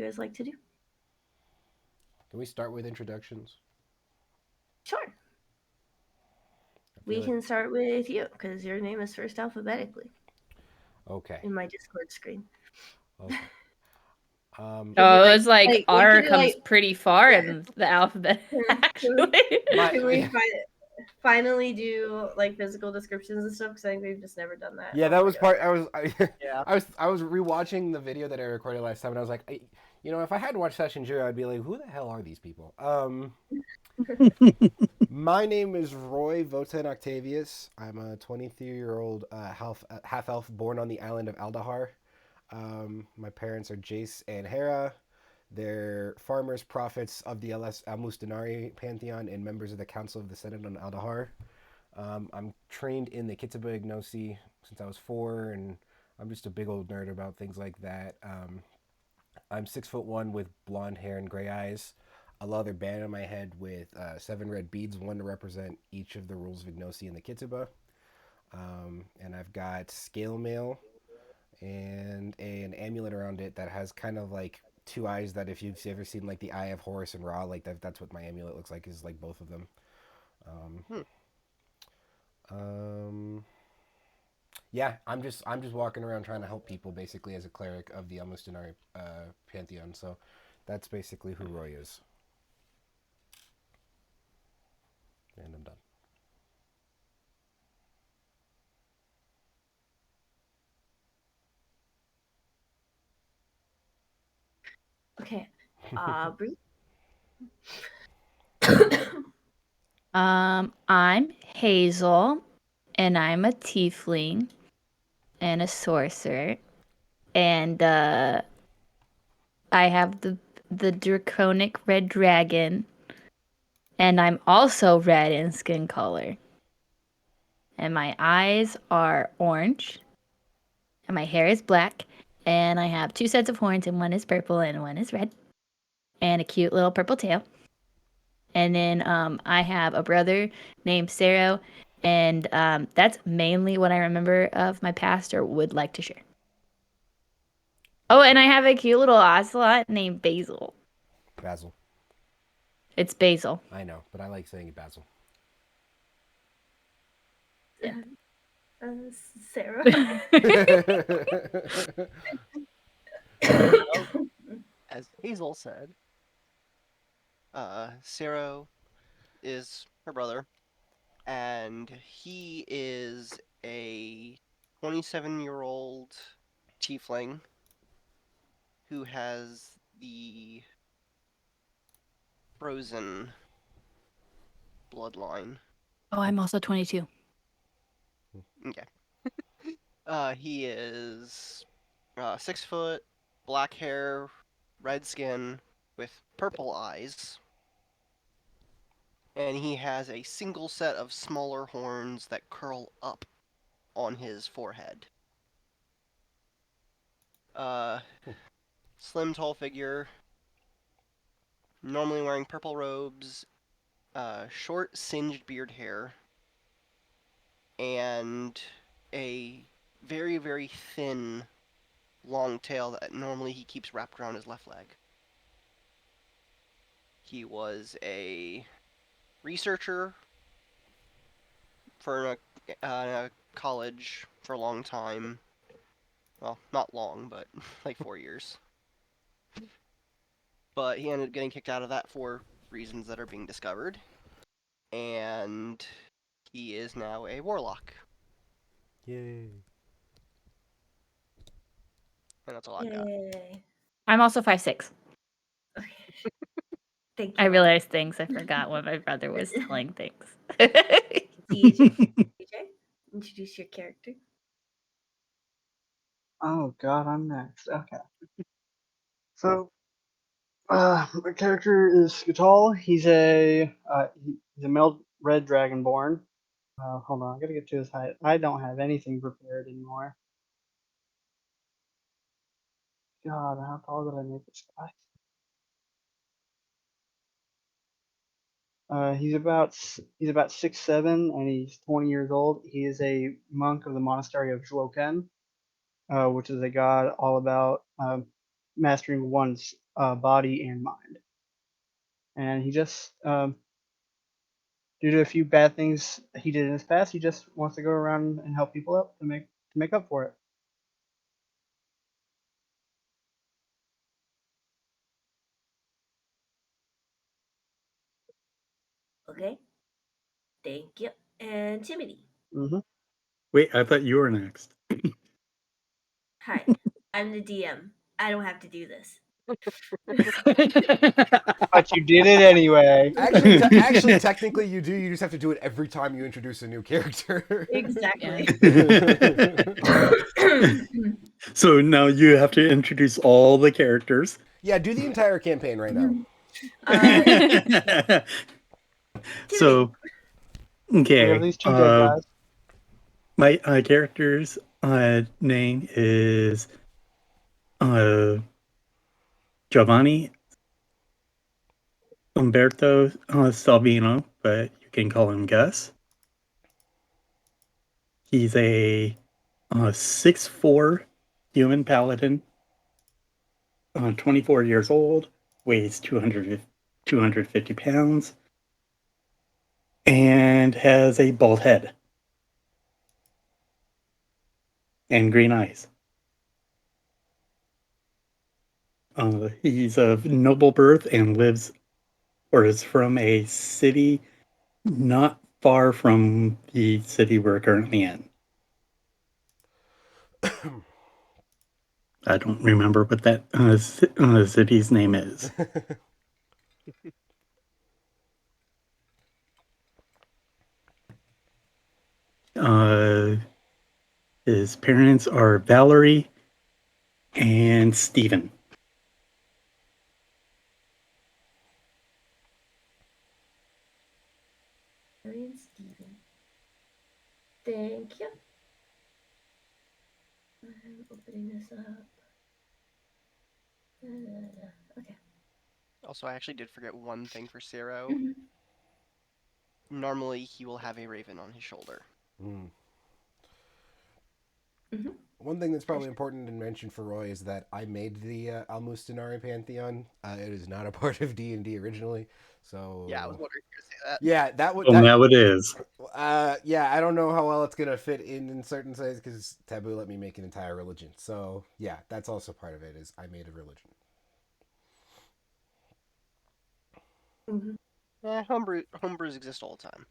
guys like to do? Can we start with introductions? Sure. I We feel like can start with you because your name is first alphabetically okay, in my Discord screen. okay. Could you Oh, it was like we R could do comes pretty far yeah. in the alphabet, Can, actually. can we finally do like physical descriptions and stuff? Because I think we've just never done that. Yeah, that was part. Yeah. I was rewatching the video that I recorded last time, and I was like, if I hadn't watched Session 0, I'd be like, who the hell are these people? My name is Roi Voten Octavius. I'm a 23-year-old half elf born on the island of Aldahar. My parents are Jace and Hera. They're farmers, prophets of the Almustinari pantheon, and members of the Council of the Senate on Aldahar. I'm trained in the Kitaba Ignosi since I was 4, and I'm just a big old nerd about things like that. I'm 6'1" with blonde hair and gray eyes, a leather band on my head with 7 red beads, one to represent each of the rules of Ignosi and the Kituba. And I've got scale mail and an amulet around it that has kind of like 2 eyes that if you've ever seen like the Eye of Horus and Ra, like that's what my amulet looks like, is like both of them. Yeah, I'm just walking around trying to help people basically as a cleric of the Almustinari pantheon. So that's basically who Roy is. And I'm done. Okay. Aubrey. I'm Hazel, and I'm a tiefling and a sorcerer, and I have the draconic red dragon, and I'm also red in skin color, and my eyes are orange, and my hair is black, and I have 2 sets of horns, and one is purple and one is red, and a cute little purple tail. And then I have a brother named Cerro, and that's mainly what I remember of my past or would like to share. Oh, and I have a cute little ocelot named Basil. Basil. It's Basil. I know, but I like saying Basil. Yeah. Sarah. As Hazel said, Cerro is her brother, and he is a 27-year-old tiefling who has the frozen bloodline. Oh, I'm also 22. Okay. He is 6 foot, black hair, red skin, with purple eyes. And he has a single set of smaller horns that curl up on his forehead. Slim, tall figure, normally wearing purple robes, short, singed beard hair, and a very, very thin, long tail that normally he keeps wrapped around his left leg. He was a researcher for a college for a long time. Well, not long, but like 4 years. But he ended up getting kicked out of that for reasons that are being discovered. And he is now a warlock. Yay. And that's all I got. Yay. I'm also 5'6". Okay. Thank you. I realized things. I forgot when my brother was telling things. DJ, introduce your character. Oh god, I'm next. Okay. So, my character is Ska'tal. He's a male red dragonborn. Hold on, I gotta get to his height. I don't have anything prepared anymore. God, how tall did I make this guy? He's about 6'7", and he's 20 years old. He is a monk of the monastery of Zhuoken, which is a god all about mastering one's body and mind. And he just, due to a few bad things he did in his past, he just wants to go around and help people out to make up for it. Okay. Thank you. And Timothy. Mm-hmm. Wait, I thought you were next. Hi. I'm the DM. I don't have to do this. But you did it anyway. Actually, technically, you do. You just have to do it every time you introduce a new character. Exactly. So now you have to introduce all the characters. Yeah, do the entire campaign right now. So, We okay. have these two dead guys. My character's name is Giovanni Umberto Salvino, but you can call him Gus. He's a 6'4" human paladin, 24 years old, weighs 250 pounds, and has a bald head and green eyes. He's of noble birth and lives or is from a city not far from the city we're currently in. I don't remember what that city's name is. His parents are Valerie and Stephen. And Steven. Thank you. I'm opening this up. Okay. Also, I actually did forget one thing for Cerro. Mhm. Normally, he will have a raven on his shoulder. Mm. Mm-hmm. One thing that's probably important to mention for Roy is that I made the Almustinari Pantheon. It is not a part of D&D originally, so Yeah, I was wondering if you were going to say that. yeah, that would. Well, now it is. Yeah, I don't know how well it's gonna fit in certain sites because Taboo let me make an entire religion. So yeah, that's also part of it. Is I made a religion. Mm-hmm. Homebrews exist all the time.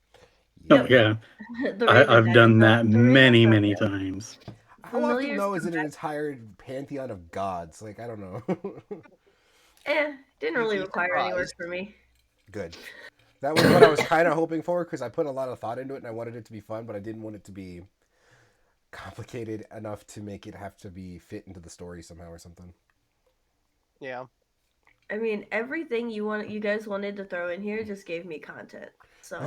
Oh, yeah. The Raven I've deck done is that the Raven many deck. times. How often Familiars though is come it an back. entire pantheon of gods? Like I don't know. Didn't You'd really be require any work surprised. for me. Good. That was what I was kind of hoping for because I put a lot of thought into it and I wanted it to be fun, but I didn't want it to be complicated enough to make it have to be fit into the story somehow or something. Yeah. I mean, everything you guys wanted to throw in here just gave me content. So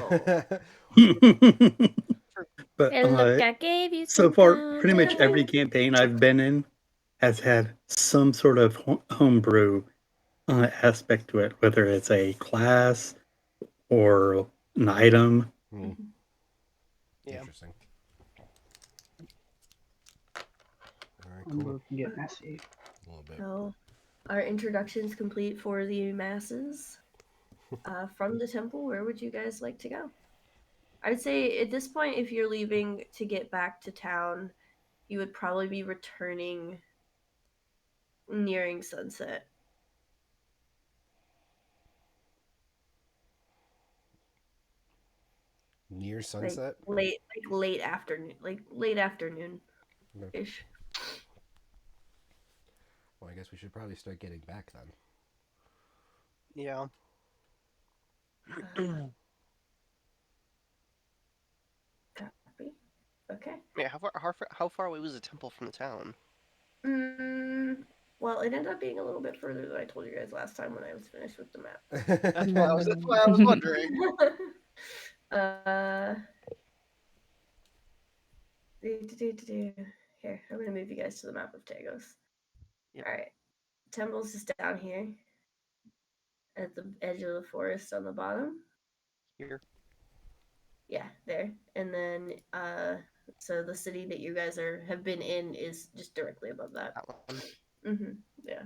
But Hey, look, I gave you so some far, pretty much content. every campaign I've been in has had some sort of homebrew aspect to it, whether it's a class or an item. Yeah. Interesting. All right, Homebrew cool. can get messy. A little bit. So, our introductions complete for the masses. From the temple, where would you guys like to go? I would say at this point, if you're leaving to get back to town, you would probably be returning nearing sunset. Near sunset. Late afternoon, late afternoon Okay. ish. Well, I guess we should probably start getting back then. Yeah. Copy. Okay. Yeah. How far away was the temple from the town? Well, it ended up being a little bit further than I told you guys last time when I was finished with the map. That's why I was wondering. Here, I'm gonna move you guys to the map of Tagos. Yep. All right, temple's just down here at the edge of the forest on the bottom. Here. Yeah, there, and then so the city that you guys have been in is just directly above that. That one. Yeah.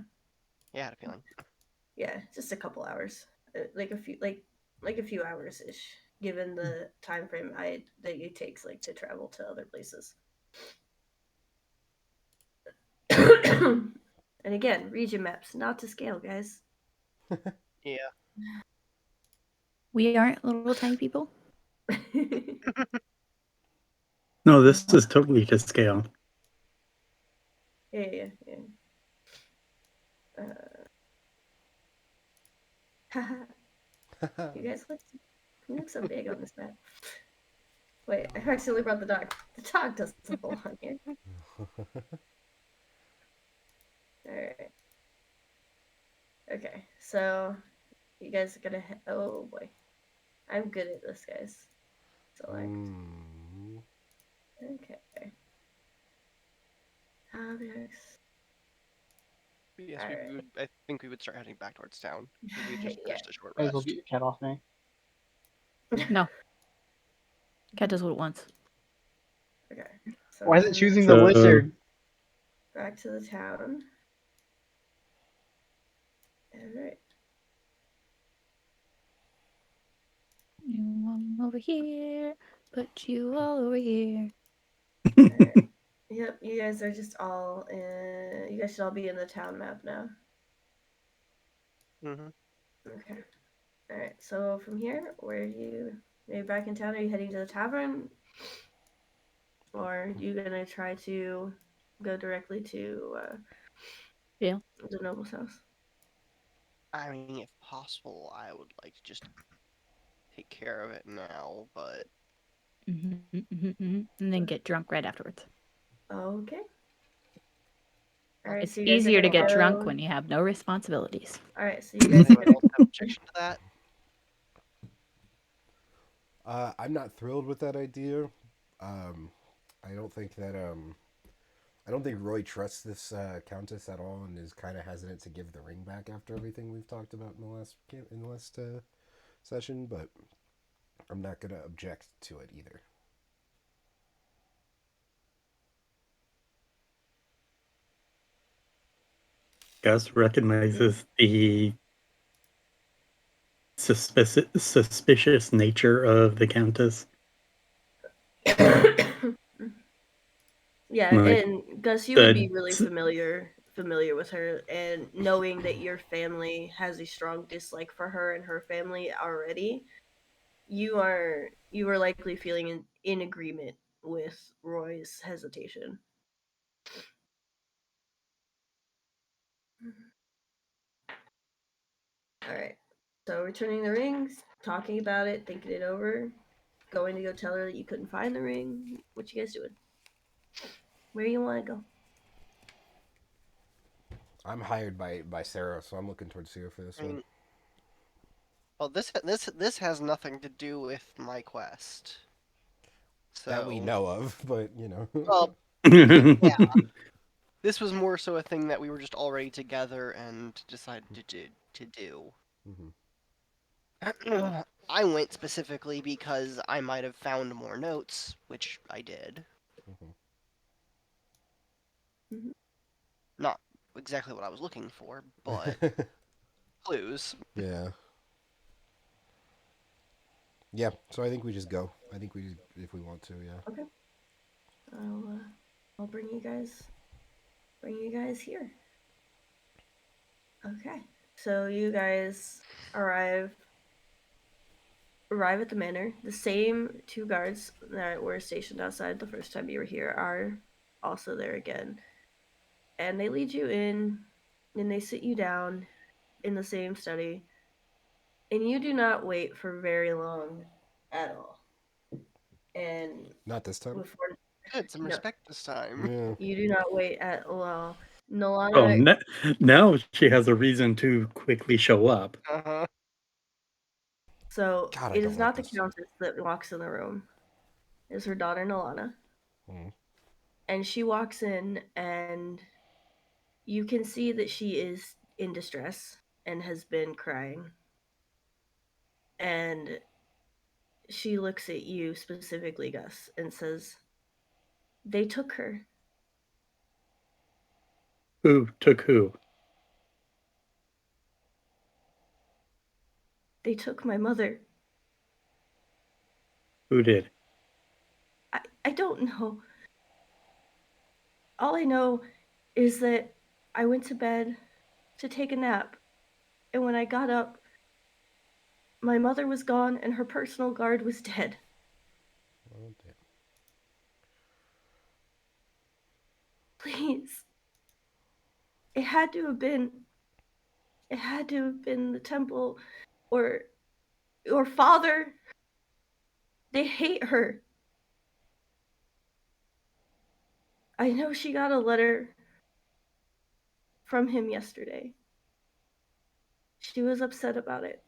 Yeah, I had a feeling. a couple hours, like a few hours ish, given the time frame that it takes like to travel to other places. And again, region maps, not to scale, guys. Yeah. We aren't little tiny people. No, this is totally to scale. Yeah. You guys look so big on this map. Wait, I accidentally brought the dog. The dog doesn't belong here. Alright. Okay, so you guys are gonna. Oh boy. I'm good at this, guys. Select. Okay. Objects. Yes, Alright. I think we would start heading back towards town. We just Yeah. a short Hazel, rest. get your cat off me. No. Cat does what it wants. Okay. So Why is it then choosing the lizard? back to the town. Alright. You want over here, put you all over here. Alright. Yep, you guys are just all in. You guys should all be in the town map now. Mm-hmm. Okay. Alright, so from here, where are you? Are you back in town? Are you heading to the tavern? Or are you gonna try to go directly to Yeah. the noble's house? I mean, if possible, I would like to just take care of it now, but And then get drunk right afterwards. Okay. Alright, It's so you guys are easier to gonna get drunk go. when you have no responsibilities. Alright, so you does guys are anyone gonna. else have objection to that? I'm not thrilled with that idea. I don't think that I don't think Roy trusts this countess at all, and is kind of hesitant to give the ring back after everything we've talked about in the last session. But I'm not gonna object to it either. Gus recognizes the suspicious nature of the Countess. Yeah, Like, and Gus, you would be really the familiar with her, and knowing that your family has a strong dislike for her and her family already, you are likely feeling in agreement with Roy's hesitation. All right. So returning the rings, talking about it, thinking it over, going to go tell her that you couldn't find the ring. What you guys doing? Where you want to go? I'm hired by Sarah, so I'm looking towards Sarah for this I one. mean, well, this has nothing to do with my quest. So That we know of, but you know. well, yeah, this was more so a thing that we were just already together and decided to do. Mm-hmm. I went specifically because I might have found more notes, which I did. Mm-hmm. Not exactly what I was looking for, but clues. Yeah. Yeah. So I think we just go. I think we, if we want to, yeah. Okay. I'll bring you guys here. Okay. So you guys arrive at the manor. The same two guards that were stationed outside the first time you were here are also there again. And they lead you in and they sit you down in the same study. And you do not wait for very long at all. And Not this time. before Good, some no, respect this time. Yeah. you do not wait at all. oh, Nolana. now she has a reason to quickly show up. Uh-huh. So God, I it don't is like not the this. countess that walks in the room. It is her daughter Nolana. Mm. And she walks in and you can see that she is in distress and has been crying. And she looks at you specifically, Gus, and says, "They took her." Who took who? They took my mother. Who did? I don't know. All I know is that I went to bed to take a nap, and when I got up, my mother was gone and her personal guard was dead. Oh, damn. Please. It had to have been the temple or father. They hate her. I know she got a letter from him yesterday. She was upset about it.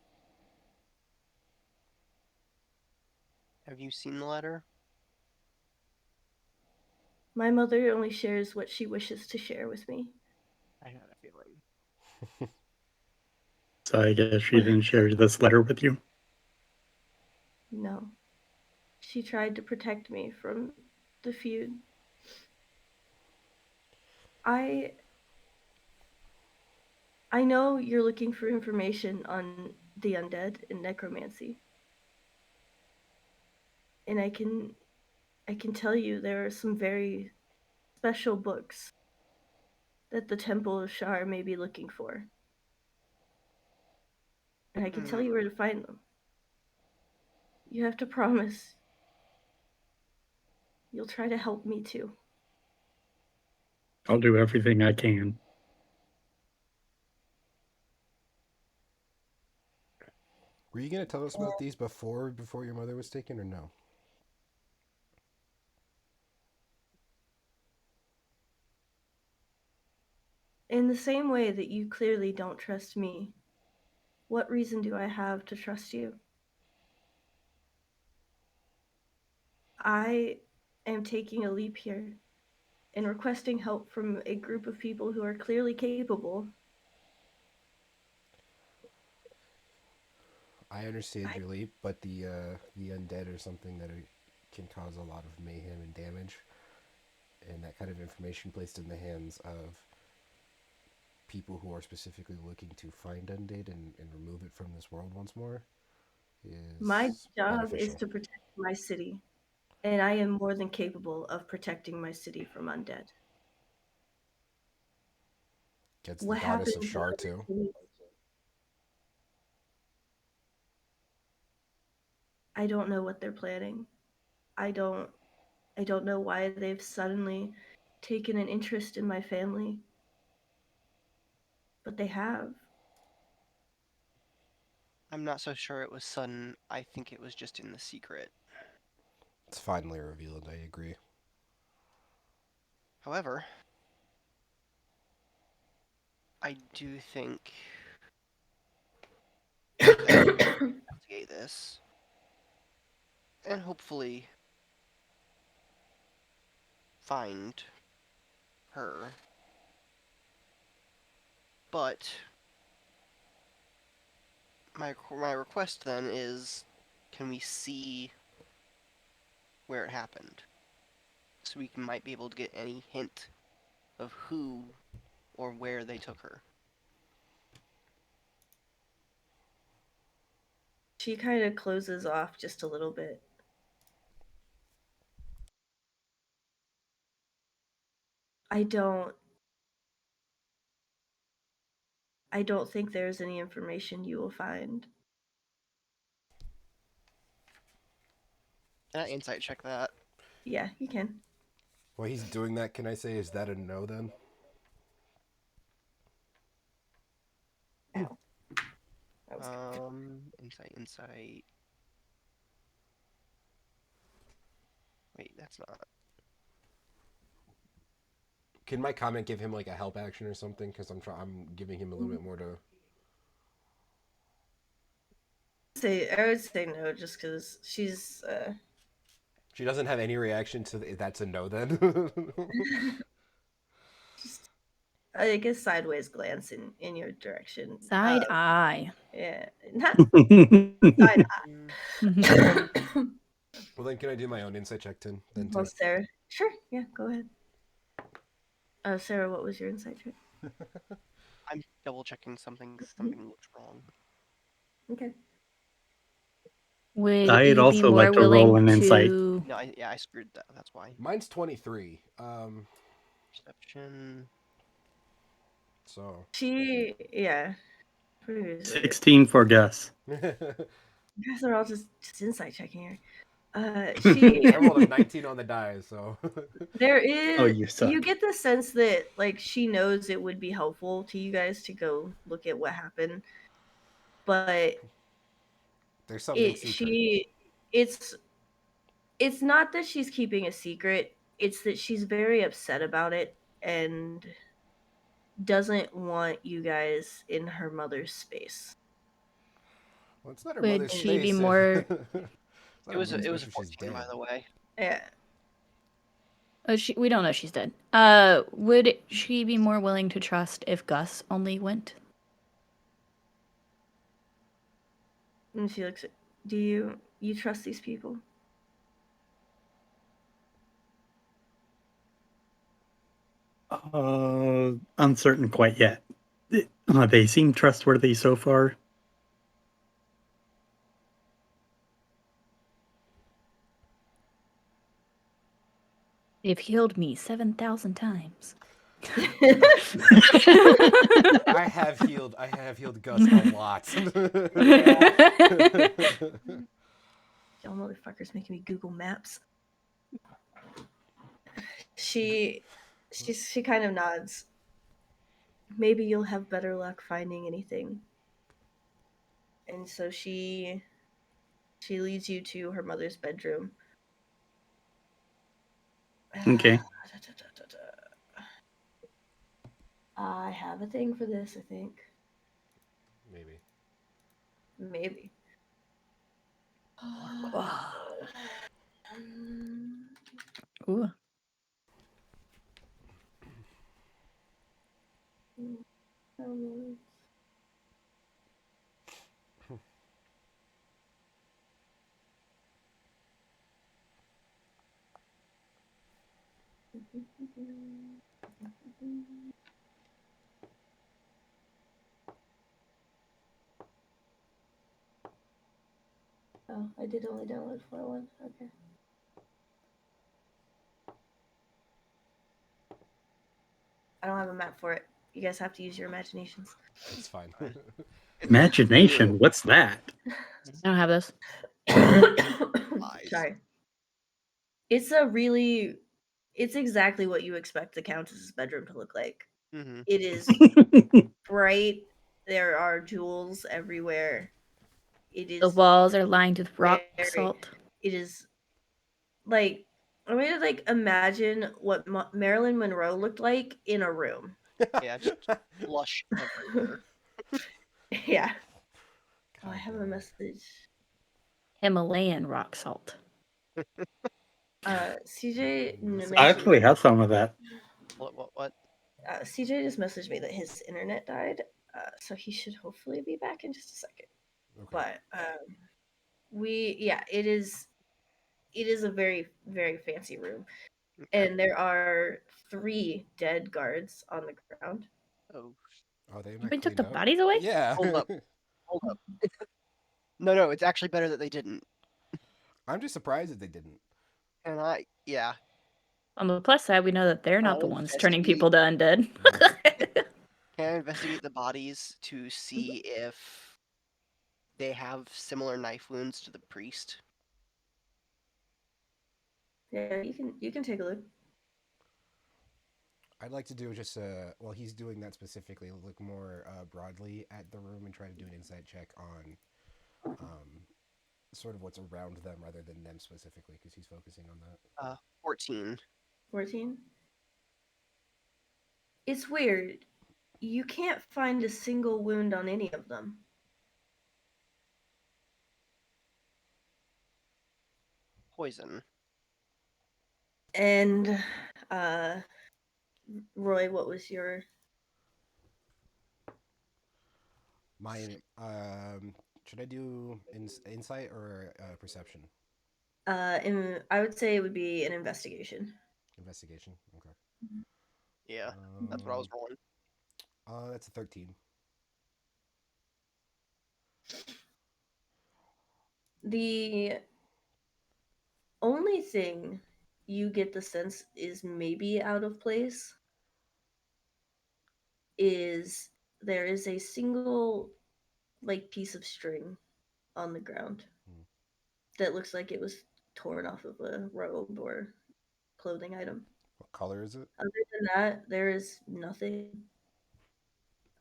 Have you seen the letter? My mother only shares what she wishes to share with me. I had a feeling. So I guess she didn't share this letter with you. No. She tried to protect me from the feud. I know you're looking for information on the undead and necromancy. And I can tell you there are some very special books that the Temple of Shar may be looking for. And I can tell you where to find them. You have to promise you'll try to help me too. I'll do everything I can. Were you gonna tell us about these before your mother was taken, or no? In the same way that you clearly don't trust me, what reason do I have to trust you? I am taking a leap here and requesting help from a group of people who are clearly capable. I understand your leap, but the undead are something that can cause a lot of mayhem and damage, and that kind of information placed in the hands of people who are specifically looking to find undead and remove it from this world once more My is job is beneficial. to protect my city, and I am more than capable of protecting my city from undead. Gets the What goddess happens of in Shar other too. cities? I don't know what they're planning. I don't know why they've suddenly taken an interest in my family. But they have. I'm not so sure it was sudden. I think it was just in the secret. It's finally revealed. I agree. However, I do think that we should investigate this and hopefully find her. But my request then is, can we see where it happened, so we might be able to get any hint of who or where they took her. She kind of closes off just a little bit. I don't think there's any information you will find. Can I insight check that? Yeah, you can. While he's doing that, can I say, is that a no then? Insight. Wait, that's not. Can my comment give him like a help action or something? Because I'm giving him a little bit more to. I would say no, just because she's. She doesn't have any reaction to that's a no then. Just, I guess, sideways glance in your direction. Side eye. Yeah, not side eye. Well, then can I do my own insight check then too? Well, Sarah. Sure. Yeah, go ahead. Sarah, what was your insight check? I'm double checking something. Something looks wrong. Okay. Would I'd you be also more like to roll willing an insight. to? No, I screwed that. That's why. Mine's 23. Perception. So. Yeah. 16 for Gus. You guys are all just insight checking here. I She rolled a 19 on the die, so. there is Oh, you suck. you get the sense that like she knows it would be helpful to you guys to go look at what happened, but There's something secret. it's not that she's keeping a secret, it's that she's very upset about it and doesn't want you guys in her mother's space. Well, it's not her Would mother's she be space. more? It's not It was her a, mother's it was a space if she's 14, by dead. the way. Yeah. We don't know she's dead. Would she be more willing to trust if Gus only went? And she looks at, do you trust these people? Uncertain quite yet. They seem trustworthy so far. They've healed me 7,000 times. I have healed Gus a lot. Y'all motherfuckers making me Google Maps. She kind of nods. Maybe you'll have better luck finding anything. And so she leads you to her mother's bedroom. Okay. I have a thing for this, I think. Maybe. Maybe. Ooh. Oh, I did only download 4.1. Okay. I don't have a map for it. You guys have to use your imaginations. It's fine. Imagination, what's that? I don't have this. Sorry. It's exactly what you expect the Countess's bedroom to look like. Mm-hmm. It is bright. There are jewels everywhere. It is The walls are lined with rock very- salt. It is like I mean, like imagine what Marilyn Monroe looked like in a room. Yeah, just blush everywhere. Yeah. God, I have a damn it. message. Himalayan rock salt. CJ I actually have some of that. What? CJ just messaged me that his internet died, so he should hopefully be back in just a second. Okay. But it is a very, very fancy room, and there are 3 dead guards on the ground. Oh, They not Somebody took cleaned the up? bodies away? Yeah. hold up. No, it's actually better that they didn't. I'm just surprised that they didn't. And yeah. On the plus side, we know that they're not the I'll ones turning investigate. people to undead. Can I investigate the bodies to see if they have similar knife wounds to the priest? Yeah, you can take a look. I'd like to do just while he's doing that specifically, look more broadly at the room and try to do an insight check on sort of what's around them rather than them specifically, because he's focusing on that. 14. 14. It's weird. You can't find a single wound on any of them. Poison. And Roy, what was your My should I do insight or perception? I would say it would be an investigation. Investigation. Okay. Yeah, that's what I was rolling. That's a 13. The only thing you get the sense is maybe out of place is there is a single like piece of string on the ground that looks like it was torn off of a robe or clothing item. What color is it? Other than that, there is nothing.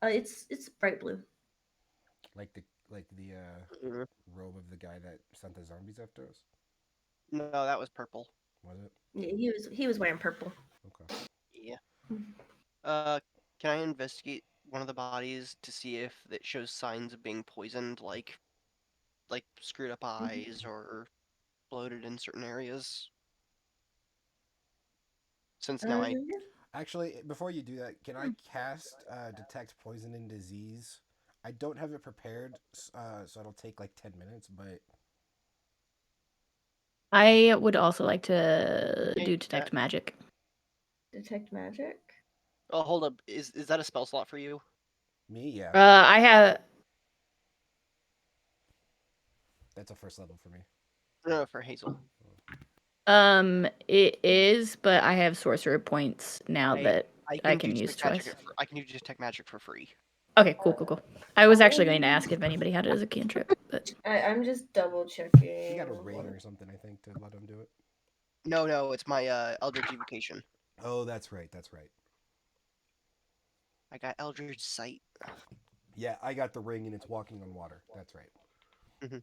It's bright blue. Like the Mhm. robe of the guy that sent the zombies after us? No, that was purple. Was it? Yeah, he was wearing purple. Okay. Yeah. Uh, can I investigate one of the bodies to see if it shows signs of being poisoned, like screwed up eyes or bloated in certain areas? Since now I Yeah. Actually, before you do that, can I cast detect poison and disease? I don't have it prepared, so it'll take like 10 minutes. But I would also like to yeah, do detect magic. Detect magic. Oh, hold up. Is that a spell slot for you? me, yeah, I have that's a first level for me. No, for Hazel. it is, but I have sorcerer points now I that I I can do can use detect magic. twice. I can do detect magic for free. Okay, cool. I was actually going to ask if anybody had it as a cantrip, but I'm just double checking. You got a ring or something, I think, to let him do it. No, it's my Eldritch Evocation. Oh, that's right. That's right. I got Eldritch Sight. Yeah, I got the ring and it's walking on water. That's right. Mm-hmm.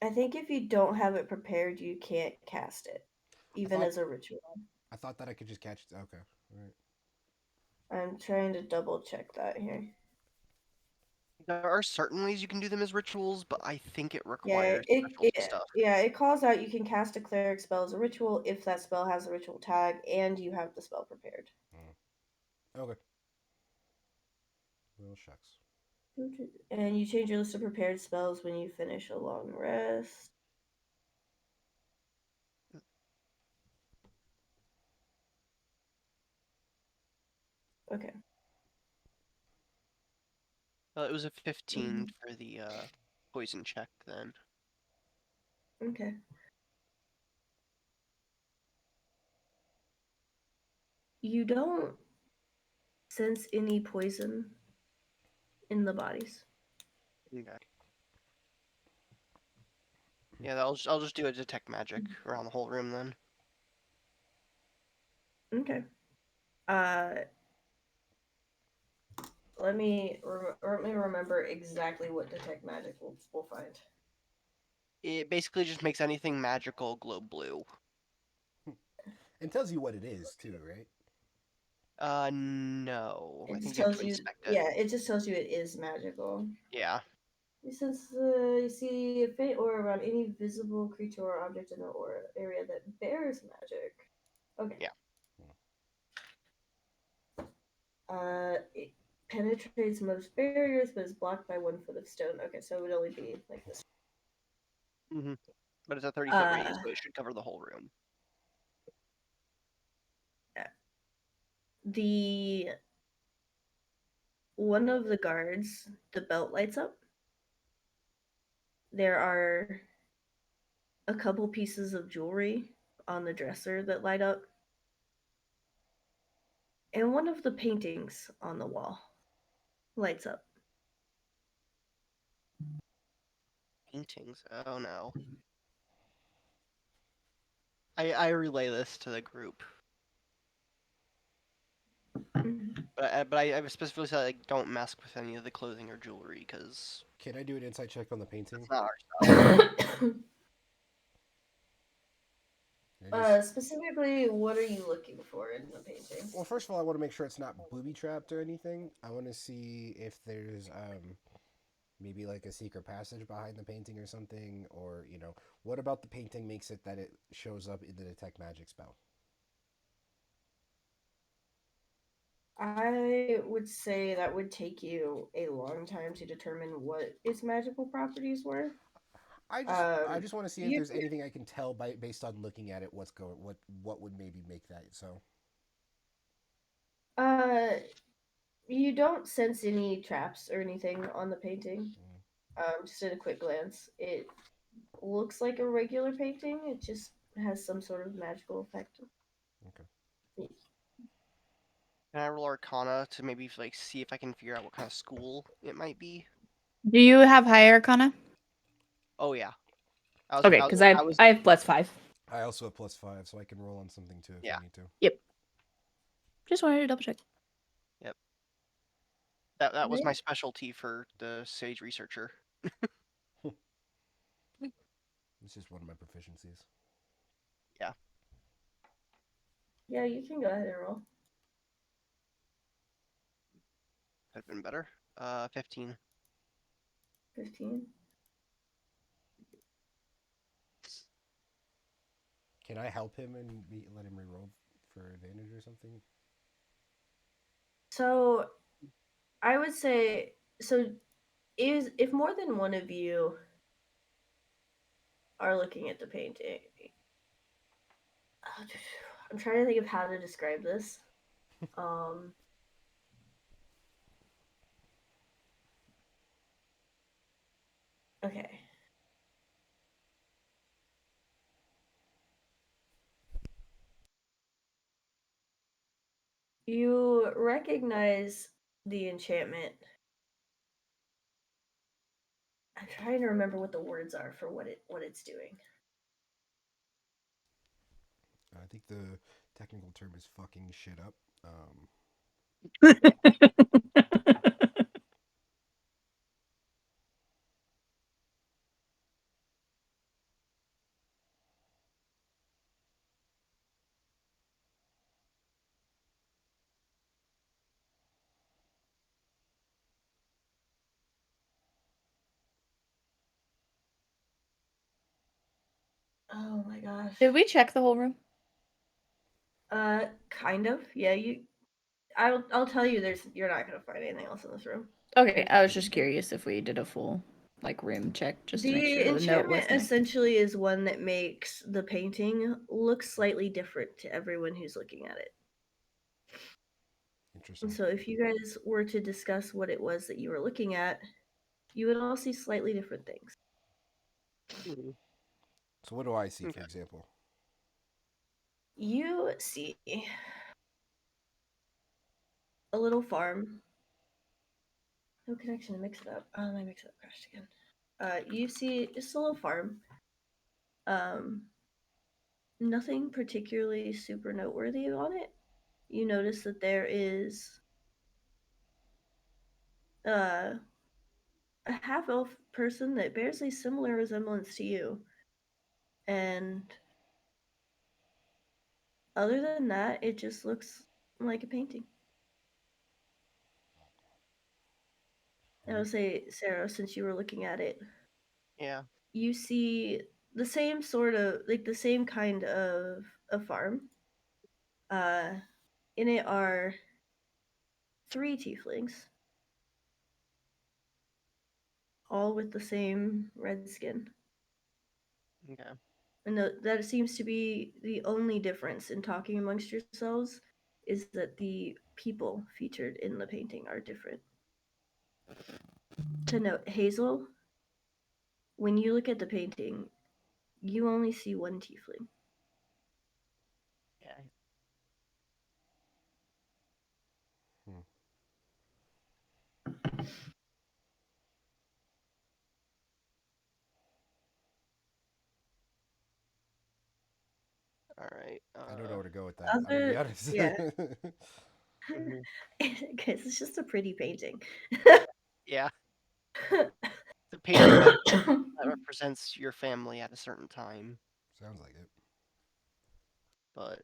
I think if you don't have it prepared, you can't cast it, I even thought as a ritual. I thought that I could just catch it. Okay, all right. I'm trying to double check that here. There are certain ways you can do them as rituals, but I think it Yeah, requires it, special it stuff. yeah, it calls out you can cast a cleric spell as a ritual if that spell has a ritual tag and you have the spell prepared. Okay. Well, shucks. And you change your list of prepared spells when you finish a long rest. Okay. It was a 15 Mhm. for the poison check then. Okay. You don't sense any poison in the bodies. Okay. Yeah, I'll just do a detect magic around the whole room then. Okay. Uh, let me remember exactly what detect magic we'll find. It basically just makes anything magical glow blue. And tells you what it is too, right? No. I It just think you have tells to you, inspect it. yeah, it just tells you it is magical. Yeah. Since you see a faint aura around any visible creature or object in the aura area that bears magic. Okay. Yeah. It penetrates most barriers, but is blocked by 1 foot of stone. Okay, so it would only be like this. Mm-hmm. But it's a 30-foot radius, Uh, so it should cover the whole room. the one of the guards, the belt lights up. There are a couple pieces of jewelry on the dresser that light up, and one of the paintings on the wall lights up. Paintings. Oh no. I relay this to the group. Mhm. But I specifically said like don't mess with any of the clothing or jewelry because Can I do an insight check on the painting? that's not our style. I just Specifically, what are you looking for in the painting? Well, first of all, I want to make sure it's not booby trapped or anything. I want to see if there's maybe like a secret passage behind the painting or something, or what about the painting makes it that it shows up in the detect magic spell? I would say that would take you a long time to determine what its magical properties were. I just want to see if You there's anything I can tell based on looking at it what would maybe make that so. uh you don't sense any traps or anything on the painting. Just at a quick glance, it looks like a regular painting. It just has some sort of magical effect. Okay. Can I roll Arcana to maybe like see if I can figure out what kind of school it might be? Do you have higher Arcana? Oh yeah. Okay, because I have +5. I also have +5, so I can roll on something too if Yeah. I need to. Yep. Just wanted to double check. Yep. That was my specialty for the Sage Researcher. It's just one of my proficiencies. Yeah. Yeah, you can go ahead and roll. Could have been better. 15. 15. Can I help him and let him reroll for advantage or something? So, I would say if more than one of you are looking at the painting, I'm trying to think of how to describe this. Okay. You recognize the enchantment. I'm trying to remember what the words are for what it's doing. I think the technical term is fucking shit up. Oh my gosh. Did we check the whole room? Kind of. Yeah, I'll tell you you're not gonna find anything else in this room. Okay, I was just curious if we did a full room check just to make The sure the note enchantment wasn't. essentially is one that makes the painting look slightly different to everyone who's looking at it. Interesting. And so if you guys were to discuss what it was that you were looking at, you would all see slightly different things. So what do I see, Okay. for example? You see a little farm. No connection to mix it up. Oh, my mix it up crashed again. You see just a little farm. Nothing particularly super noteworthy on it. You notice that there is a half elf person that bears a similar resemblance to you. And other than that, it just looks like a painting. I would say, Sarah, since you were looking at it, Yeah. you see the same sort of the same kind of a farm. In it are 3 tieflings, all with the same red skin. Okay. And that seems to be the only difference in talking amongst yourselves, is that the people featured in the painting are different. To note, Hazel, when you look at the painting, you only see 1 tiefling. Yeah. All right. I don't know where to go with that. I'm gonna be honest. Yeah. Mhm. Guys, it's just a pretty painting. Yeah. The painting that represents your family at a certain time, Sounds like it. but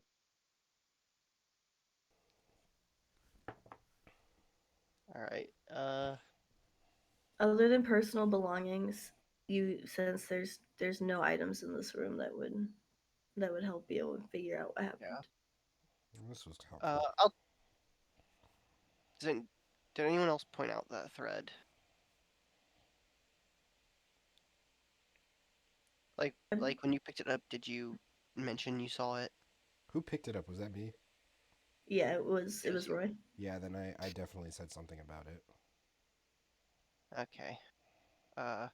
all right. Other than personal belongings, you sense there's no items in this room that would help you figure out what happened. Yeah. This was helpful. Did anyone else point out that thread? Like when you picked it up, did you mention you saw it? Who picked it up? Was that me? Yeah, it was It was you. Roy. Yeah, then I definitely said something about it. Okay. I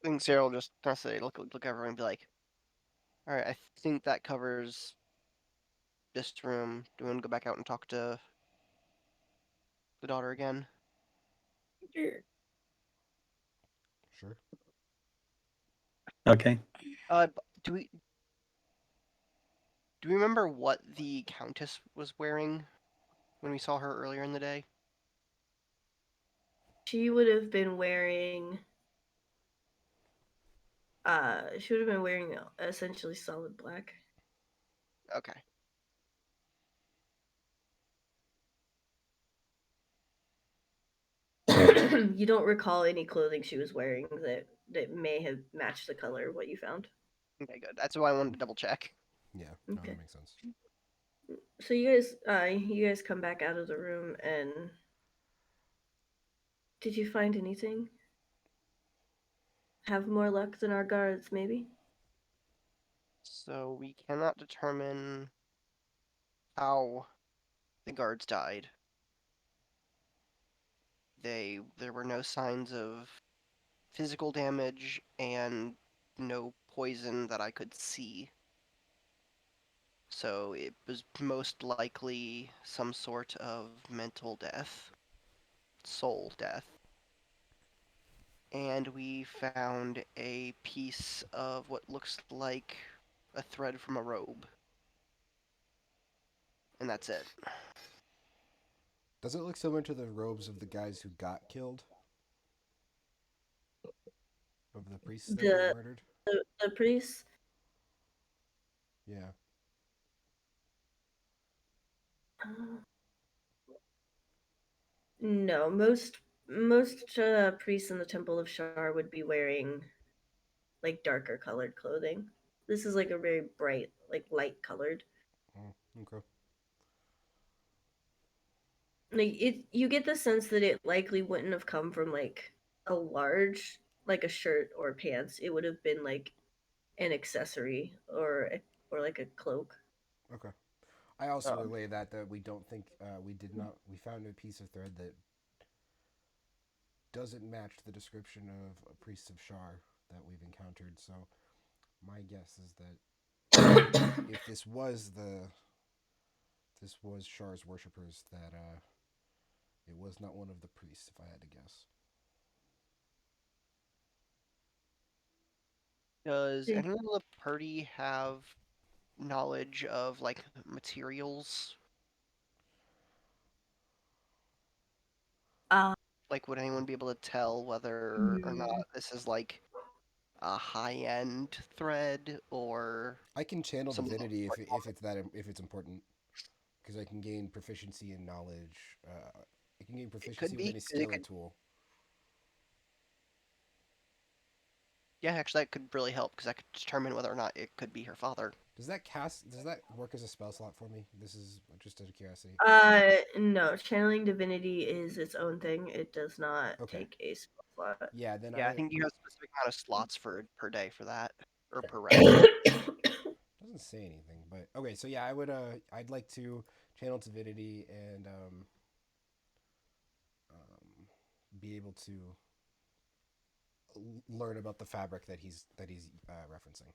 think Sarah will just kind of say, look at everyone and be like, all right, I think that covers this room. Do you want to go back out and talk to the daughter again? Sure. Okay. Do we remember what the Countess was wearing when we saw her earlier in the day? She would have been wearing. She would have been wearing essentially solid black. Okay. You don't recall any clothing she was wearing that may have matched the color of what you found. Okay, good. That's why I wanted to double check. Yeah. No, Okay. that makes sense. So you guys come back out of the room, and did you find anything? Have more luck than our guards, maybe? So we cannot determine how the guards died. There were no signs of physical damage and no poison that I could see. So it was most likely some sort of mental death, soul death. And we found a piece of what looks like a thread from a robe. And that's it. Does it look similar to the robes of the guys who got killed? Of the priests that were The murdered? the priest. Yeah. Uh, no, most priests in the Temple of Shar would be wearing like darker colored clothing. This is like a very bright, like light colored. Okay. Like you get the sense that it likely wouldn't have come from like a large, like a shirt or pants. It would have been like an accessory or like a cloak. Okay. I also Um, relay that we don't think we found a piece of thread that doesn't match the description of a priest of Shar that we've encountered. So my guess is that if this was Shar's worshippers, that it was not one of the priests. If I had to guess. does anyone in the party have knowledge of like materials? Uh, Like, would anyone be able to tell whether or not this is like a high-end thread or I can channel something divinity like if it's important because I can gain proficiency in knowledge. I can gain it proficiency could with be? any 'Cause it skill or could, tool. yeah, actually, that could really help because that could determine whether or not it could be her father. Does that work as a spell slot for me? This is just out of curiosity. no, channeling divinity is its own thing. It does not Okay. take a spell slot. Yeah, then Yeah, I I think you have a specific amount of slots for per day for that, or per round. doesn't say anything, but okay. So yeah, I'd like to channel divinity and be able to learn about the fabric that he's referencing.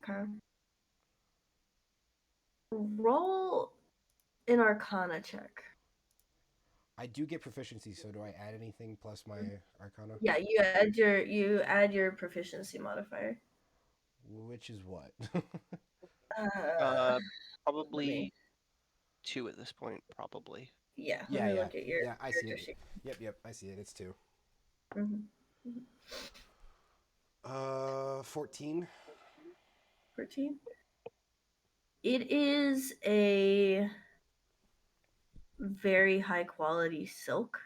Okay. Roll an Arcana check. I do get proficiency, so do I add anything plus my Arcana? Yeah, you add your proficiency modifier. Which is what? Uh, Uh, let me. Probably two at this point, probably. Yeah, let Yeah, me yeah, look at your yeah. I see character it. sheet. Yep. I see it. It's 2. Mm-hmm. 14. 14. It is a very high quality silk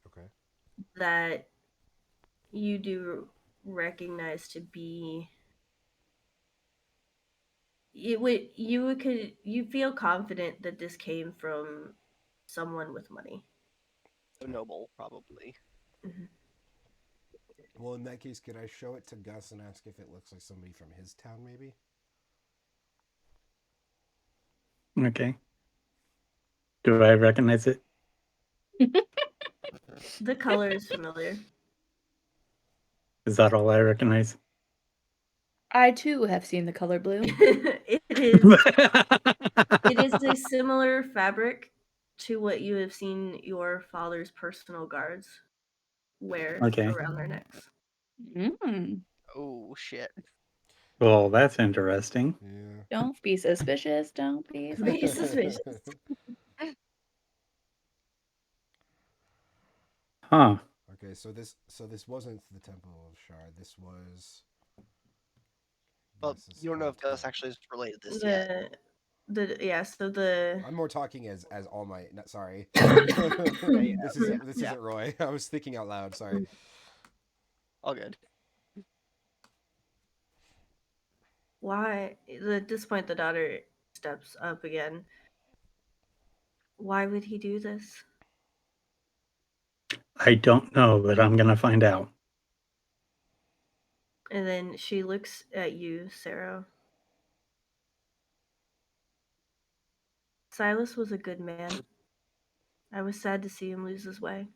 Okay. that you do recognize to be you feel confident that this came from someone with money. So noble, probably. Mm-hmm. Well, in that case, could I show it to Gus and ask if it looks like somebody from his town, maybe? Okay. Do I recognize it? The color is familiar. Is that all I recognize? I too have seen the color blue. It is a similar fabric to what you have seen your father's personal guards wear Okay. around their necks. Mm. Oh shit. Well, that's interesting. Yeah. Don't be suspicious. Don't be Be suspicious. suspicious. Huh. Okay, so this wasn't the Temple of Shard. This was. Well, Gus's you don't know if Gus hometown. actually is related to this yet. So the I'm more talking as All Might. Not, sorry. Yeah, This yeah. isn't Roy. I was thinking out loud. Sorry. All good. why at this point the daughter steps up again. Why would he do this? I don't know, but I'm gonna find out. And then she looks at you, Sarah. Silas was a good man. I was sad to see him lose his way.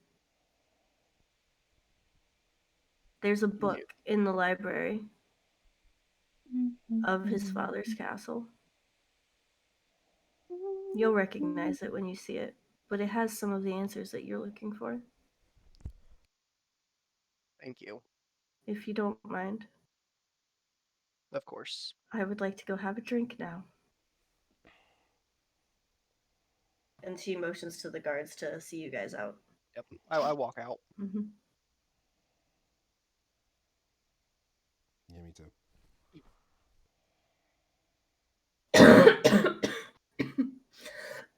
There's a book in the library of his father's castle. You'll recognize it when you see it, but it has some of the answers that you're looking for. Thank you. If you don't mind, Of course. I would like to go have a drink now. And she motions to the guards to see you guys out. Yep. I walk out. Mm-hmm. Yeah, me too.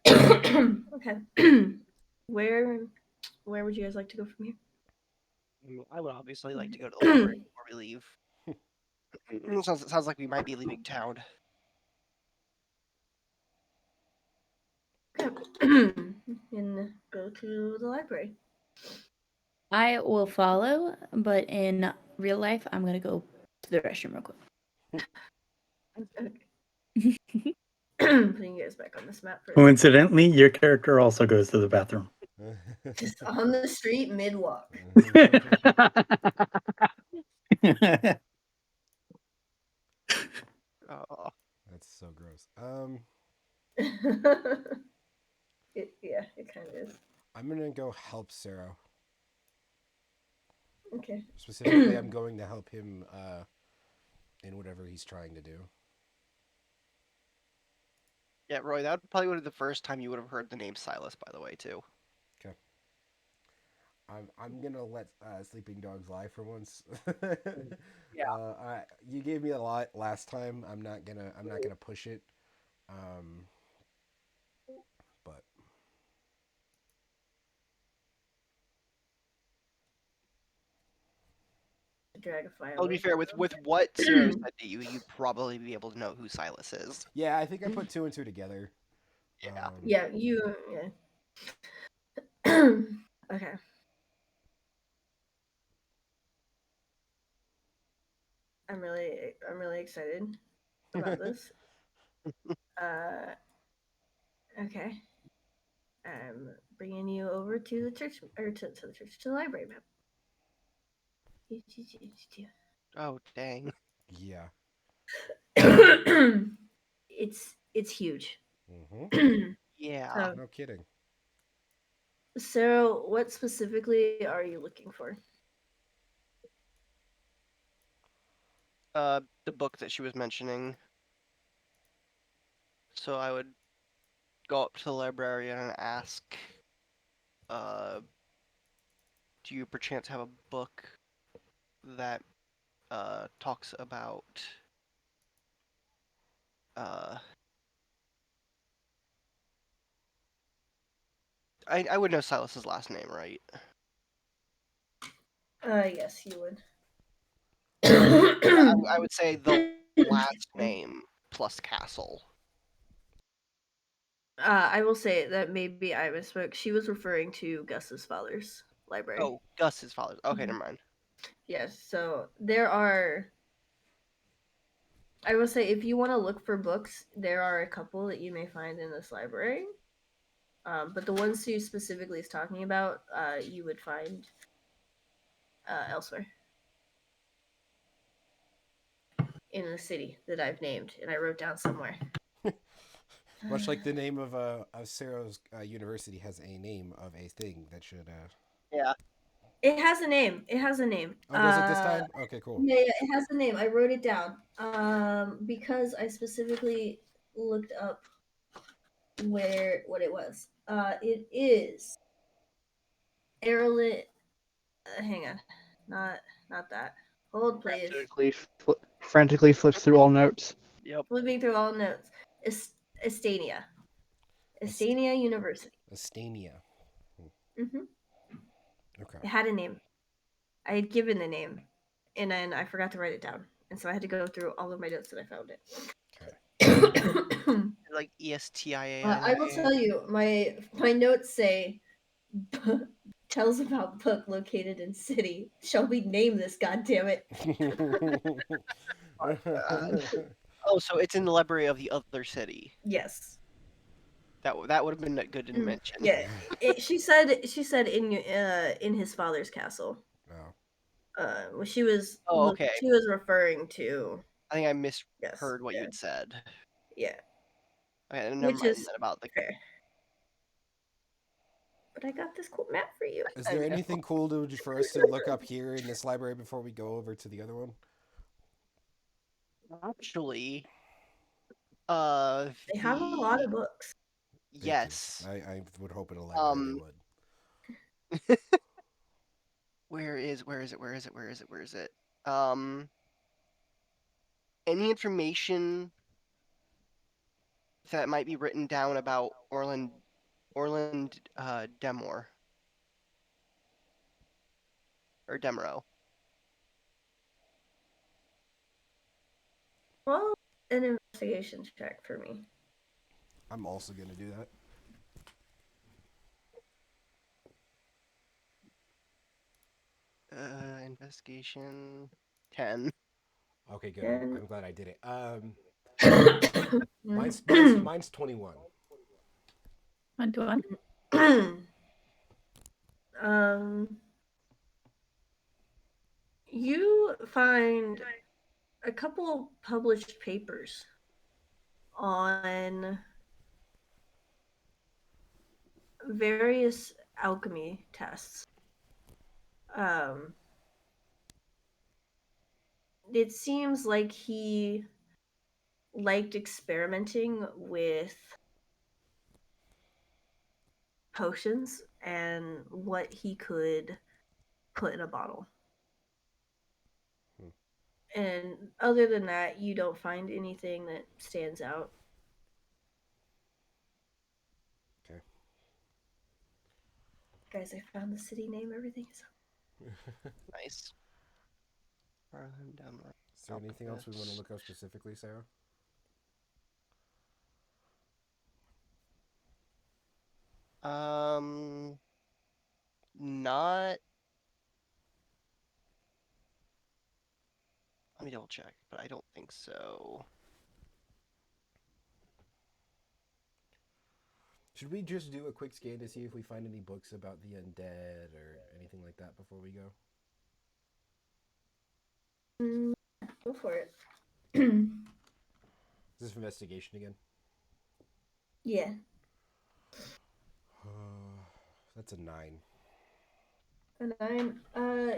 Okay. where would you guys like to go from here? I would obviously like to go to the library before we leave. Sounds like we might be leaving town. And go to the library. I will follow, but in real life, I'm gonna go to the restroom real quick. Okay. Putting you guys back on this map for a second. Coincidentally, your character also goes to the bathroom. Just on the street mid walk. Oh, That's so gross. It kind of is. I'm gonna go help Sarah. Okay. Specifically, I'm going to help him in whatever he's trying to do. yeah, Roy. That probably would be the first time you would have heard the name Silas, by the way, too. Okay. I'm gonna let sleeping dogs lie for once. You gave me a lot last time. I'm not gonna push it. But Drag a fire. I'll be fair with what Sarah said to you, you'd probably be able to know who Silas is. yeah, I think I put two and two together. Yeah. Yeah, you. Yeah. Okay. I'm really excited about this. Okay. I'm bringing you over to the church, or to the church, to the library map. Oh dang. Yeah. It's huge. Mm-hmm. Yeah. So, No kidding. Sarah, what specifically are you looking for? The book that she was mentioning. So I would go up to the librarian and ask, do you perchance have a book that talks about I would know Silas's last name, right? Yes, you would. I would say the last name plus castle. I will say that maybe I misspoke. She was referring to Gus's father's library. Oh, Gus's father. Okay, Mhm. never mind. Yes, so there are I will say, if you want to look for books, there are a couple that you may find in this library. But the ones you specifically is talking about, you would find elsewhere in the city that I've named, and I wrote down somewhere. Much like the name of Cerro's university has a name of a thing that should. Yeah. It has a name. It has a name. Oh, does it this time? Okay, cool. Yeah, it has a name. I wrote it down. Because I specifically looked up what it was. It is Erlit. Hang on, not that. Hold, please. Frantically flips through all notes. Yep. Flipping through all notes. Estania. Estania University. Estania. Mm-hmm. Okay. It had a name. I had given the name, and then I forgot to write it down, and so I had to go through all of my notes that I found it. Okay. Like ESTIA. I will tell you, my notes say tells about book located in city. Shall we name this? God damn it! Oh, so it's in the library of the other city. Yes. That would have been good to mention. Yeah. She said in his father's castle. Oh. She was. Oh, okay. She was referring to. I think I misheard what you'd said. Yeah. Okay, never Which mind is about the. fair. But I got this cool map for you. Is there anything cool for us to look up here in this library before we go over to the other one? Actually, they have a lot of books. Yes. I would hope in a library they would. Where is it? Any information that might be written down about Orland Demore or Demro? Well, an investigation check for me. I'm also gonna do that. Investigation 10. Okay, good. 10. I'm glad I did it. Mine's 21. 1 You find a couple published papers on various alchemy tests. It seems like he liked experimenting with potions and what he could put in a bottle. And other than that, you don't find anything that stands out. Okay. Guys, I found the city name. Everything is Nice. Is there anything else we want to look up specifically, Sarah? Not. Let me double check, but I don't think so. Should we just do a quick scan to see if we find any books about the undead or anything like that before we go? Go for it. Is this investigation again? Yeah. That's a 9. A 9.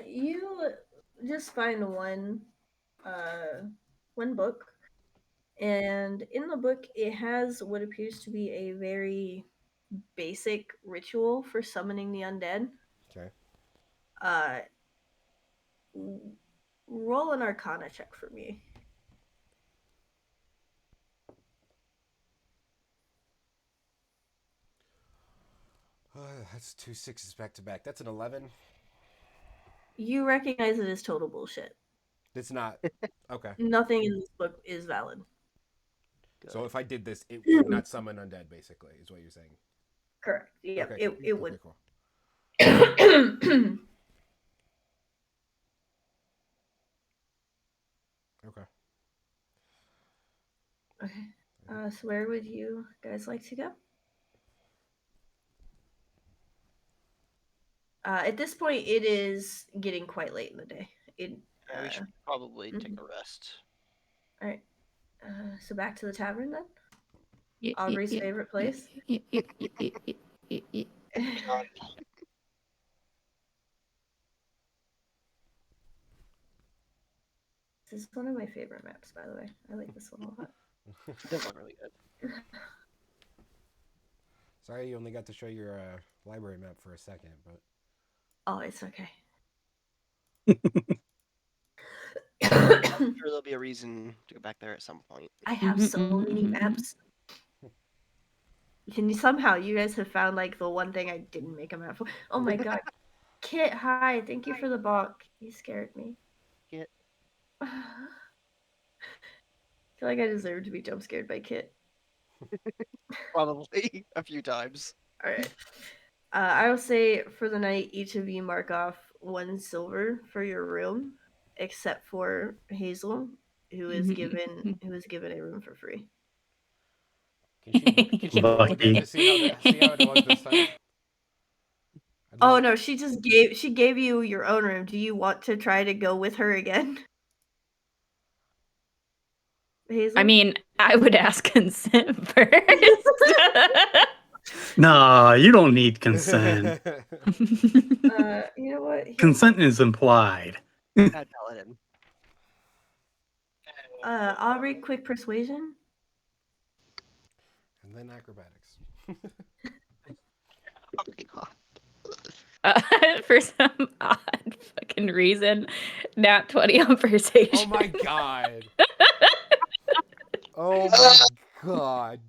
You just find one book, and in the book it has what appears to be a very basic ritual for summoning the undead. Okay. Roll an Arcana check for me. That's 2 6s back to back. That's an 11. You recognize it as total bullshit. It's not. Okay. Nothing in this book is valid. Good. So if I did this, it would not summon undead, basically, is what you're saying. Correct. Yeah, okay, it, cool. it would. Okay, cool. Okay. Okay. So where would you guys like to go? At this point, it is getting quite late in the day. Yeah, we should probably take a rest. All right. So back to the tavern then. Yeah, Aubrey's favorite place. This is one of my favorite maps, by the way. I like this one a lot. It does look really good. Sorry you only got to show your library map for a second, but... Oh, it's okay. I'm sure there'll be a reason to go back there at some point. I have so many maps. Can you somehow, you guys have found like the one thing I didn't make a map for? Oh my god. Kit, hi. Thank you for the balk. You scared me. Kit. I feel like I deserve to be jump scared by Kit. Probably a few times. All right. I will say for the night, each of you mark off 1 silver for your room, except for Hazel, who is given a room for free. Can she roll again to see how it was this time? Oh no, she gave you your own room. Do you want to try to go with her again? Hazel? I mean, I would ask consent first. Nah, you don't need consent. You know what? Consent is implied. I'd tell it in. Aubrey, quick persuasion. And then acrobatics. Oh my god. For some odd fucking reason, nat 20 on persuasion. Oh my god. Oh my god.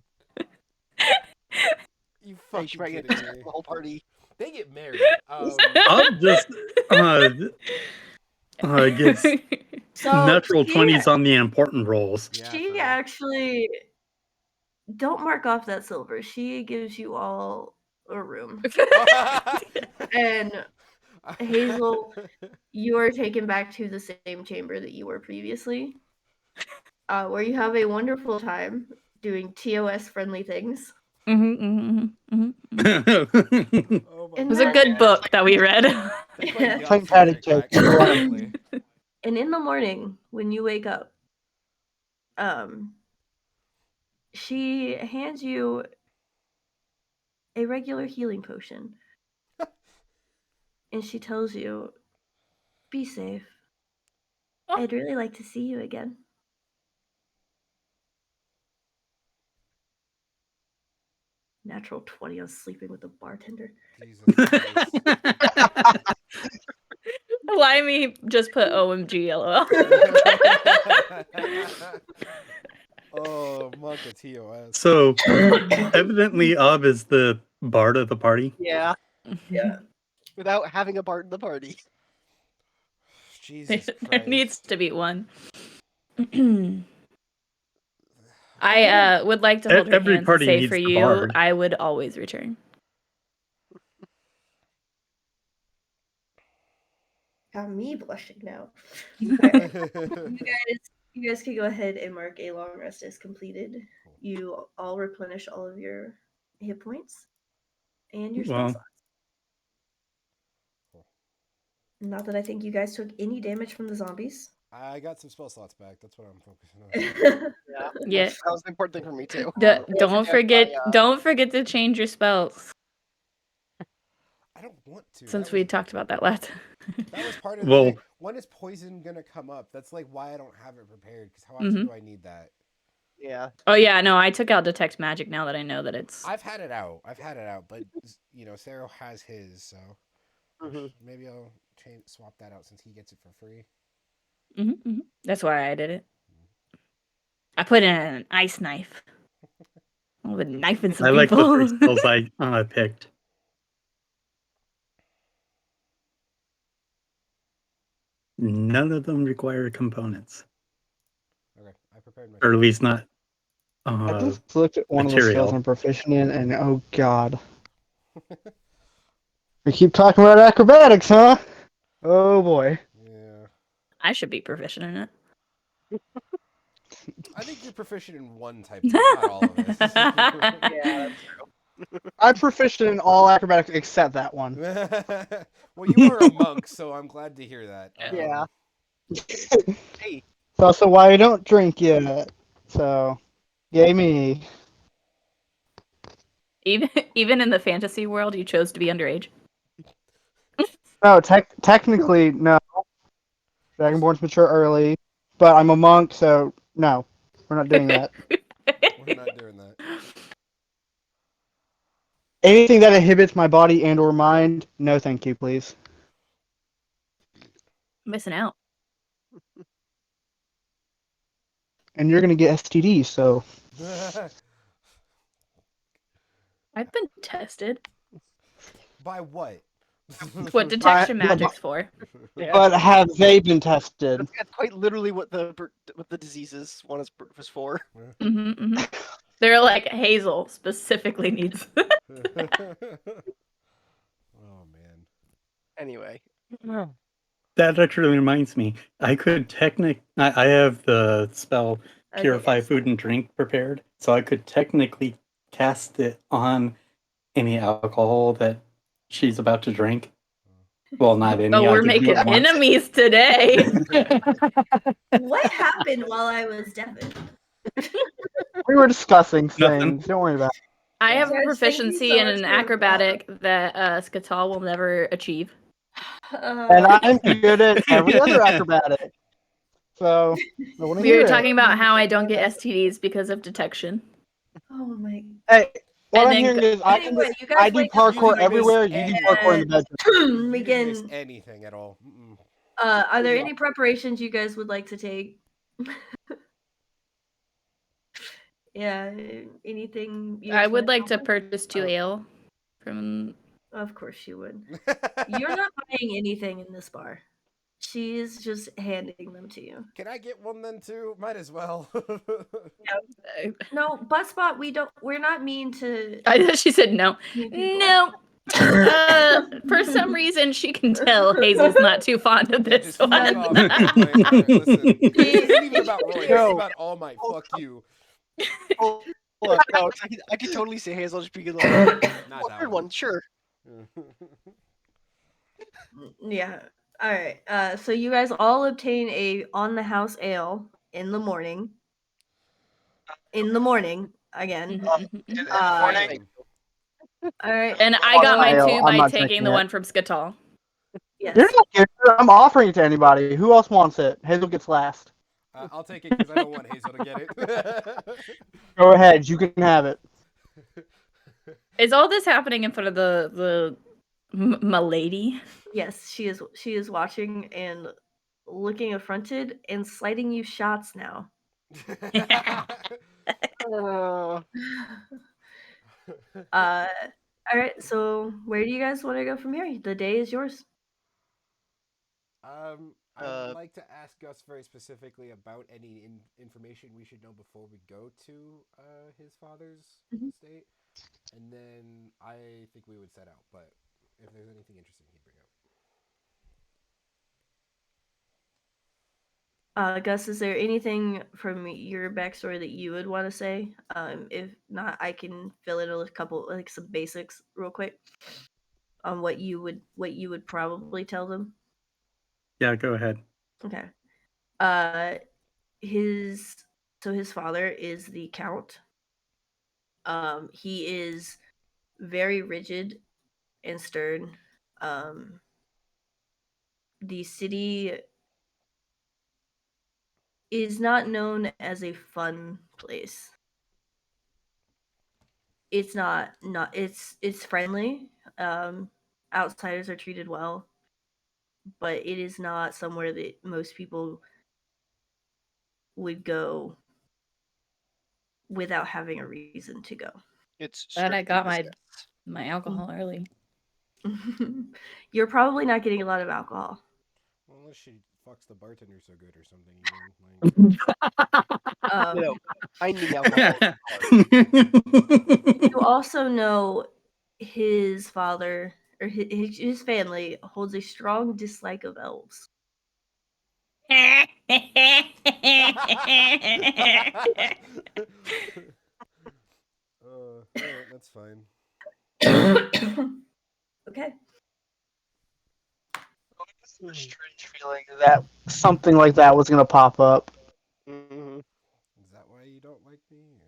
You fucking Get kidding me. the whole party. They get married. I'll just get So natural she- 20s on the important rolls. Yeah, She for- actually don't mark off that silver. She gives you all a room. And Hazel, you are taken back to the same chamber that you were previously, where you have a wonderful time doing TOS friendly things. Oh my It was a God. good book that we read. They played the Fun opposite patty of crack, cake. apparently. And in the morning, when you wake up, she hands you a regular healing potion. And she tells you, be safe. Oh. I'd really like to see you again. Natural 20 on sleeping with a bartender. Jesus Christ. Why me just put OMG LOL? Oh, monk of TOS. So, evidently, Ob is the bard of the party. Yeah. Yeah. Without having a part in the party. Jesus There Christ. needs to be one. I would like to hold her Every hands and party say needs for the you, bard. I would always return. Got me blushing now. Alright. You guys can go ahead and mark a long rest as completed. You all replenish all of your hit points and your spell Well. slots. Not that I think you guys took any damage from the zombies. I got some spell slots back. That's what I'm focusing on. Yeah. Yeah. That was the important thing for me too. Don't forget to change your spells. I don't want to. Since we talked about that last. That was part of the Well- thing. When is poison gonna come up? That's like why I don't have it prepared. Because how often do I need that? Yeah. Oh yeah, no, I took out detect magic now that I know that it's. I've had it out, but Cerro has his, so maybe I'll swap that out since he gets it for free. That's why I did it. I put in an ice knife. I would knife in some I like the people. three spells I picked. None of them require components, Okay, I prepared my. or at least not. I just looked at one of the material. skills I'm proficient in, and oh god. We keep talking about acrobatics, huh? Oh boy. Yeah. I should be proficient in it. I think you're proficient in one type, not all of us. Yeah, that's true. I'm proficient in all acrobatics except that one. Well, you are a monk, so I'm glad to hear that. Yeah. Hey, It's also why I don't drink yet. So, yay me. Even in the fantasy world, you chose to be underage. No, technically, no. Dragonborns mature early, but I'm a monk, so no, we're not doing that. We're not doing that. Anything that inhibits my body and or mind, no thank you, please. Missing out. And you're gonna get STDs, so I've been tested. By what? What detection yeah, magic's for? yeah, but have they been tested? that's quite literally what the diseases one was for. They're like, Hazel specifically needs. Oh man. Anyway, That actually reminds me. I have the spell Okay, Purify yes. Food and Drink prepared, so I could technically cast it on any alcohol that she's about to drink. Well, not any. Oh, I we're could do making it once. enemies today. What happened while I was deafened? We were discussing Nothing. things. Don't worry about it. I have a Guys, thank you proficiency so in much an for the acrobatic that Ska'tal will never achieve. And I'm good at every other acrobatic. So, I want to We hear were it. talking about how I don't get STDs because of detection. oh my. Hey, what And I'm then hearing is Anyway, you guys I do wake up parkour miss everywhere. You do any- parkour in the bedroom. we You didn't miss can. anything at all. Mm-mm. Are there any preparations you guys would like to take? Yeah, anything you guys I would wanna like to go for? purchase 2 Oh. ale from. Of course you would. You're not buying anything in this bar. She's just handing them to you. Can I get one then too? Might as well. No, Buttspot, we're not mean to She said no. mean people. No. For some reason, she can tell Hazel's not too fond of Yeah, this just fuck one. off. Like, all right, listen. This isn't even about Roy. This is No. about All Might. Fuck you. oh, look, no, I could totally see Hazel just being like, Not "Oh, that third one, sure." Yeah. All right. So you guys all obtain a on the house ale in the morning. In the morning again. Morning. All right. And I got my Ale, 2 I'm by not taking taking the it. one from Ska'tal. Yes. You're not giving it. I'm offering it to anybody. Who else wants it? Hazel gets last. I'll take it because I don't want Hazel to get it. Go ahead. You can have it. Is all this happening in front of the milady? Yes, she is watching and looking affronted and sliding you shots now. All right, so where do you guys want to go from here? The day is yours. I'd like to ask Gus very specifically about any information we should know before we go to his father's estate, and then I think we would set out. But if there's anything interesting he'd bring up. Gus, is there anything from your backstory that you would want to say? If not, I can fill in a couple, like some basics, real quick, on what you would probably tell them. Yeah, go ahead. Okay. His father is the count. He is very rigid and stern. The city is not known as a fun place. It's not it's friendly. Outsiders are treated well, but it is not somewhere that most people would go without having a reason to go. It's Glad I strictly got business. my alcohol early. You're probably not getting a lot of alcohol. Well, unless she fucks the bartender so good or something. You know, finding alcohol. You also know his father or his family holds a strong dislike of elves. Alright, that's fine. Okay. It was a strange feeling that something like that was gonna pop up. Mhm. Is that why you don't like me?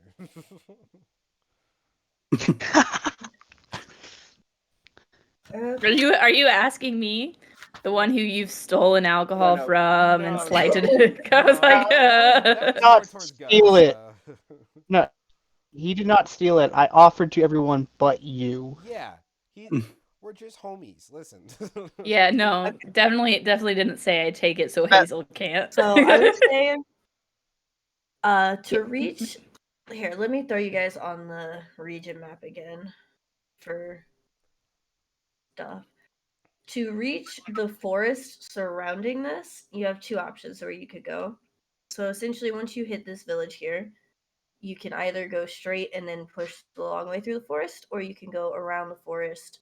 Are you asking me, the one who you've stolen alcohol No. from and No. slighted it? I was like, that was more Not towards steal Gus. it. No, he did not steal it. I offered to everyone but you. Yeah, we're just homies. Listen. yeah, no, definitely didn't say I take it so That- Hazel can't. So I would say, to reach here, let me throw you guys on the region map again for stuff. To reach the forest surrounding this, you have two options where you could go. So essentially, once you hit this village here, you can either go straight and then push the long way through the forest, or you can go around the forest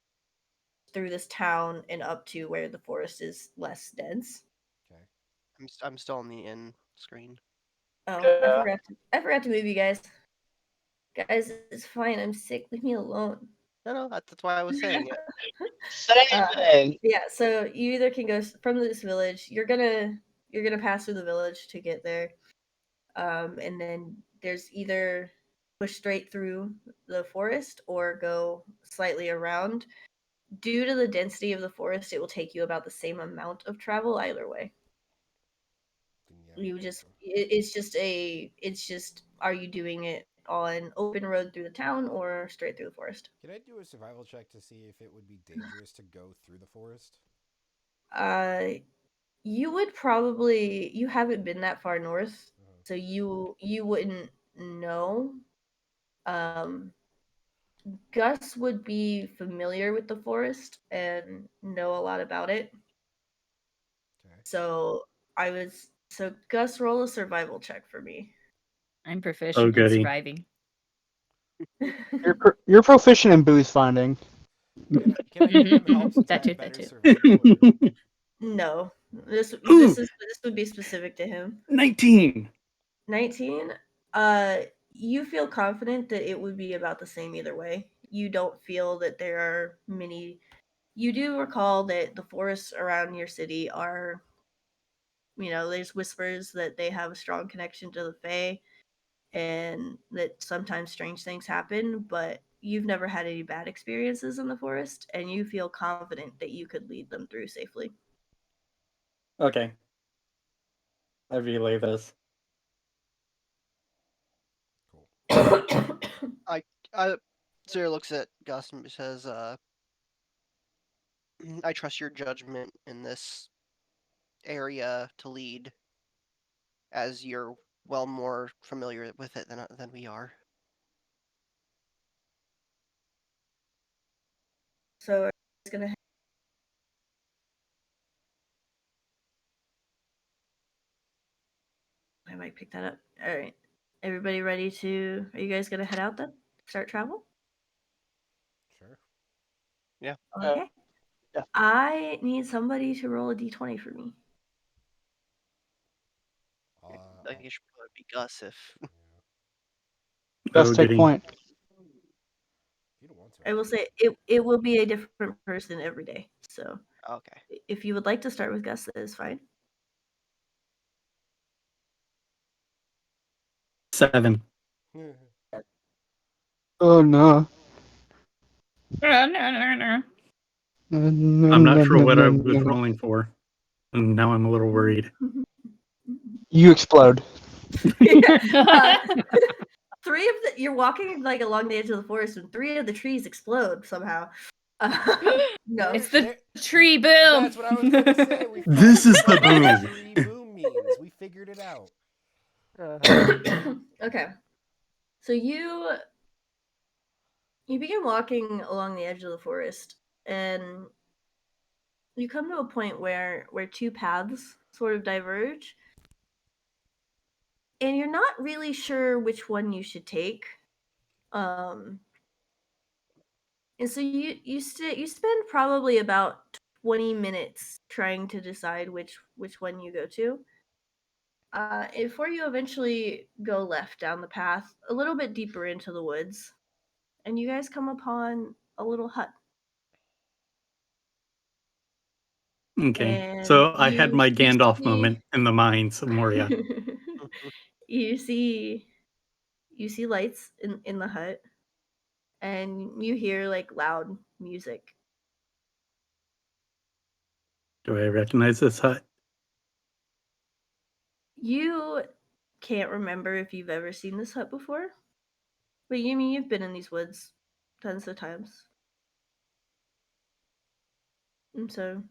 through this town and up to where the forest is less dense. Okay. I'm still on the end screen. Oh, Yeah. I forgot to move you guys. Guys, it's fine. I'm sick. Leave me alone. No, that's why I was saying it. Same thing. Yeah, so you either can go from this village. You're gonna pass through the village to get there, and then there's either push straight through the forest or go slightly around. Due to the density of the forest, it will take you about the same amount of travel either way. Yeah, You just it's just are you doing it on open road through the town or straight through the forest? Can I do a survival check to see if it would be dangerous to go through the forest? You would probably you haven't been that far north, Uh-huh. so you wouldn't know. Um, Gus would be familiar with the forest and know a lot about it. Okay. So Gus, roll a survival check for me. I'm proficient in goody. surviving. You're proficient in booze finding. Can I give him help since That I have too, better that too. survival? Or... No, this Ooh. this would be specific to him. 19. 19. You feel confident that it would be about the same either way. You don't feel that there are many. You do recall that the forests around your city are, there's whispers that they have a strong connection to the Fae and that sometimes strange things happen, but you've never had any bad experiences in the forest and you feel confident that you could lead them through safely. Okay. I relay this. Cool. Sarah looks at Gus and says, I trust your judgment in this area to lead, as you're well more familiar with it than we are. So it's gonna. I might pick that up. All right, everybody ready to? Are you guys gonna head out then? Start travel? Sure. Yeah. Okay. Yeah. I need somebody to roll a d20 for me. I think it should probably be Gus if. Yeah. Just take goody. point. You don't want to. I will say it will be a different person every day. So Okay. if you would like to start with Gus, that is fine. 7. Oh no. No. I'm not sure what I was rolling for. And now I'm a little worried. You explode. Three of you're walking like along the edge of the forest, and three of the trees explode somehow. No, It's the tree boom. That's what I was gonna say. This is the what boom. tree boom means. We figured it out. Okay, so you begin walking along the edge of the forest, and you come to a point where two paths sort of diverge, and you're not really sure which one you should take. And so you spend probably about 20 minutes trying to decide which one you go to. Before you eventually go left down the path, a little bit deeper into the woods, and you guys come upon a little hut. Okay. And So I had my you Gandalf see- moment in the mines of Moria. you see lights in the hut, and you hear like loud music. Do I recognize this hut? You can't remember if you've ever seen this hut before, but you mean you've been in these woods tons of times, and so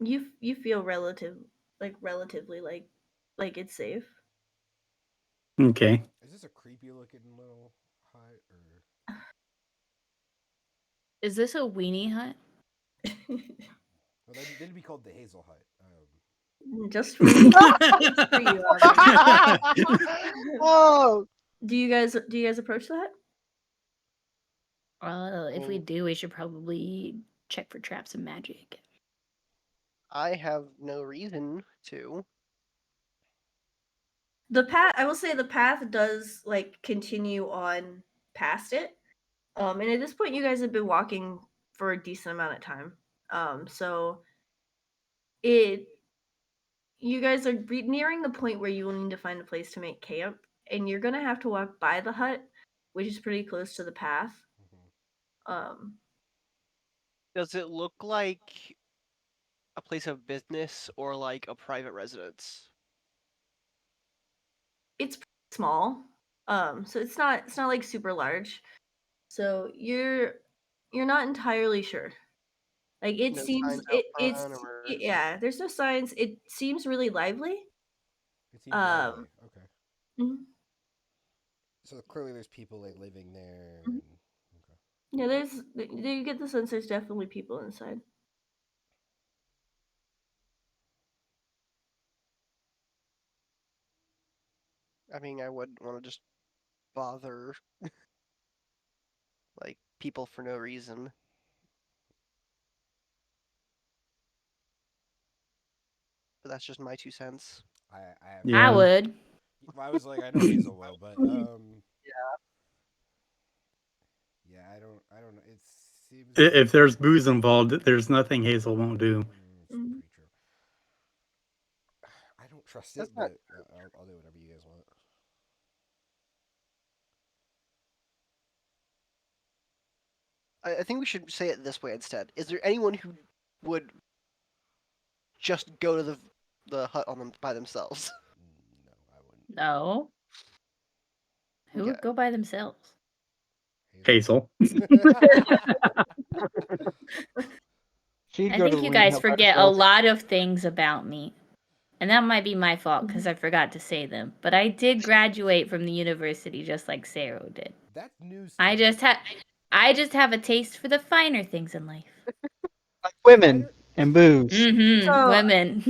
you feel relatively like it's safe. Okay. Is this a creepy looking little hut or? Is this a weenie hut? Well, then it'd be called the Hazel Hut. Just for you, just for you, Aubrey. Oh, Do you guys approach the hut? If we do, we should probably check for traps and magic. I have no reason to. The path, I will say, the path does like continue on past it. And at this point, you guys have been walking for a decent amount of time. So you guys are nearing the point where you will need to find a place to make camp, and you're gonna have to walk by the hut, which is pretty close to the path. Does it look like a place of business or like a private residence? It's pretty small. So it's not like super large. So you're not entirely sure. Like it No seems signs out it's front or... yeah, there's no signs. It seems really lively. It seems lively. Okay. Mhm. So clearly, there's people like living there. Mhm. And, okay. Yeah, you get the sense there's definitely people inside. I mean, I wouldn't want to just bother like people for no reason. But that's just my 2 cents. I have. Yeah. I would. I was like, I know Hazel will, but yeah, I don't know. It seems. If there's booze involved, there's nothing Hazel won't do. It's pretty true. I don't trust it, That's not but I'll do whatever you guys want. I think we should say it this way instead. Is there anyone who would just go to the hut on them by themselves? No, I wouldn't. No. Who would Okay. go by themselves? Hazel. she'd I go to think the you Lean guys Hut by forget a herself. lot of things about me. And that might be my fault because I forgot to say them. But I did graduate from the university just like Cerro did. That's news. I just have a taste for the finer things in life. Like women and booze. Mm-hmm. So- Women.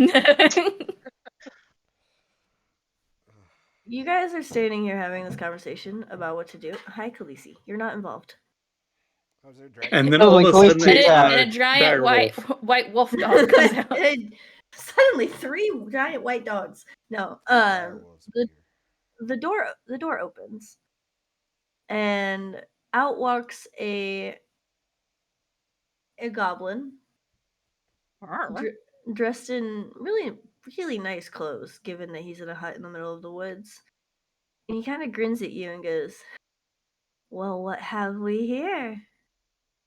You guys are standing here having this conversation about what to do. Hi, Khaleesi. You're not involved. Oh, is there a dragon? And then all of a Totally sudden, and a giant white wolf dog comes out. Suddenly, 3 giant white dogs. No, Werewolves the appear. the door opens, and out walks a goblin dressed in really nice clothes, given that he's in a hut in the middle of the woods. And he kind of grins at you and goes, "Well, what have we here?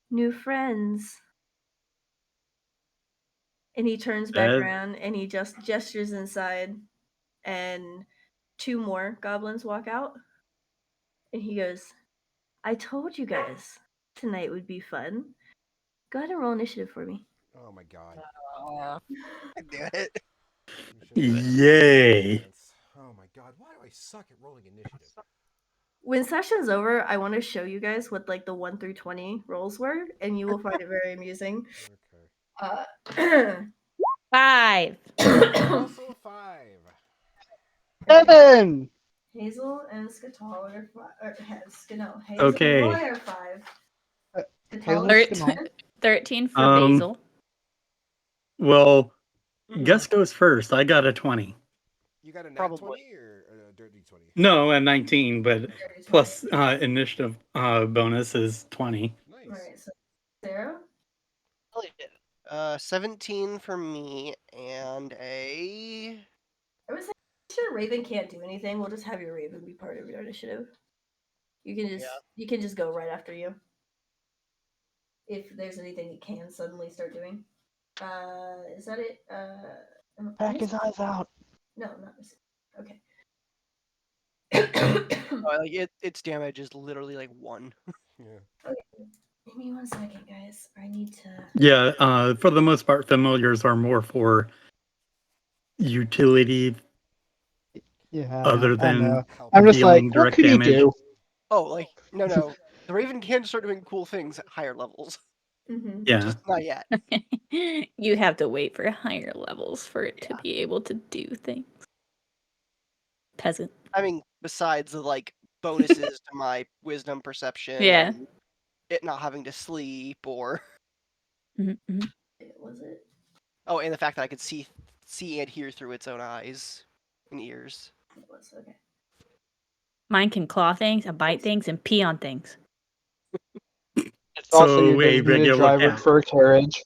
New friends." And he turns back around and he just gestures inside, and 2 more goblins walk out. And he goes, "I told you guys tonight would be fun. Go ahead and roll initiative for me." Oh my god. I did it. Yay. Oh my god. Why do I suck at rolling initiative? When session's over, I want to show you guys what like the 1 through 20 rolls were, and you will find it very amusing. Okay. 5. Also a 5. 7! Hazel and Ska'tal are 5. Hazel Okay. and Roi are 5. Hazel Ska'tal- Ska'tal. 13 for Basil. Well, guess goes first. I got a 20. You got a nat Probably. 20 or a dirty 20? No, at 19, but Okay. plus initiative bonus is 20. Nice. All right, so Sarah. Hell yeah. 17 for me and a. I was sure Raven can't do anything. We'll just have your Raven be part of your initiative. You can just go right after you. If there's anything it can suddenly start doing. Is that it? Back his eyes out. No, not missing. Okay. Like its damage is literally like 1. Yeah. Okay. Give me 1 second, guys. I need to. Yeah, for the most part, familiars are more for utility Yeah, other I know. than I'm just like, dealing what direct could he damage. do? Oh, like no. The Raven can start doing cool things at higher levels. Mm-hmm. Yeah. Just not yet. You have to wait for higher levels for it to Yeah. be able to do things. Peasant. I mean, besides the like bonuses to my wisdom perception Yeah. and it not having to sleep or Mm-hmm. Was it? oh, and the fact that I could see and hear through its own eyes and ears. It was okay. Mine can claw things and bite things and pee on things. It's also So your a designated regular driver cat. for a carriage.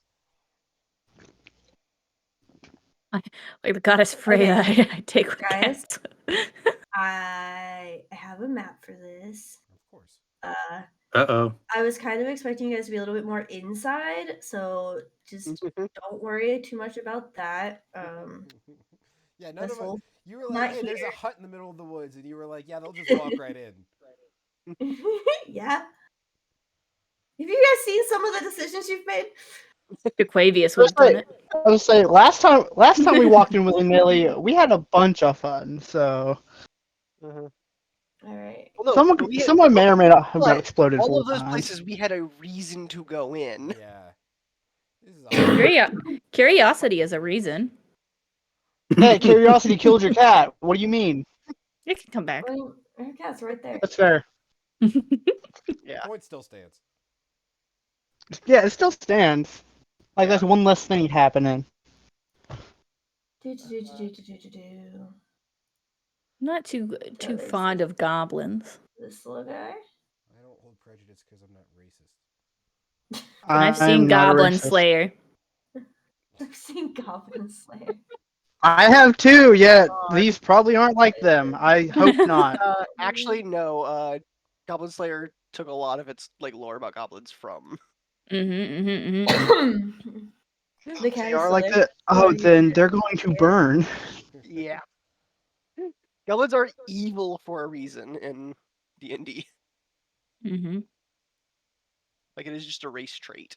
Like the goddess Freya, Okay, I take what guys. cats. I have a map for this. Of course. Uh-oh. I was kind of expecting you guys to be a little bit more inside, so just don't worry too much about that. Yeah, none of this us. will You were like, not "Hey, there's a here. hut in the middle of the woods," and you were like, "Yeah, they'll just walk right in." Yeah. Have you guys seen some of the decisions you've made? Aquavius would have done it. I was saying last time we walked in with Amelie, we had a bunch of fun. So All right. Well, no, someone may or may not have got but exploded all 4 of those times. places we had a reason to go in. Yeah. This is awesome. Curiosity is a reason. Hey, curiosity killed your cat. What do you mean? It can come back. Well, our cat's right there. That's fair. Yeah. Point still stands. Yeah, it still stands. Like that's one less thing happening. Not too there's fond of goblins. This little guy. I don't hold prejudice because I'm not racist. I've seen I'm not a Goblin racist. Slayer. I've seen Goblin Slayer. I have too, yet these probably aren't like them. I hope not. Actually, no. Goblin Slayer took a lot of its like lore about goblins from. The cat They is are still like there. that. Oh, then they're going to burn. Yeah. Goblins are evil for a reason in DnD. Mm-hmm. Like it is just a race trait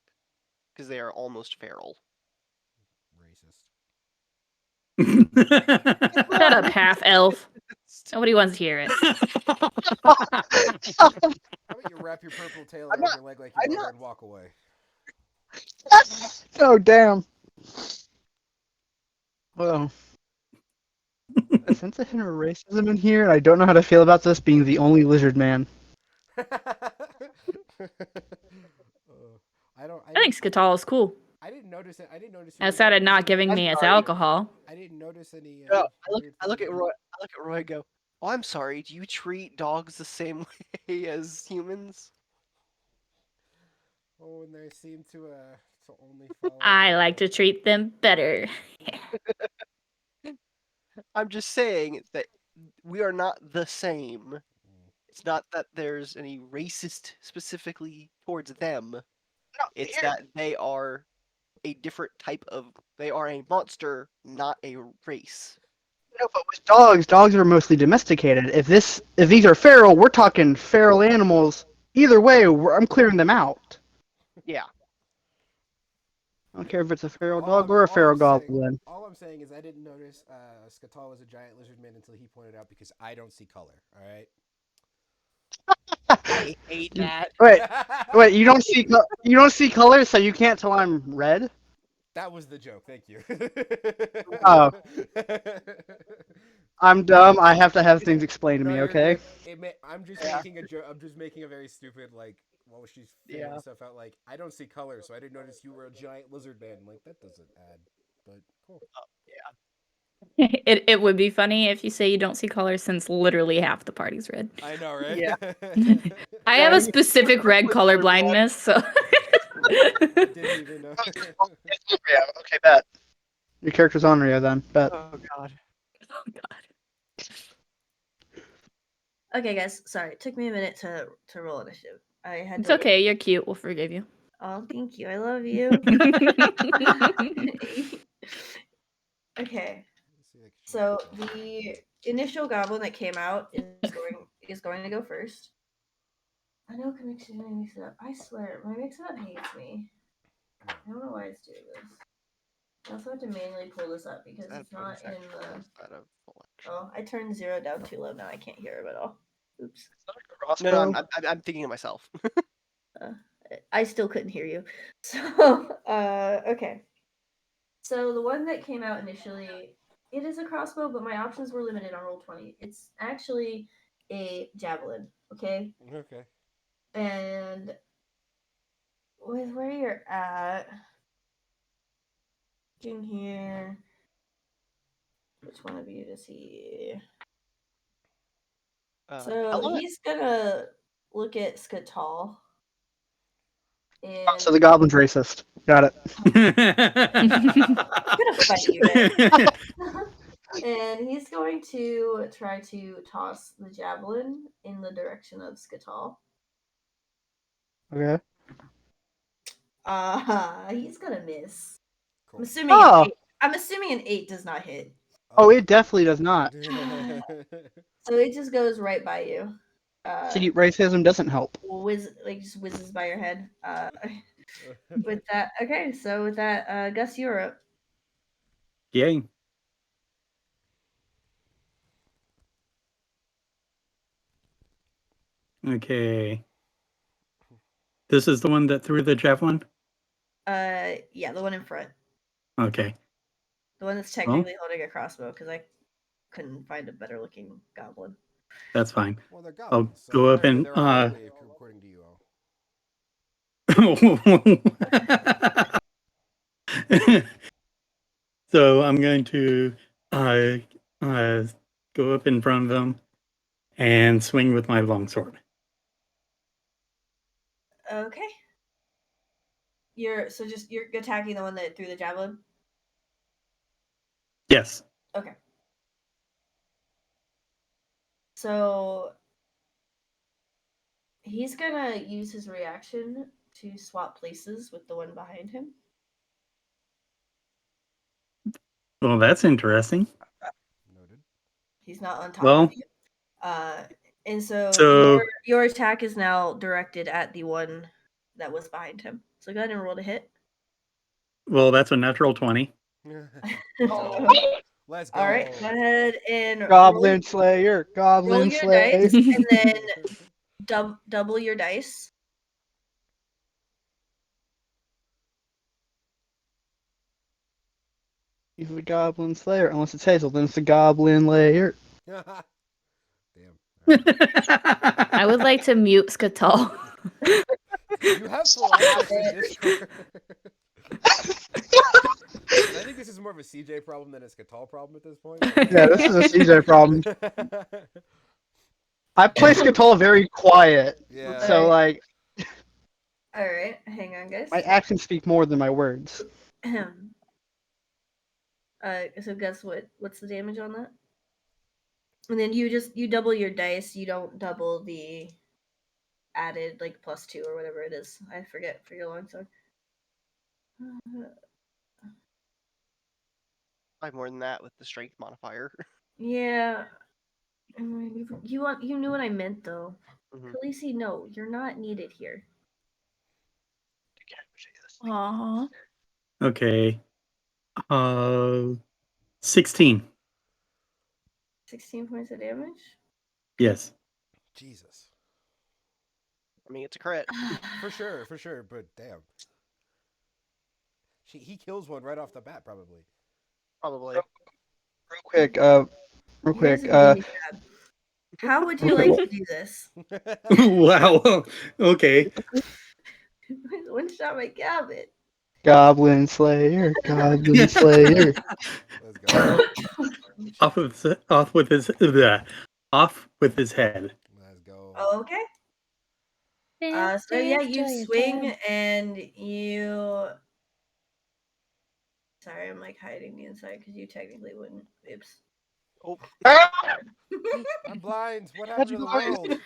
because they are almost feral. Racist. Shut up, half elf. Nobody wants to hear it. How about you wrap your purple tail around your leg like your mother and walk away? Oh, damn. Well, a sense of inner racism in here, and I don't know how to feel about this being the only lizard man. I think Ska'tal is cool. I didn't notice it. I didn't notice. Outside of not giving me its alcohol. I didn't notice any. No, I look at Roi. I look at Roi and go, "Oh, I'm sorry. Do you treat dogs the same way as humans?" Oh, and they seem to only follow. I like to treat them better. I'm just saying that we are not the same. It's not that there's any racist specifically towards them. No, it's that they are a different type of. They are a monster, not a race. No, but with dogs are mostly domesticated. If these are feral, we're talking feral animals. Either way, I'm clearing them out. Yeah. I don't care if it's a feral dog or a feral goblin. All I'm saying is I didn't notice Ska'tal was a giant lizard man until he pointed out because I don't see color. All right. I hate that. Wait, you don't see color, so you can't tell I'm red? That was the joke. Thank you. Oh. I'm dumb. I have to have things explained to me, you're okay? good. I'm just making a joke. I'm just making a very stupid while she's figuring stuff out. Like I don't see color, so I didn't notice you were a giant lizard man. Like that doesn't add, but cool. Yeah. It would be funny if you say you don't see colors since literally half the party's red. I know, right? Yeah. I Yeah, have a you- specific red color blindness, so. Didn't even know. Yeah, okay, bet. Your character's on Rio then. Bet. Oh god. Oh god. Okay, guys. Sorry, it took me a minute to roll initiative. I had It's to. okay, you're cute. We'll forgive you. Oh, thank you. I love you. Okay. So the initial goblin that came out is going to go first. I know connection and mix it up. I swear, my mix it up hates me. I don't know why it's doing this. I also have to manually pull this up because it's not in the. Oh, I turned 0 down too low. Now I can't hear him at all. Oops. No, I'm thinking of myself. I still couldn't hear you. So, okay. So the one that came out initially, it is a crossbow, but my options were limited on Roll20. It's actually a javelin, okay? Okay. And with where you're at, in here, which one of you does he? So he's gonna look at Ska'tal. And So the goblin's racist. Got it. I'm gonna fight you guys. And he's going to try to toss the javelin in the direction of Ska'tal. Okay. He's gonna miss. Cool. I'm assuming an 8 does not hit. Oh, it definitely does not. So it just goes right by you. See, racism doesn't help. Just whizzes by your head. With that, okay. So with that, Gus, you're up. Yay. Okay. This is the one that threw the javelin? Yeah, the one in front. Okay. The one that's technically holding a crossbow, because I couldn't find a better looking goblin. That's fine. Well, they're I'll goblins, so go up and they're ugly, according to you all. So I'm going to go up in front of them and swing with my longsword. Okay. You're attacking the one that threw the javelin? Yes. Okay. So he's gonna use his reaction to swap places with the one behind him. Well, that's interesting. Noted. He's not on top of you. And so your attack is now directed at the one that was behind him. So go ahead and roll to hit. Well, that's a natural 20. Let's go. All right, go ahead and Goblin Slayer. Goblin roll your Slayer. dice, and then double your dice. He's the Goblin Slayer. Unless it's Hazel, then it's the Goblin Layer. Damn. I would like to mute Ska'tal. You have full access to Discord. I think this is more of a CJ problem than a Ska'tal problem at this point. Yeah, this is a CJ problem. I play Ska'tal very quiet. Yeah. So, like... Alright, hang on, guys. My actions speak more than my words. So guess what's the damage on that? And then you double your dice, you don't double the added, like, +2 or whatever it is. I forget for your longsword. Probably more than that with the strength modifier. Yeah. You knew what I meant, though. Mhm. Khaleesi, no, you're not needed here. Aww. Okay. 16. 16 points of damage? Yes. Jesus. I mean, it's a crit. For sure, but damn. He kills one right off the bat, probably. Probably. Real quick. Here's a gimme tab. How would you like to do this? Wow. Okay. One shot my cabin. Goblin Slayer. Goblin Slayer. Let's Off with his head. Let's go. Okay. Dance, So yeah, dance, you joy, swing time. and you. Sorry, I'm like hiding the inside because you technically wouldn't. Oops. Oh, I'm blind. What happened to the world?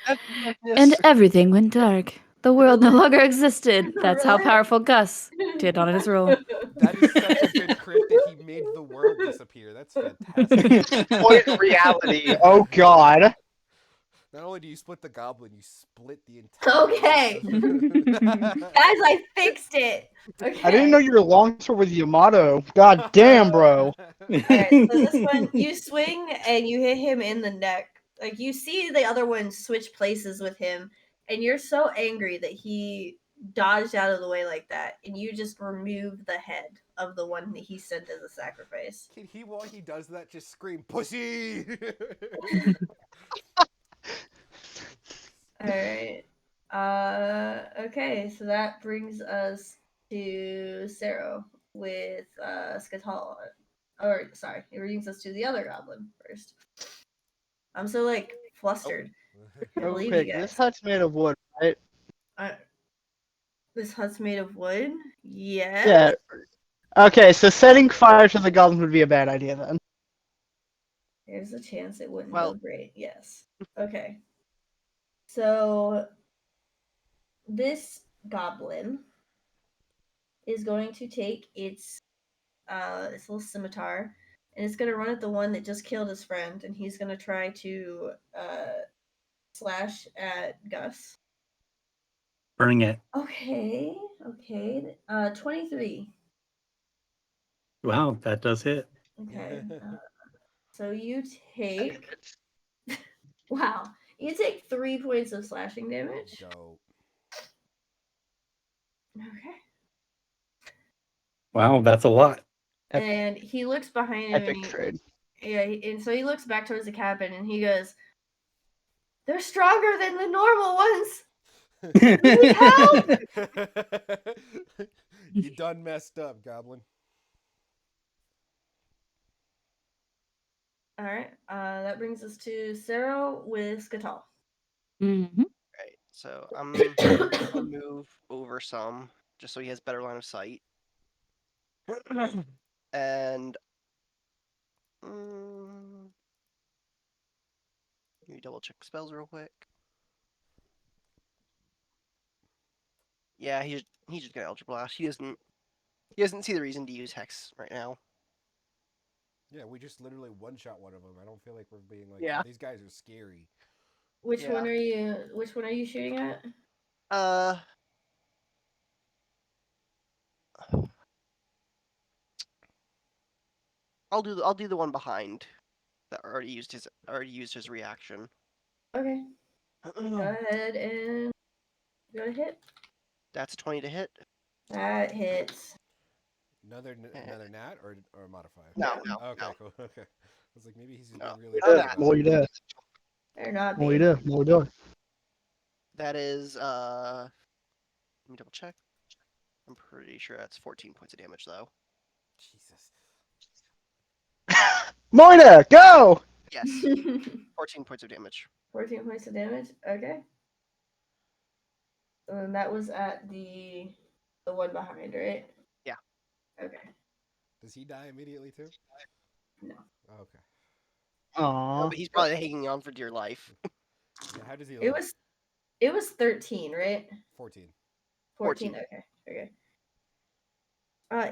And everything went dark. The world no longer existed. That's how Really? powerful Gus did on his roll. That is such a good crit that he made the world disappear. That's fantastic. Point reality. Oh God. Not only do you split the goblin, you split the entire. Okay. Guys, I fixed it. Okay. I didn't know you were longsword with Yamato. God damn, bro. Alright, so this one, you swing and you hit him in the neck. Like, you see the other one switch places with him, and you're so angry that he dodged out of the way like that, and you just remove the head of the one that he sent as a sacrifice. Can he, while he does that, just scream, "Pussy!" Alright. Okay, so that brings us to Cerro with Ska'tal. Or, sorry, it brings us to the other goblin first. I'm so, like, flustered. I can't believe Okay, you this guys. hut's made of wood, right? This hut's made of wood? Yes? Yeah. Okay, so setting fire to the goblins would be a bad idea then. There's a chance it wouldn't Well- go great. Yes. Okay. So this goblin is going to take its little scimitar and it's gonna run at the one that just killed his friend, and he's gonna try to slash at Gus. Bring it. Okay. 23. Wow, that does hit. Okay. So you take wow. You take 3 points of slashing damage. Dope. Okay. Wow, that's a lot. And he looks behind him Epic and trade. and so he looks back towards the cabin and he goes, "They're stronger than the normal ones." Need help? You done messed up, goblin. All right. That brings us to Cerro with Ska'tal. Mm-hmm. right. So I'm gonna move over some, just so he has better line of sight. And let me double check spells real quick. Yeah, he's just gonna Eldritch Blast. He doesn't see the reason to use Hex right now. Yeah, we just literally one-shot one of them. I don't feel like we're being like, Yeah. oh, these guys are scary. Which Yeah. one are you? Which one are you shooting at? I'll do the one behind that already used his reaction. Okay. Go ahead and go to hit. That's a 20 to hit. That hits. Another nat or modifier? No. Okay, no. cool. Okay. I was like, maybe he's just No. being really. Oh, cool that. about More it. you do. They're not More you being. do. More you do. That is let me double check. I'm pretty sure that's 14 points of damage though. Jesus. Moira, go! Yes. 14 points of damage. 14 points of damage. Okay. And that was at the one behind, right? Yeah. Okay. Does he die immediately too? No. Oh, okay. No, Aww. but he's probably hanging on for dear life. Yeah, how does he It live? was 13, right? 14. 14. Okay.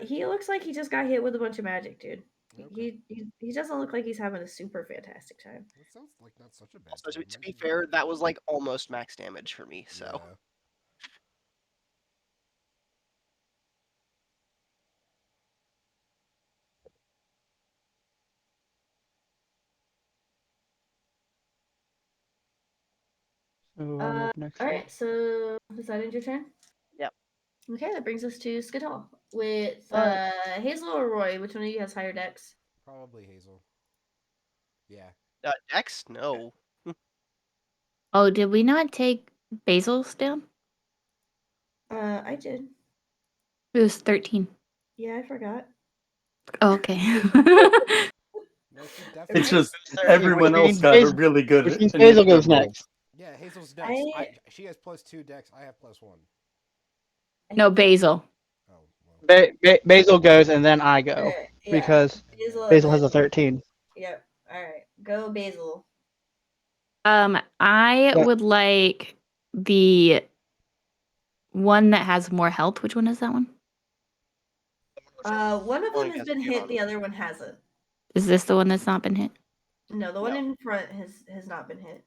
He looks like he just got hit with a bunch of magic, dude. Okay. He doesn't look like he's having a super fantastic time. That sounds like not such a bad Also, time. to be fair, that was like almost max damage for me. So Yeah. So I'm up next. All right, so does that end your turn? Yep. Okay, that brings us to Ska'tal with Hazel or Roy. Which one of you has higher dex? Probably Hazel. Yeah. Dex? No. Oh, did we not take Basil's down? I did. It was 13. Yeah, I forgot. Oh, okay. No, she It's definitely. just 13, everyone which else means got a Hazel- really good which means Hazel goes initiative roll. next. Yeah, Hazel's next. I- She has +2 dex. I have +1. No, Basil. Oh well. Basil goes, and then I go Okay, yeah. because Basil, and Basil has then- a 13. Yep. All right. Go Basil. I Yeah. would like the one that has more health. Which one is that one? One of them Only has has been hit. Giovanni. The other one hasn't. Is this the one that's not been hit? No, the one No. in front has not been hit.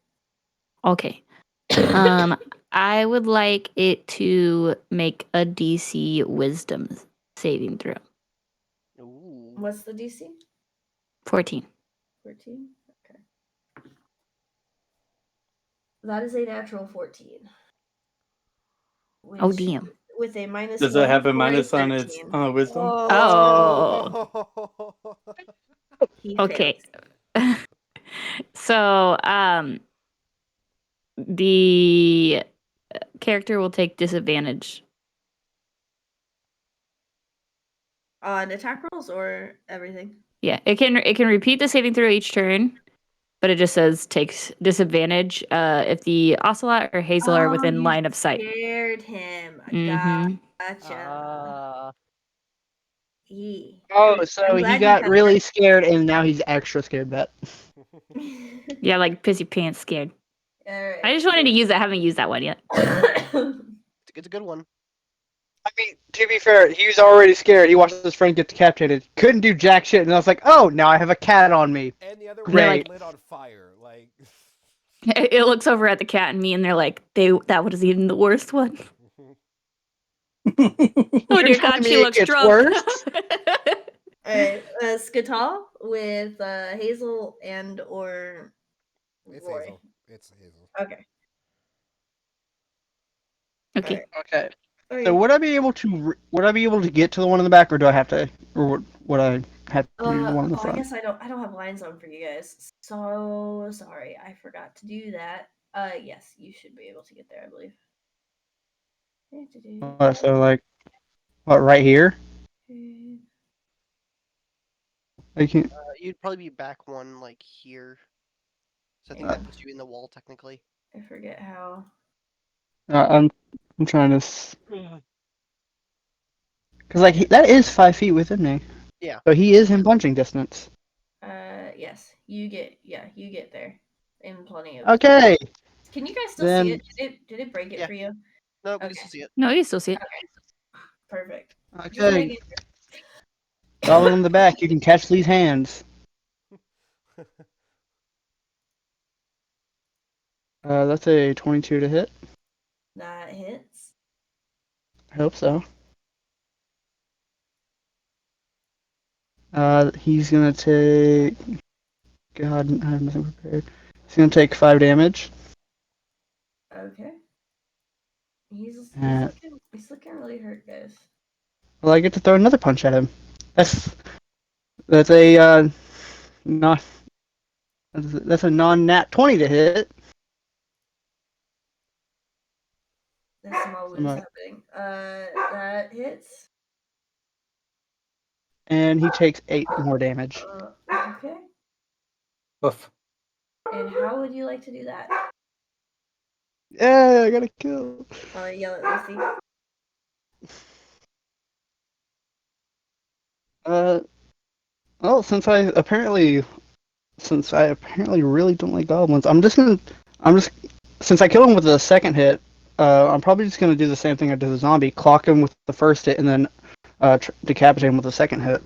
Okay. I would like it to make a DC Wisdom saving throw. Ooh. What's the DC? 14. 14. Okay. That is a natural 14. Oh, Which, damn. with a minus Does one it have a for minus on its 13. wisdom? Oh. He Okay. fails. So, the character will take disadvantage. On attack rolls or everything? Yeah, it can repeat the saving throw each turn, but it just says takes disadvantage if the Ocelot or Hazel are within you line of sight. scared him. Mhm. Gotcha. Oh, I'm so he glad you got kept really it. scared, and now he's extra scared. Bet. Yeah, like pissy pants scared. Alright. I just wanted to use that. I haven't used that one yet. It's a good one. I mean, to be fair, he was already scared. He watched his friend get decapitated. Couldn't do jack shit, and I was like, oh, now I have a cat on me. And the other Great. one lit on fire. Like. It looks over at the cat and me, and they're like, that was even the worst one. Oh dear God, telling she me it looks gets drunk. worse? Alright, Ska'tal with Hazel and or It's Roy. Hazel. It's Hazel. Okay. Okay. Okay. Okay. So would I be able to get to the one in the back, or do I have to, or would I have to do the one in the I front? guess I don't have lines on for you guys. So sorry, I forgot to do that. Yes, you should be able to get there, I believe. So like, what, right here? I can't. You'd probably be back one like here. So I think that puts you in the wall technically. I forget how. I'm trying to. Because like that is 5 feet within me. Yeah. So he is in punching distance. Yes, you get there in plenty of. Okay. Can you guys still Then- see it? Did it break it Yeah. for you? No, we Okay. can still see it. No, you still see it. Perfect. Just Okay. making sure. Goblin in the back. You can catch these hands. That's a 22 to hit. That hits. I hope so. He's gonna take. God, I have nothing prepared. He's gonna take 5 damage. Okay. He's Uh, looking really hurt, guys. Well, I get to throw another punch at him. That's a not. That's a non-nat 20 to hit. That's some all wounds happening. That hits. And he takes 8 more damage. Okay. Oof. And how would you like to do that? Yeah, I got a kill. Yell at Lucy. Well, since I apparently really don't like goblins, since I killed him with the second hit, I'm probably just gonna do the same thing I did with the zombie, clock him with the first hit, and then decapitate him with the second hit.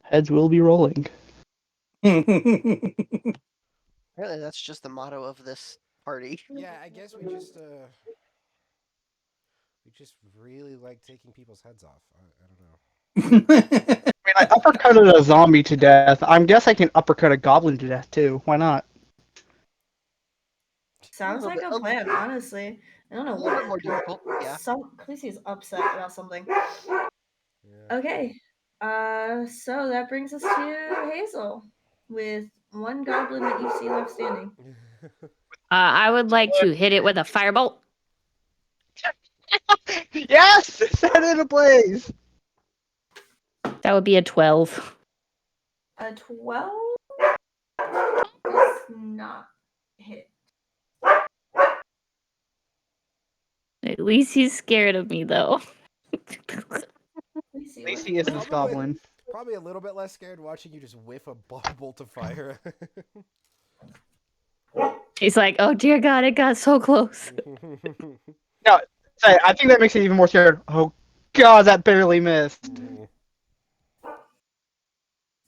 Heads will be rolling. Apparently that's just the motto of this party. Yeah, I guess we just really like taking people's heads off. I don't know. I mean, I uppercutted a zombie to death. I guess I can uppercut a goblin to death too. Why not? Sounds like a plan, honestly. I don't know A little bit what. more difficult, yeah. Khaleesi's upset about something. Yeah. Okay. So that brings us to Hazel with one goblin that you see left standing. I would like to hit it with a firebolt. Yes! Set it ablaze! That would be a 12. A 12 does not hit. At least he's scared of me, though. Let me see At least what- he is this goblin. Probably a little bit less scared watching you just whiff a bolt of fire. He's like, oh dear God, it got so close. No, say, I think that makes it even more scared. Oh god, that barely missed.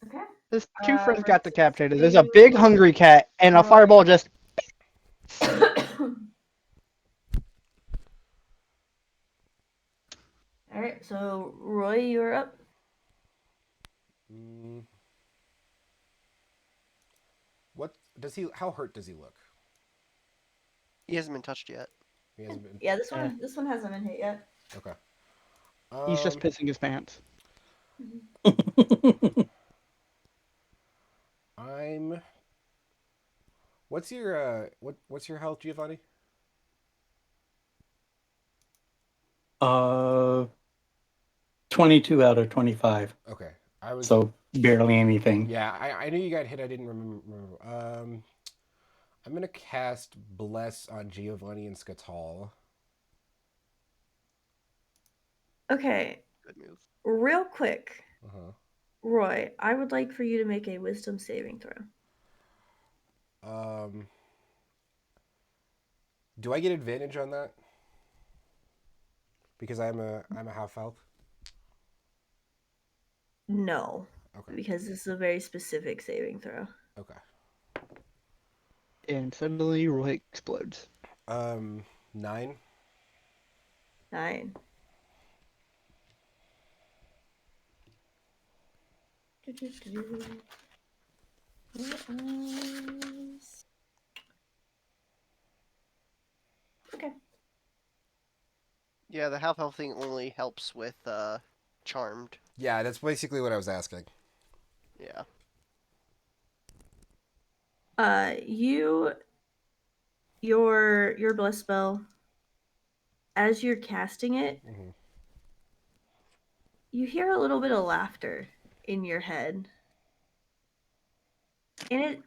Okay. His two friends versus got decapitated. There's a big hungry cat, and a fireball just. Alright, so Roy, you're up. What does he? How hurt does he look? He hasn't been touched yet. He hasn't been. Yeah, this one hasn't been hit yet. Okay. He's just pissing his pants. What's your what's your health, Giovanni? 22 out of 25. Okay. So barely anything. Yeah, I knew you got hit. I didn't remember. I'm gonna cast Bless on Giovanni and Ska'tal. Okay. Good move. Real quick, Roy, I would like for you to make a wisdom saving throw. Do I get advantage on that? Because I'm a half elf. No. Okay. Because this is a very specific saving throw. Okay. And suddenly Roy explodes. 9. 9. Okay. Yeah, the half health thing only helps with charmed. Yeah, that's basically what I was asking. Yeah. Your bless spell, as you're casting it, you hear a little bit of laughter in your head. And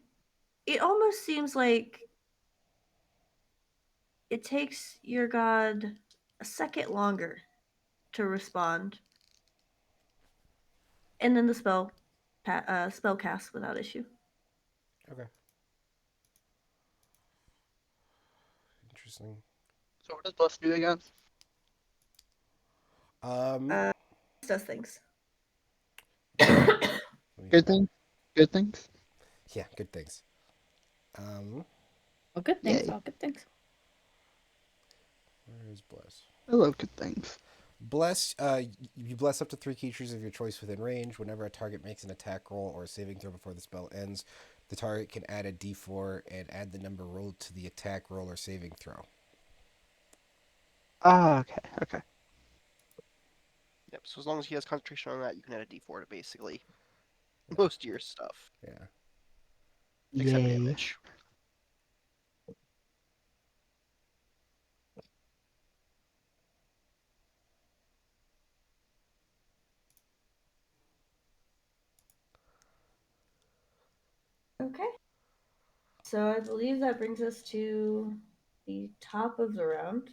it almost seems like it takes your god a second longer to respond. And then the spell casts without issue. Okay. Interesting. So what does Bless do again? Does things. Good thing? Good things? Yeah, good things. Well, good things. Yay. All good things. Where is Bless? I love good things. Bless, you bless up to 3 creatures of your choice within range. Whenever a target makes an attack roll or a saving throw before the spell ends, the target can add a d4 and add the number rolled to the attack roll or saving throw. Ah, okay. Yep. So as long as he has concentration on that, you can add a d4 to basically most of your stuff. Yeah. Except Yay. damage. Okay. So I believe that brings us to the top of the round.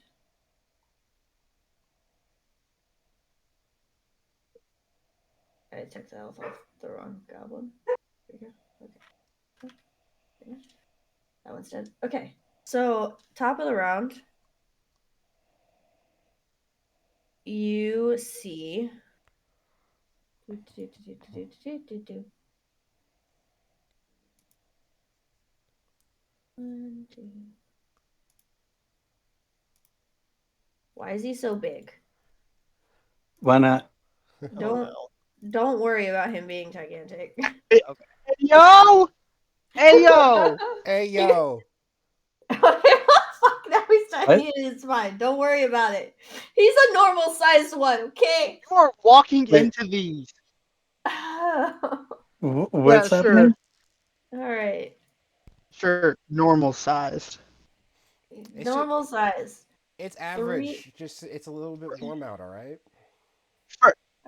I took the health off the wrong goblin. There we go. Okay. There we go. That one's dead. Okay. So top of the round, you see. One, two. Why is he so big? Why not? Don't worry about him being gigantic. Hey, yo! Hey, yo! Hey, yo! Fuck, now he's tiny. It's fine. Don't worry about it. He's a normal sized one, okay? You are walking Wait. into these. What's Yeah, happening? All right. Sure, normal sized. Normal size. It's average. Just it's a little bit warm out. All right.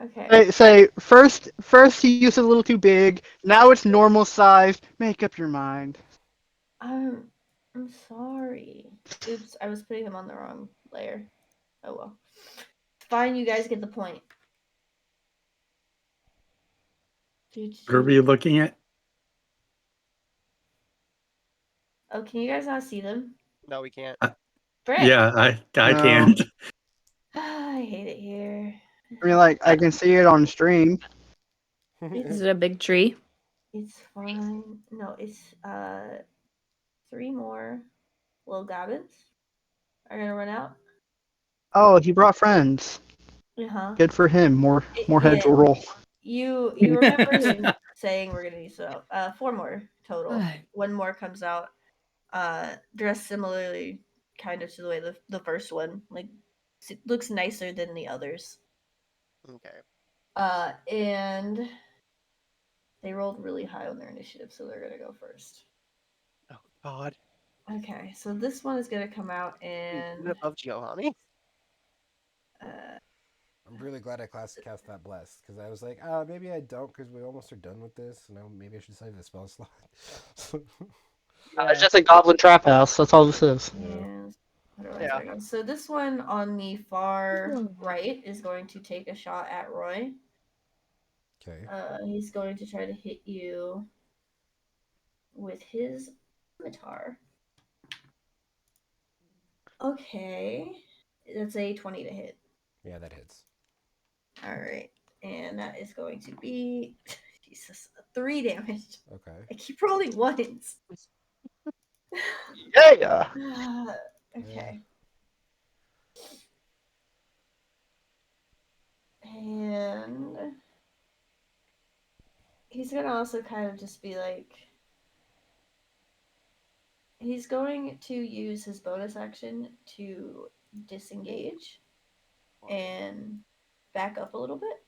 Okay. Say first you used it a little too big. Now it's normal size. Make up your mind. I'm sorry. Oops, I was putting them on the wrong layer. Oh well. Fine, you guys get the point. What are we looking at? Oh, can you guys not see them? No, we can't. Frick! Yeah, I No. can't. I hate it here. I mean, like I can see it on stream. Is it a big tree? It's fine. No, it's 3 more little goblins are gonna run out. Oh, he brought friends. Uh-huh. Good for him. More heads Yeah. will roll. You remember him saying we're gonna use 4 more total. 1 more comes out dressed similarly kind of to the way the first one, like, it looks nicer than the others. Okay. And they rolled really high on their initiative, so they're gonna go first. Oh God. Okay, so this one is gonna come out and Above Giovanni. I'm really glad I cast that bless because I was like, maybe I don't because we almost are done with this. Now maybe I should save the spell slot. It's just a goblin trap house. That's all this is. and Yeah. so this one on the far right is going to take a shot at Roy. Okay. He's going to try to hit you with his scimitar. Okay, that's a 20 to hit. Yeah, that hits. All right, and that is going to be Jesus 3 damage. Okay. I keep rolling ones. Yeah. Okay. And he's gonna also kind of just be like, he's going to use his bonus action to disengage and back up a little bit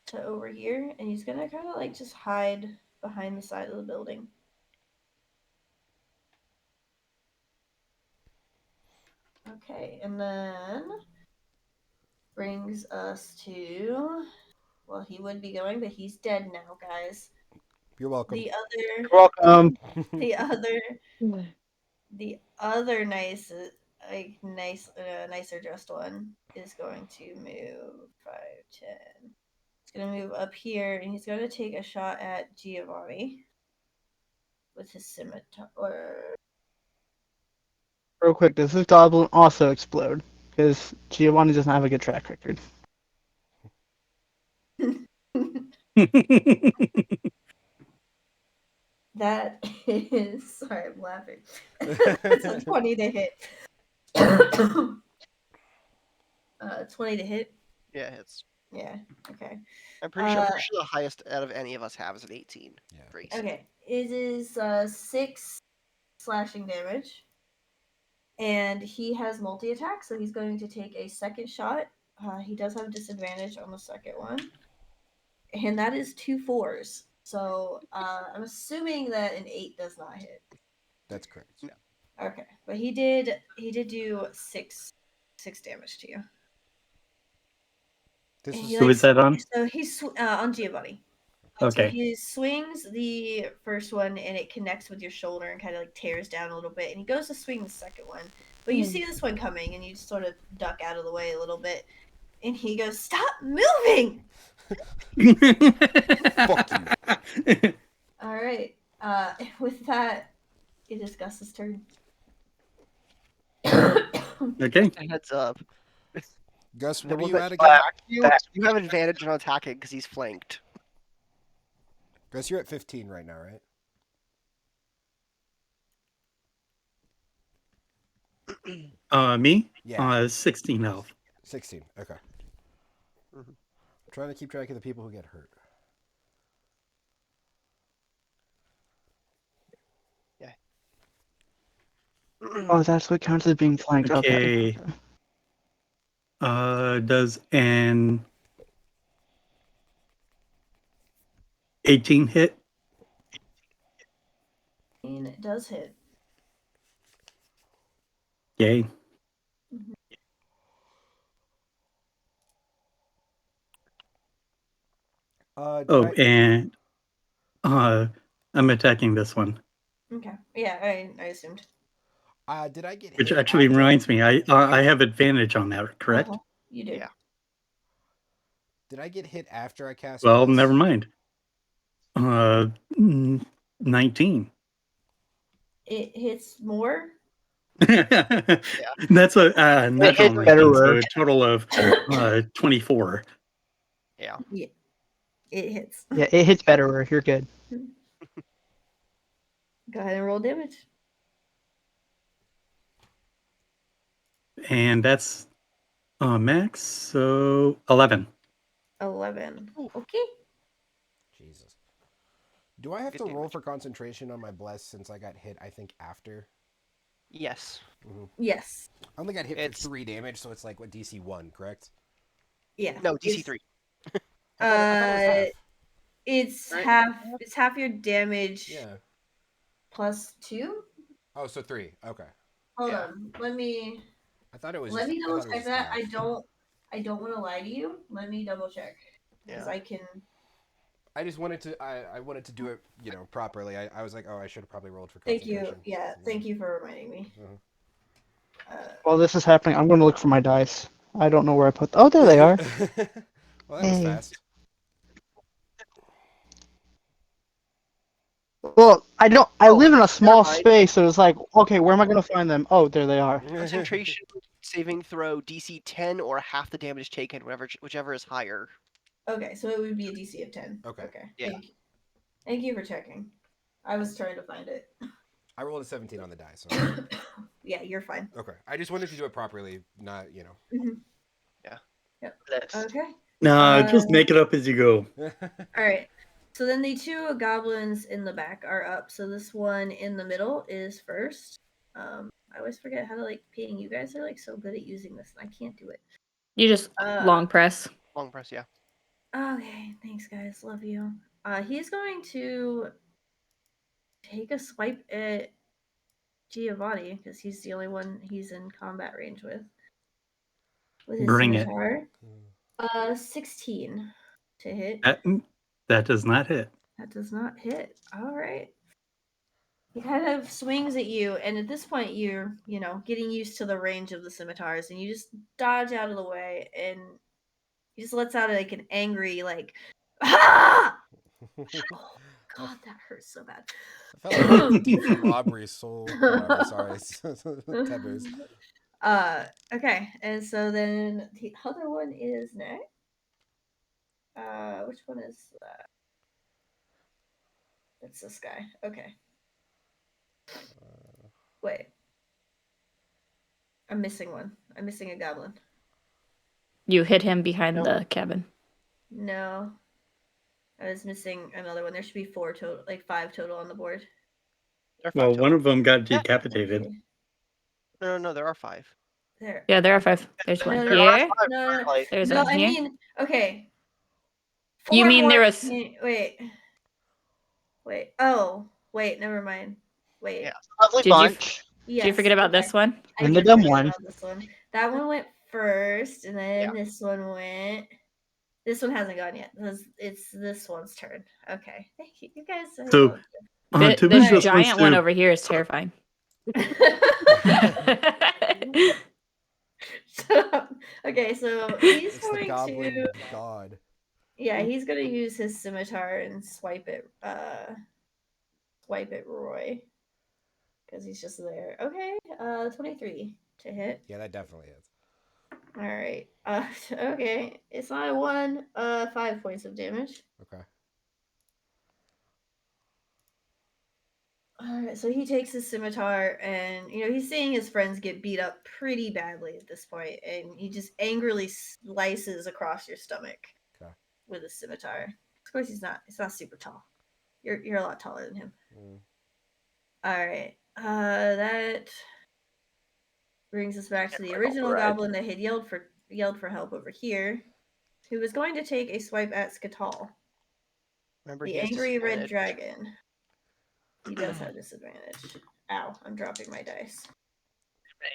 to over here, and he's gonna kind of like just hide behind the side of the building. Okay, and then brings us to, well, he would be going, but he's dead now, guys. You're welcome. The other, Welcome. the other nicer dressed one is going to move 5, 10. He's gonna move up here, and he's gonna take a shot at Giovanni with his scimitar. Real quick, does this goblin also explode? Because Giovanni doesn't have a good track record. That is, sorry, I'm laughing. It's a 20 to hit. 20 to hit. Yeah, it's. Yeah. Okay. I'm pretty sure the highest out of any of us have is an 18. Yeah. Great. Okay. It is 6 slashing damage, and he has multi-attack, so he's going to take a second shot. He does have disadvantage on the second one, and that is 2 4s. So I'm assuming that an 8 does not hit. That's correct. No. Okay, but he did do 6 damage to you. This And is he, Who is that on? So he's on Giovanni. Okay. So he swings the first one, and it connects with your shoulder and kind of like tears down a little bit. And he goes to swing the second one, but you see this one coming, and you just sort of duck out of the way a little bit. And he goes, "Stop moving!" Fuck you. All right. With that, it is Gus's turn. Okay. Heads up. Gus, The what are one you that at again? you have advantage on attacking because he's flanked. Gus, you're at 15 right now, right? Me? Yeah. 16 health. 16. Okay. I'm trying to keep track of the people who get hurt. Yeah. Oh, that's what counts as being flanked. Okay. Does an 18 hit? And it does hit. Yay. And I'm attacking this one. Okay. Yeah, I assumed. Did I get Which hit actually after reminds me, I have advantage on that, correct? Uh-huh. You do. Yeah. Did I get hit after I cast Well, Bless? never mind. 19. It hits more. That's a natural hits 19, so better. a total of 24. Yeah. Yeah. It hits. Yeah, it hits better. You're good. Go ahead and roll damage. And that's max, so 11. 11. Ooh. Okay. Jesus. Do I have Good to roll damage. for concentration on my Bless since I got hit, I think, after? Yes. Yes. I only got hit It's- for 3 damage, so it's like, what, DC 1, correct? Yeah. No, DC 3. I thought it was half. It's Right? half. It's half your damage Yeah. plus 2. Oh, so 3. Okay. Hold Yeah. on. Let me Let me double check that. I don't want to lie to you. Let me double check because Yeah. I can. I just wanted to. I wanted to do it, properly. I was like, oh, I should have probably rolled for Thank concentration. you. Yeah. Thank you for reminding me. While this is happening, I'm going to look for my dice. I don't know where I put them. Oh, there they are. Well, that was Hey. fast. Well, I don't. I live in a small mind. space, so it's like, okay, where am I going to find them? Oh, there they are. Concentration saving throw DC 10 or half the damage taken, whichever is higher. Okay, so it would be a DC of 10. Okay. Yeah. Thank you for checking. I was trying to find it. I rolled a 17 on the die, so Yeah, you're fine. okay. I just wanted to do it properly, not. Yeah. Yep. Okay. No, just make it up as you go. All right. So then the 2 goblins in the back are up. So this one in the middle is first. I always forget how to ping. You guys are so good at using this, and I can't do it. You just long press. Long press, yeah. Okay, thanks guys. Love you. He's going to take a swipe at Giovanni because he's the only one he's in combat range with his Bring it. scimitar. 16 to hit. That does not hit. That does not hit. All right. He kind of swings at you, and at this point, you're, getting used to the range of the scimitars, and you just dodge out of the way, and he just lets out an angry, ah! Oh, God, that hurts so bad. I felt like deep from Aubrey's soul. Whatever, sorry. Taboos. Okay, and so then the other one is next. Which one is that? It's this guy. Okay. Wait. I'm missing one. I'm missing a goblin. You hit him behind the cabin. No. I was missing another one. There should be 4 total, 5 total on the board. Well, one of them got decapitated. No, there are 5. There. Yeah, there are 5. There's one No, here. No. There's No, one I here. mean, okay. You 4 mean more. there was? Wait. Oh, wait. Never mind. Wait. Yeah. Lovely Did bunch. Did you forget about this one? And the dumb one. This one. That one went first, and then this one went. This one hasn't gone yet. It's this one's turn. Okay. Thank you. You guys. So, The giant one over here is terrifying. Okay, so he's It's the going goblin to. god. Yeah, he's gonna use his scimitar and swipe at Roi. Because he's just there. Okay, 23 to hit. Yeah, that definitely is. Alright. Okay. It's not a 1, 5 points of damage. Okay. Alright, so he takes his scimitar and, he's seeing his friends get beat up pretty badly at this point, and he just angrily slices across your stomach with his scimitar. Of course, he's not super tall. You're a lot taller than him. Alright, that brings us back to the original goblin that had yelled for help over here, who was going to take a swipe at Ska'tal. Remember, The angry red dragon. He does have disadvantage. Ow, I'm dropping my dice.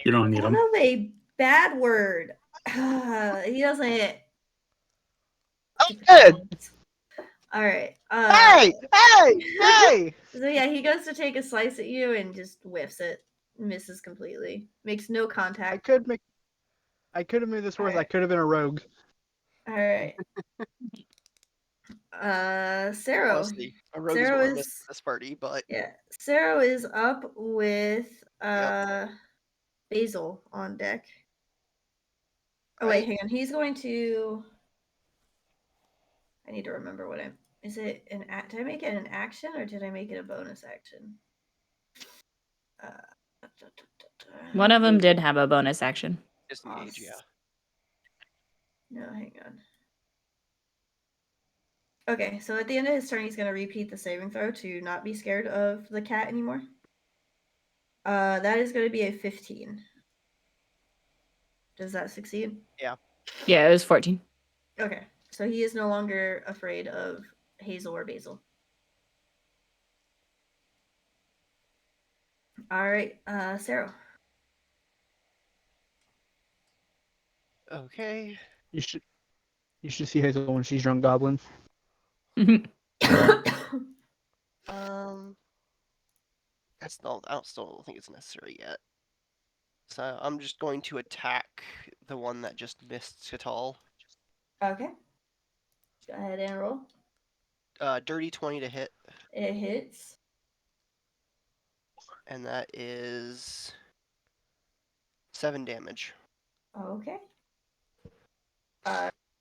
You don't need One them. of a bad word. He doesn't. I'm good. All right. Hey! So yeah, he goes to take a slice at you and just whiffs it, misses completely, makes no I contact. could have made this worse. I Alright. could have been a rogue. All right. Cerro. Honestly, a rogue is Cerro what we're missing is this party, but yeah. Cerro is up with Basil on deck. Oh wait, right. hang on. He's going to. I need to remember what I'm. Is it an act? Did I make it an action or did I make it a bonus action? One of them did have a bonus action. Disengage, yeah. No, hang on. Okay, so at the end of his turn, he's going to repeat the saving throw to not be scared of the cat anymore. That is going to be a 15. Does that succeed? Yeah. Yeah, it was 14. Okay, so he is no longer afraid of Hazel or Basil. All right, Sarah. Okay. You should see Hazel when she's drunk goblin. I still don't think it's necessary yet. So I'm just going to attack the one that just missed Ska'tal. Okay. Go ahead and roll. Dirty 20 to hit, It hits. and that is 7 damage. Okay.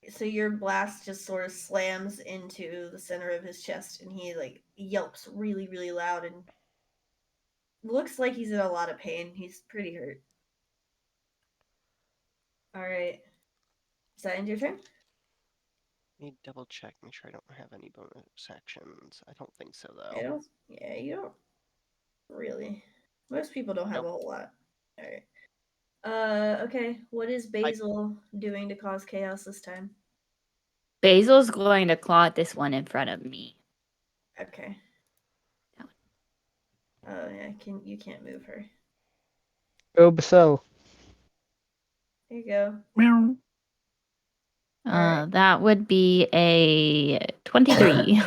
So your blast just sort of slams into the center of his chest, and he like yelps really, really loud, and looks like he's in a lot of pain. He's pretty hurt. All right. Is that end your turn? Let me double check, make sure I don't have any bonus actions. I don't think so, I though. don't. Yeah, you don't really. Most people don't have Nope. a whole lot. All right. Okay. What is Basil doing to cause chaos this time? Basil's going to claw at this one in front of me. Okay. That one. Oh yeah, you can't move her. Go Basel. There you go. Meow. Alright. That would be a 23.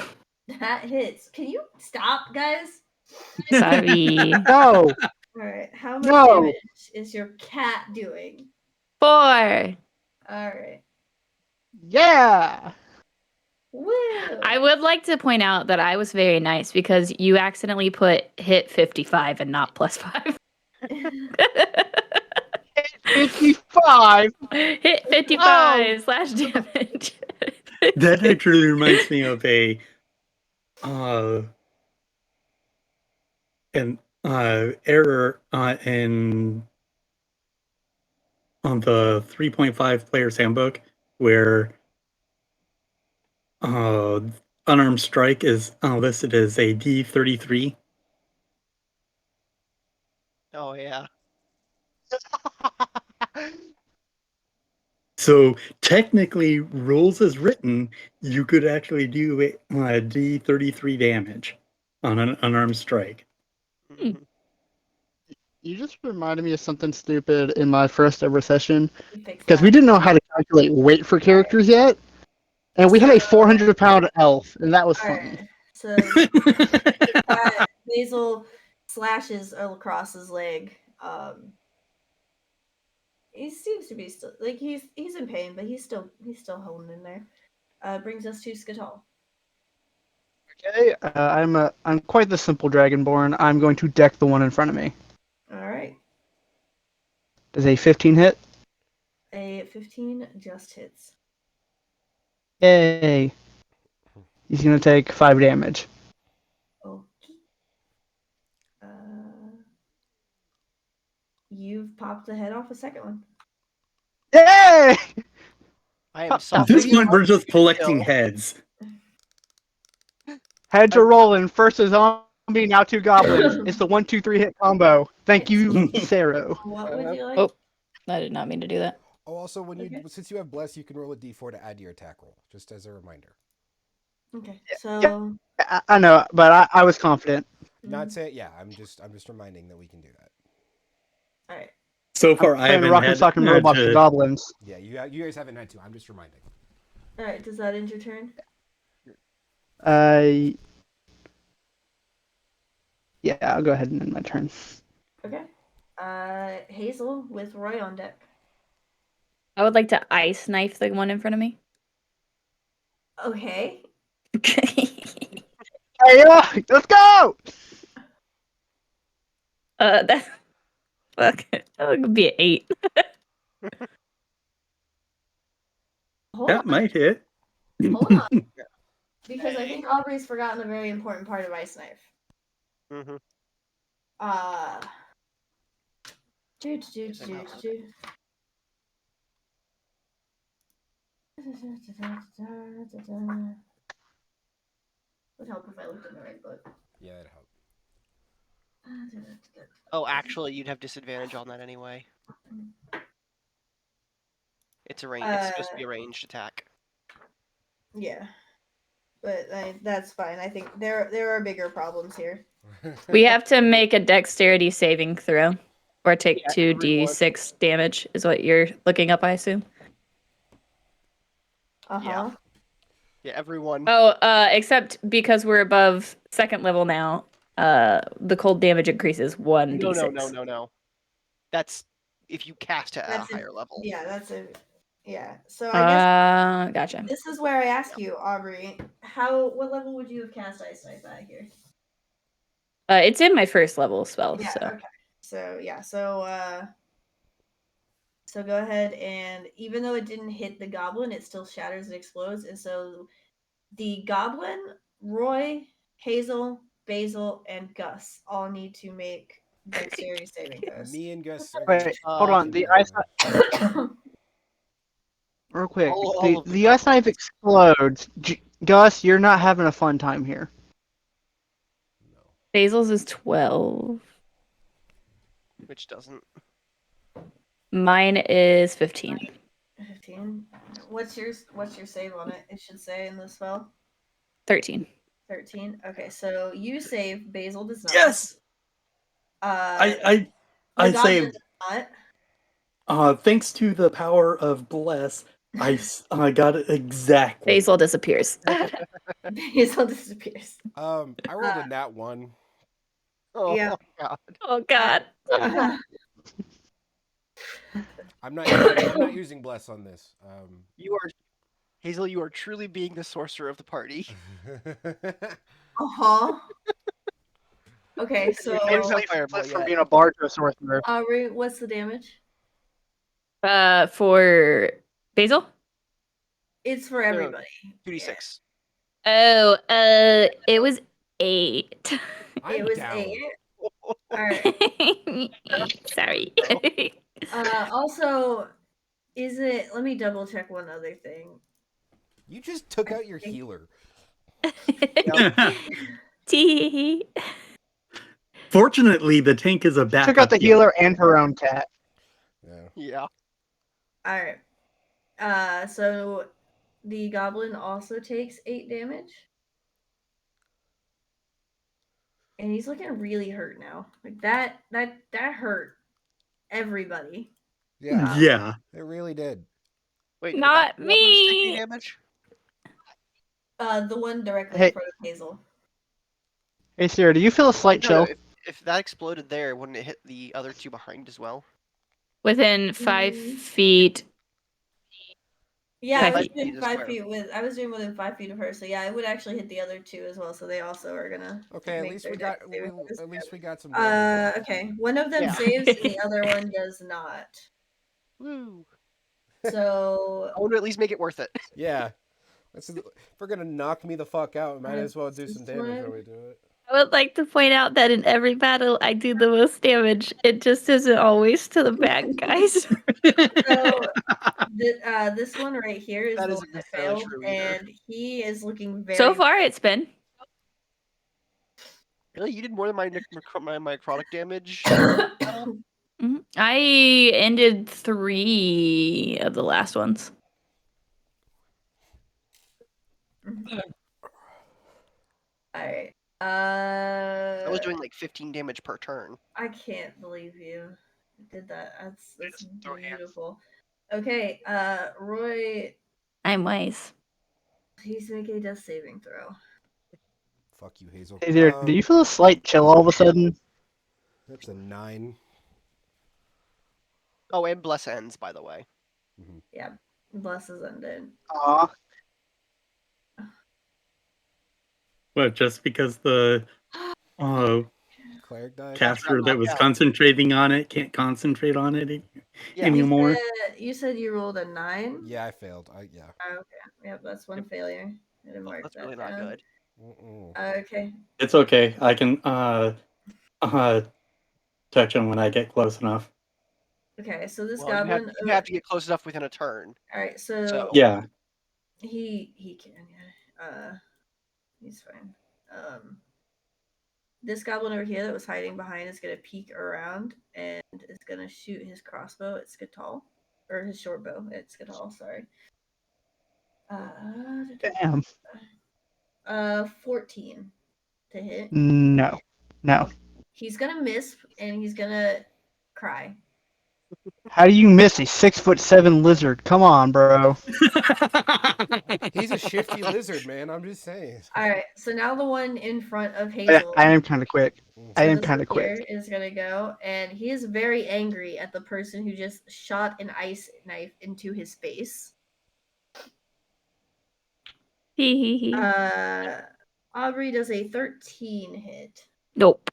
That hits. Can you stop, guys? Sorry. No. Alright. How much No. damage is your cat doing? 4. Alright. Yeah. Woo! I would like to point out that I was very nice because you accidentally put hit 55 and not plus 5. 55. Hit 55 slash damage. That actually reminds me of an error in on the 3.5 player's handbook where unarmed strike is listed as a D33. Oh, yeah. So technically, rules as written, you could actually do a D33 damage on an unarmed strike. Mhm. You just reminded me of something stupid in my first ever session You fix because we that. didn't know how to calculate weight for characters yet, and we had a 400-pound elf, and that was funny. Alright. So Basil slashes across his leg. He seems to be still like he's in pain, but he's still holding in there. Brings us to Ska'tal. Okay, I'm quite the simple dragonborn. I'm going to deck the one in front of me. All right. Does a 15 hit? A 15 just hits. Yay! He's gonna take 5 damage. Okay. You've popped the head off a second one. Yay! I am At softly this point, we're just marching collecting still. heads. Heads are rolling. First a zombie, now 2 goblins. It's the 1-2-3 hit combo. Thank you, Sarah. What would you like? Oh, I did not mean to do that. Oh, also, when Okay. since you have bless, you can roll a d4 to add to your attack roll, just as a reminder. Okay. So I know, but I was confident. Not saying, yeah. I'm just reminding that we can do that. all right. So far, I playing haven't Rock and had Sock and Robots and to. Goblins. Yeah, you guys haven't had to. I'm just reminding. All right, does that end your turn? Yeah, I'll go ahead and end my turn. Okay. Hazel with Roy on deck. I would like to ice knife the one in front of me. Okay. Hey, let's go! That fuck. That would be an 8. Hold That on. might hit. Hold on. Because I think Aubrey's forgotten a very important part of Ice Knife. Mm-hmm. Would help if I looked in the right book. Yeah, it helped. Oh, actually, you'd have disadvantage on that anyway. It's a range. It's supposed to be a ranged attack. Yeah, but that's fine. I think there are bigger problems here. We have to make a dexterity saving throw, or take Yeah, 2d6 damage. Is what you're looking up, I assume. Uh-huh. Yeah, everyone. Oh, except because we're above 2nd level now, the cold damage increases 1d6. No. That's if you cast at a That's higher level. Yeah, that's a yeah. So I guess Gotcha. this is where I ask you, Aubrey, what level would you have cast Ice Knife at here? It's in my 1st level spell, Yeah, so. okay. So yeah, so go ahead, and even though it didn't hit the goblin, it still shatters and explodes. And so the goblin, Roy, Hazel, Basil, and Gus all need to make dexterity saving throws. Me and Gus are Wait, hold on. The ice knife, real quick. All of The ice knife explodes. Gus, you're not having a fun time here. No. Basil's is 12. which doesn't. Mine is 15. 15. What's your save on it? It should say in the spell. 13. 13. Okay, so you save. Basil does not. Yes. The I goblin saved. does not. Thanks to the power of bless, I got it exactly. Basil disappears. Basil disappears. I rolled a nat 1. Oh Yeah. God. Oh God. I'm not using bless on this. You are Hazel. You are truly being the sorcerer of the party. Uh-huh. Okay, so Flip from being a bard to a sorcerer. Aubrey, what's the damage? For Basil? It's for everybody. 2d6. Oh, it was 8. It was down. 8. All right. Sorry. Also, let me double check one other thing. You just took out your healer. Tee. Fortunately, the tank is a backup. Took out the healer and her own cat. Yeah. All right. So the goblin also takes 8 damage. And he's looking really hurt now. Like that hurt everybody. Yeah. Yeah. It really did. Wait. Not did that goblin take any me. damage? The one directly in front of Hazel. Hey, Sarah, do you feel a slight chill? If that exploded there, wouldn't it hit the other two behind as well? Within 5 feet. Yeah, 5 I was feet. doing 5 feet within 5 feet of her. So yeah, it would actually hit the other two as well. So they also are gonna. Okay, at make least their we got dex saving throws. at least we got some damage. Okay. One of them Yeah. saves and the other one does not. Woo. So I want to at least make it worth it. Yeah. If we're gonna knock me the fuck out, we might as well do some This damage one- when we do it. I would like to point out that in every battle I do the most damage. It just isn't always to the bad guys. So this one right here is That the isn't one that necessarily failed, true either. and he is looking very. So far, it's been. Really, you did more than my necrotic damage. Mhm. I ended 3 of the last ones. All right. I was doing like 15 damage per turn. I can't believe you. did that. That's Just throw hands. beautiful. Okay, Roy, I'm wise. please make a death saving throw. Fuck you, Hazel. Hey there, do you feel a slight chill all of a sudden? That's a 9. Oh, and bless ends, by the way. Yeah, bless is ended. Aw. What, just because the Cleric died? caster that was Yeah. concentrating on it can't concentrate on it Yeah. anymore? You said you rolled a 9? Yeah, I failed. Yeah. Oh, okay. Yep, that's one failure. I didn't mark That's that really down. not good. Okay. It's okay. I can touch him when I get close enough. Okay, so this Well, goblin. you have to get close enough within a turn. All right, so Yeah. he can. He's fine. This goblin over here that was hiding behind is gonna peek around and is gonna shoot his crossbow at Ska'tal, or his short bow at Ska'tal. Sorry. Damn. 14 to hit. No. He's gonna miss and he's gonna cry. How do you miss a 6'7" lizard? Come on, bro. He's a shifty lizard, man. I'm just saying. All right, so now the one in front of Hazel. I am kind of quick. I am this kind one of quick. here is gonna go, and he is very angry at the person who just shot an ice knife into his face. Aubrey does a 13 hit. Nope.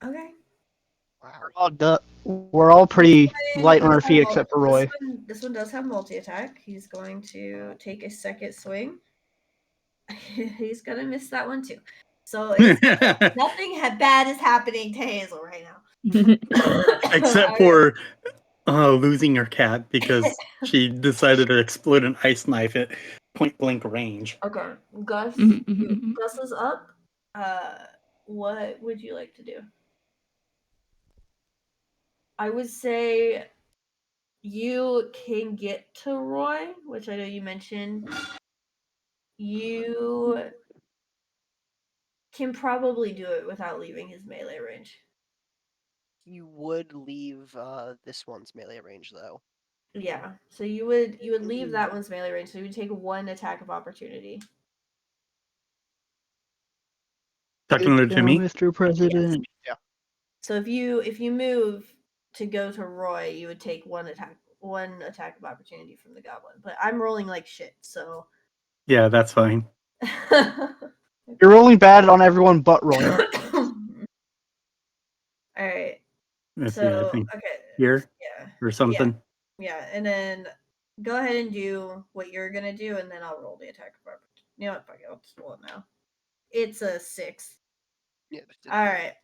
Okay. Wow. We're all pretty light on our feet except for Roy. This one does have multi-attack. He's going to take a second swing. He's gonna miss that one too. So it's nothing bad is happening to Hazel right now. Except for losing her cat because she decided to explode an ice knife at point blank range. Okay, Gus, Gus is up. What would you like to do? I would say you can get to Roy, which I know you mentioned. You can probably do it without leaving his melee range. You would leave this one's melee range though. Yeah, so you would leave that one's melee range, so you would take one attack of opportunity. Talking to me, Mr. President. Yeah. So if you move to go to Roy, you would take one attack of opportunity from the goblin. But I'm rolling like shit, so yeah, that's fine. You're rolling bad on everyone but Roy. All right. Let's So see, I think okay. here Yeah. or something. Yeah, and then go ahead and do what you're gonna do, and then I'll roll the attack of opportunity. You know what? Fuck it. I'll just roll it now. It's a 6. Yeah. All right.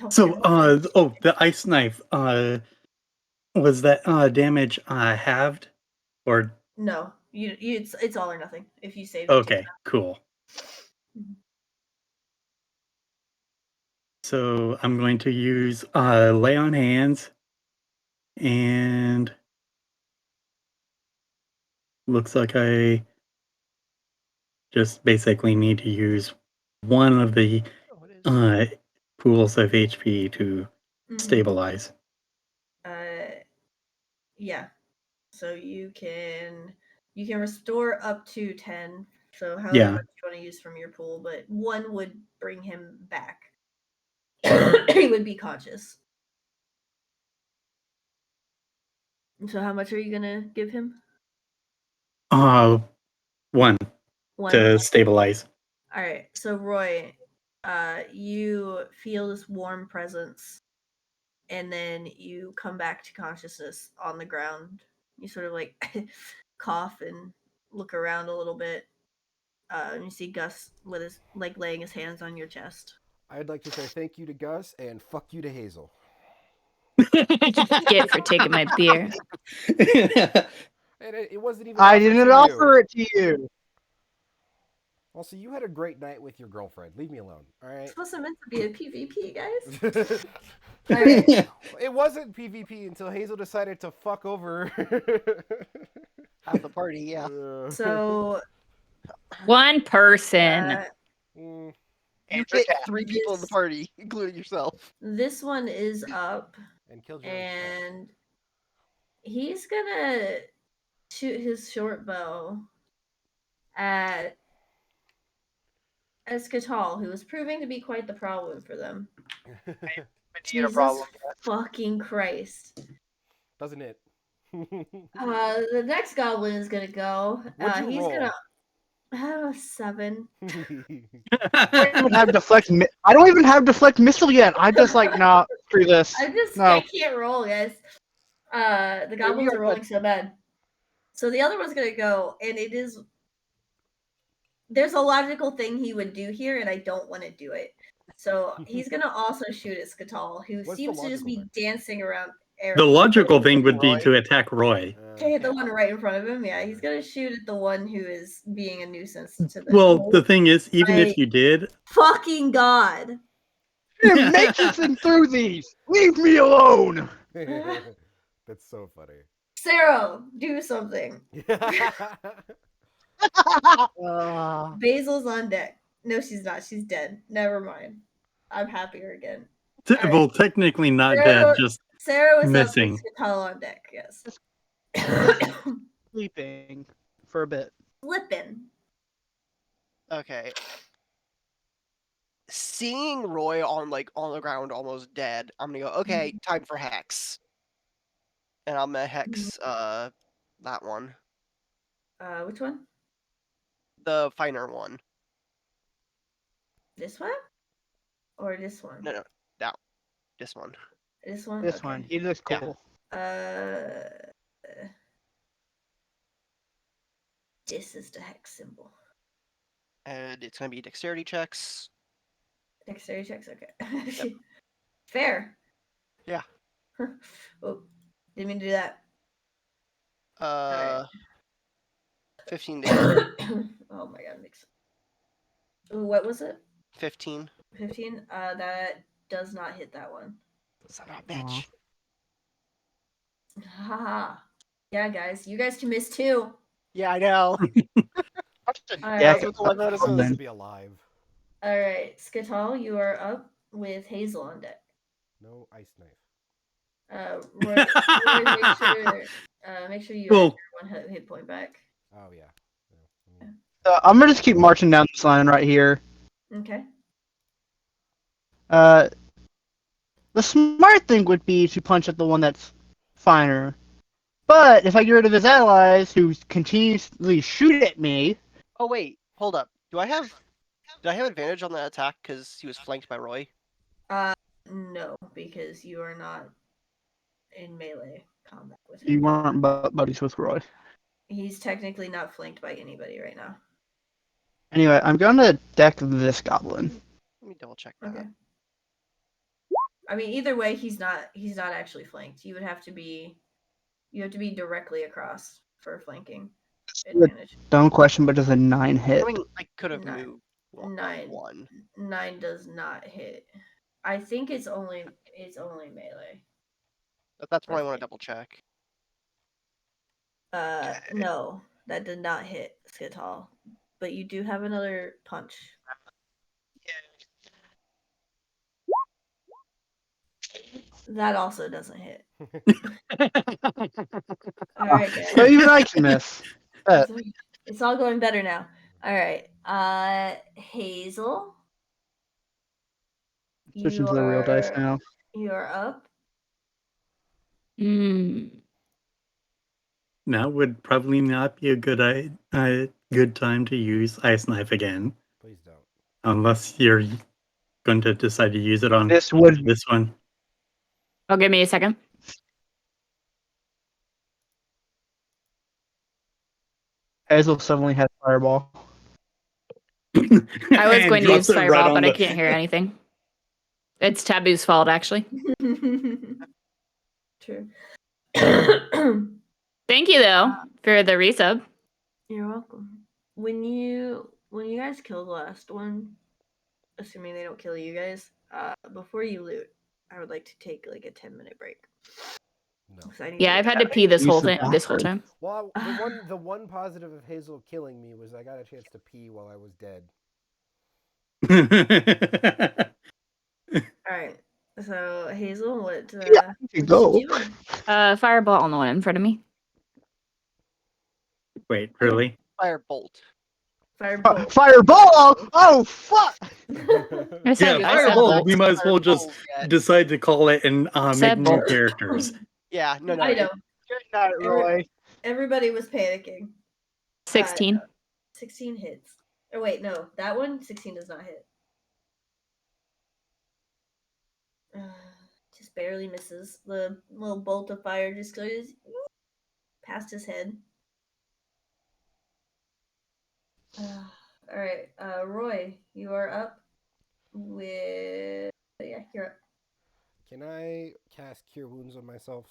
So, the ice knife. Was that damage halved, or No, you it's all or nothing. If you save it. okay, cool. So I'm going to use lay on hands, and looks like I just basically need to use one of the pools of HP to stabilize. Yeah. So you can restore up to 10. So however much you want to use from your pool, but one would bring him back. He would be conscious. So how much are you gonna give him? One to stabilize. All right. So Roy, you feel this warm presence, and then you come back to consciousness on the ground. You sort of like cough and look around a little bit. And you see Gus with his laying his hands on your chest. I'd like to say thank you to Gus and fuck you to Hazel. Get for taking my beer. And it wasn't even. I didn't offer it to you. Also, you had a great night with your girlfriend. Leave me alone, all right? It's supposed to meant to be a PvP, guys. All right. It wasn't PvP until Hazel decided to fuck over half the party. Yeah. So one person. You hit 3 people in the party, including yourself. This one is up, And killed your own pet. and he's gonna shoot his short bow at Ska'tal, who is proving to be quite the problem for them. Jesus fucking Christ. Doesn't it? The next goblin is gonna go. What'd you He's roll? gonna 7. I don't even have deflect. I don't even have deflect missile yet. I'm just like, nah, screw this. I can't roll, guys. The goblins are rolling so bad. So the other one's gonna go, and there's a logical thing he would do here, and I don't want to do it. So he's gonna also shoot at Ska'tal, who What's seems the to just be logical dancing around. The logical thing would be to attack Roy. To hit the one right in front of him, yeah. He's gonna shoot at the one who is being a nuisance to them. Well, the thing is, even if you did, Fucking God. You're matrixing through these. Leave me alone. That's so funny. Cerro, do something. Basil's on deck. No, she's not. She's dead. Never mind. I'm happier again. well, technically not Cerro- dead, just Cerro is missing. up with Ska'tal on deck, yes. Sleeping for a bit. Flipping. Okay. Seeing Roy on the ground almost dead, I'm gonna go, okay, time for hex. And I'm gonna hex that one. Which one? The finer one. This one? Or this one? No, this one. This one? This Okay. one. He looks cool. This is the hex symbol. And it's gonna be dexterity checks. Dexterity checks, okay. Yep. Fair. Yeah. Oh, didn't mean to do that. Right. 15 damage. Oh my god, mix. Ooh, what was it? 15. 15? That does not hit that one. Son of a bitch. Haha. Yeah, guys, you guys can miss too. Yeah, I know. Yeah, that's what the life notice is. To be alive. All right, Ska'tal, you are up with Hazel on deck. No ice knife. Roy, make sure you Well- add your 1 hit point back. Oh yeah. I'm gonna just keep marching down this line right here. Okay. The smart thing would be to punch at the one that's finer. But if I get rid of his allies who continuously shoot at me. Oh wait, hold up. Did I have advantage on that attack because he was flanked by Roy? No, because you are not in melee combat with him. You weren't buddies with Roy. He's technically not flanked by anybody right now. Anyway, I'm gonna deck this goblin. Let me double check that. Okay. I mean, either way, he's not actually flanked. You have to be directly across for flanking advantage. Don't question, but does a 9 hit? I mean, I could have 9. moved 9. one. 9 does not hit. I think it's only melee. That's what I want to double check. No, that did not hit Ska'tal. But you do have another punch. That also doesn't hit. All right, guys. So even I can miss. It's all going better now. All right. Hazel. Switching to the real dice now. You are up. Now would probably not be a good time to use Ice Knife again. Please don't. Unless you're going to decide to use it on this one. Oh, give me a second. Hazel suddenly has Fireball. I was going to use drops it right Fireball, on but I the- can't hear anything. It's Taboo's fault, actually. True. Thank you, though, for the resub. You're welcome. When you guys kill the last one, assuming they don't kill you guys, before you loot, I would like to take like a 10-minute break. No. Yeah, I've had to pee this whole time. Well, the one positive of Hazel killing me was I got a chance to pee while I was dead. All right. So Hazel, what? Yeah, you what go. you doing? Fireball on the one in front of me. Wait, really? Firebolt. Firebolt. Fireball! Oh fuck! I said, Yeah, I said Fireball. bolt. We might as well just Fireballs yet. decide to call it and make Said new bolt. characters. Yeah, no. I know. Good night, Roy. Everybody was panicking. 16. 16 hits. Oh wait, no, that one 16 does not hit. Just barely misses. The little bolt of fire just goes past his head. All right, Roy, you are up with. Yeah, you're up. Can I cast Cure Wounds on myself?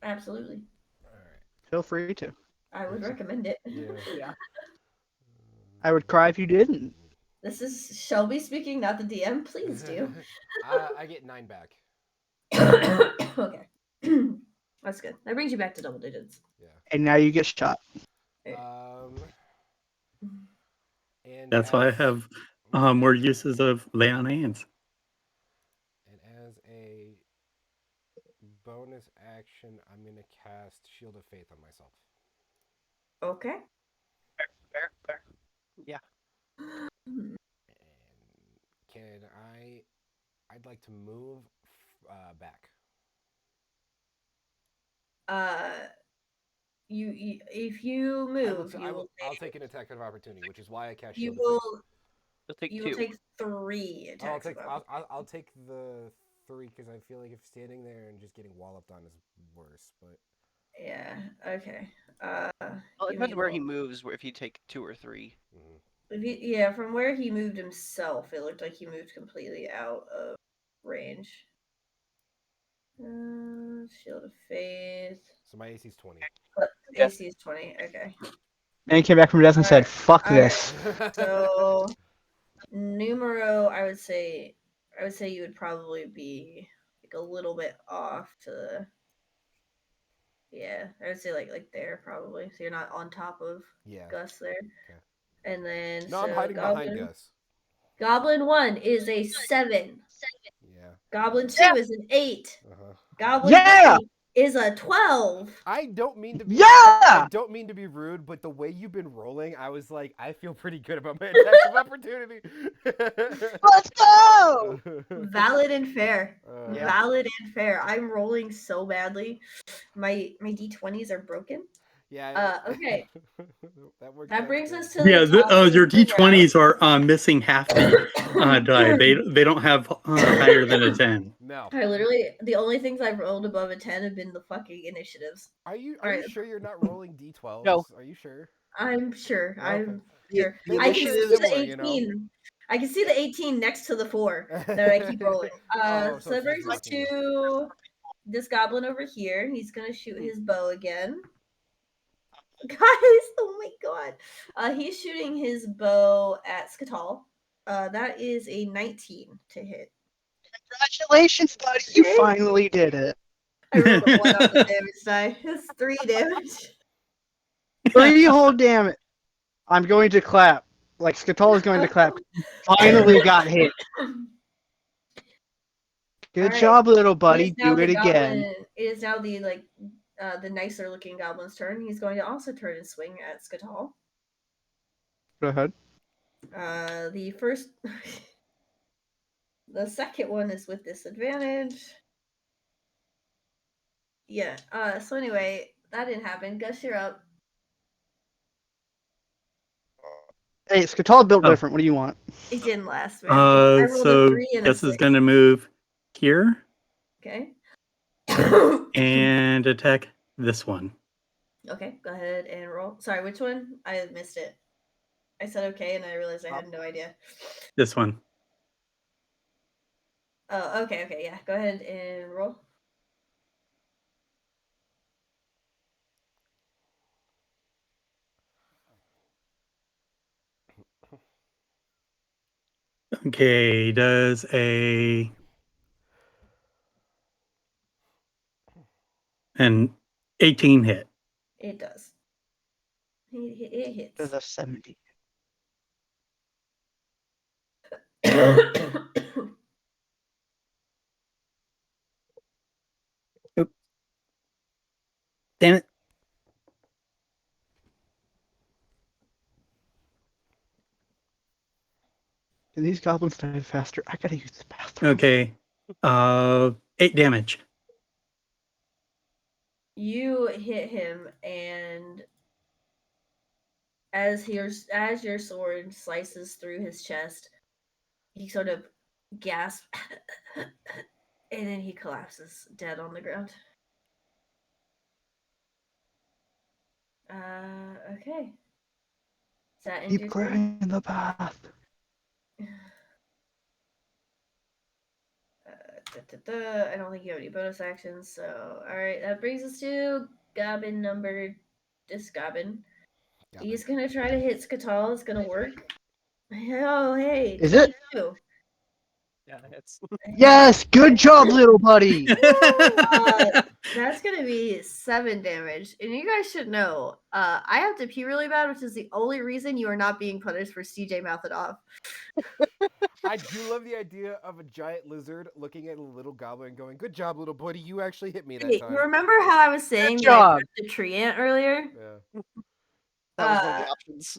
Absolutely. All right. Feel free to. I would recommend it. Yeah. I would cry if you didn't. This is Shelby speaking, not the DM. Please do. I get 9 back. Okay. That's good. That brings you back to double digits. Yeah. And now you get shot. And That's why I have more uses of lay on hands. And as a bonus action, I'm gonna cast Shield of Faith on myself. Okay. Fair. Yeah. And I'd like to move back. You if you move, I'll take an attack of opportunity, which is why I cast you Shield of Faith. will You'll take you 2. will take 3 attacks. I'll take the 3 because I feel like if standing there and just getting walloped on is worse. But yeah. Okay. Well, it depends where he moves. If you take 2 or 3. Yeah, from where he moved himself, it looked like he moved completely out of range. Shield of Faith. So my AC is 20. AC is 20. Okay. Man came back from death and said, "Fuck this." So, numero, I would say you would probably be like a little bit off to the. Yeah, I would say like there probably. So you're not on top of Gus there. Okay. And then no, I'm hiding behind Gus. Goblin 1 is a 7. Yeah. Goblin 2 is an 8. Goblin 3 is a 12. I don't mean to be. Yeah. I don't mean to be rude, but the way you've been rolling, I was like, I feel pretty good about my attacks of opportunity. Let's go. Valid and fair. Yeah. Valid and fair. I'm rolling so badly. My D20s are broken. Yeah. Okay. that brings good. us to Yeah, the top your of the D20s are missing half the die. They don't have higher than a 10. No. I literally the only things I've rolled above a 10 have been the fucking initiatives. Are you Right. sure you're not rolling D12s? No. Are you sure? I'm sure. Okay. I'm sure. The I can see initiative- the similar, 18. you know? I can see the 18 next to the 4 that I keep rolling. Oh, so that brings us to this goblin over here. He's gonna shoot his bow again. Guys, oh my god. He's shooting his bow at Ska'tal. That is a 19 to hit. Congratulations, buddy! You finally did it. I rolled a 1 on the damage die. It's 3 damage. 3 whole damn it. I'm going to clap. Like Ska'tal is going to clap. Finally got hit. Good job, little buddy. Do it again. It is now the the nicer looking goblin's turn. He's going to also turn and swing at Ska'tal. Go ahead. The second one is with disadvantage. Yeah. So anyway, that didn't happen. Gus, you're up. Hey, Ska'tal built different. What do you want? It didn't last. Man. I rolled So a 3 and Gus a 6. is going to move here. Okay. And attack this one. Okay, go ahead and roll. Sorry, which one? I missed it. I said okay, and I realized I had no idea. This one. Oh, okay, yeah. Go ahead and roll. Okay, does an 18 hit? It does. It hits. Does a 70. Damn it. Can these goblins die faster? I gotta use the bathroom. Okay. 8 damage. You hit him, and as your sword slices through his chest, he sort of gasps, and then he collapses dead on the ground. Okay. Is that end Keep your clearing the path. I don't think you have any bonus actions, so alright, that brings us to Goblin number this Goblin. He's gonna try to hit Ska'tal, it's gonna work. Oh hey, Is it? 22. Yeah, it's Yes! Good job, little buddy! That's gonna be 7 damage. And you guys should know, I have to pee really bad, which is the only reason you are not being punished for CJ mouthing off. I do love the idea of a giant lizard looking at a little goblin going, "Good job, little buddy. You actually hit me that Wait, time." you remember how I was saying Good that I job. prepped a tree ant earlier? Yeah. that was one of the options.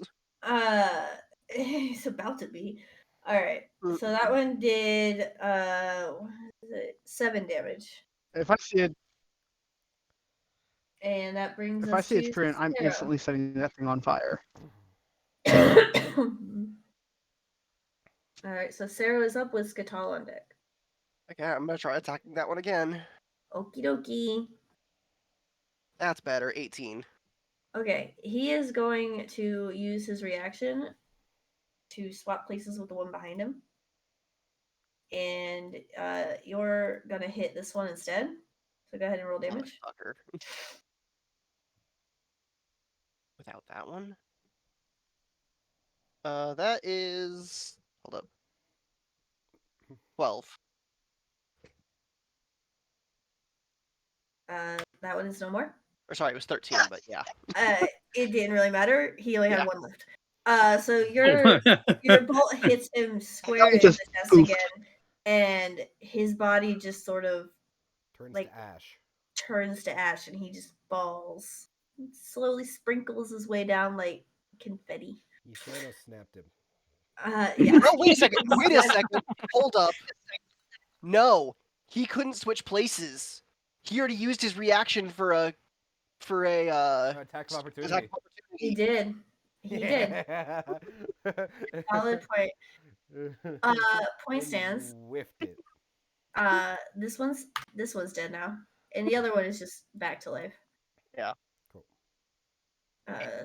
He's about to be. Alright. So that one did what is it? 7 damage. If I see it, And that brings if I us see a to tree, I'm Sarah. instantly setting that thing on fire. Alright, so Sarah is up with Ska'tal on deck. Okay, I'm gonna try attacking that one again. Okie dokie. That's better. 18. Okay, he is going to use his reaction to swap places with the one behind him. And you're gonna hit this one instead. So go ahead and roll damage. Motherfucker. Without that one. That is. Hold up. 12. That one is no more. Or sorry, it was 13, but yeah. It didn't really matter. He only had one left. So your bolt hits him square in the chest again, and his body just sort of turns to ash, and he just falls. Slowly sprinkles his way down like confetti. You Thanos snapped him. Yeah. Oh, wait a second. Wait a second. Hold up. No, he couldn't switch places. He already used his reaction for a attack of opportunity. He did. He did. Solid point. Point stands. Whiffed it. This one's dead now, and the other one is just back to life. Yeah. Cool.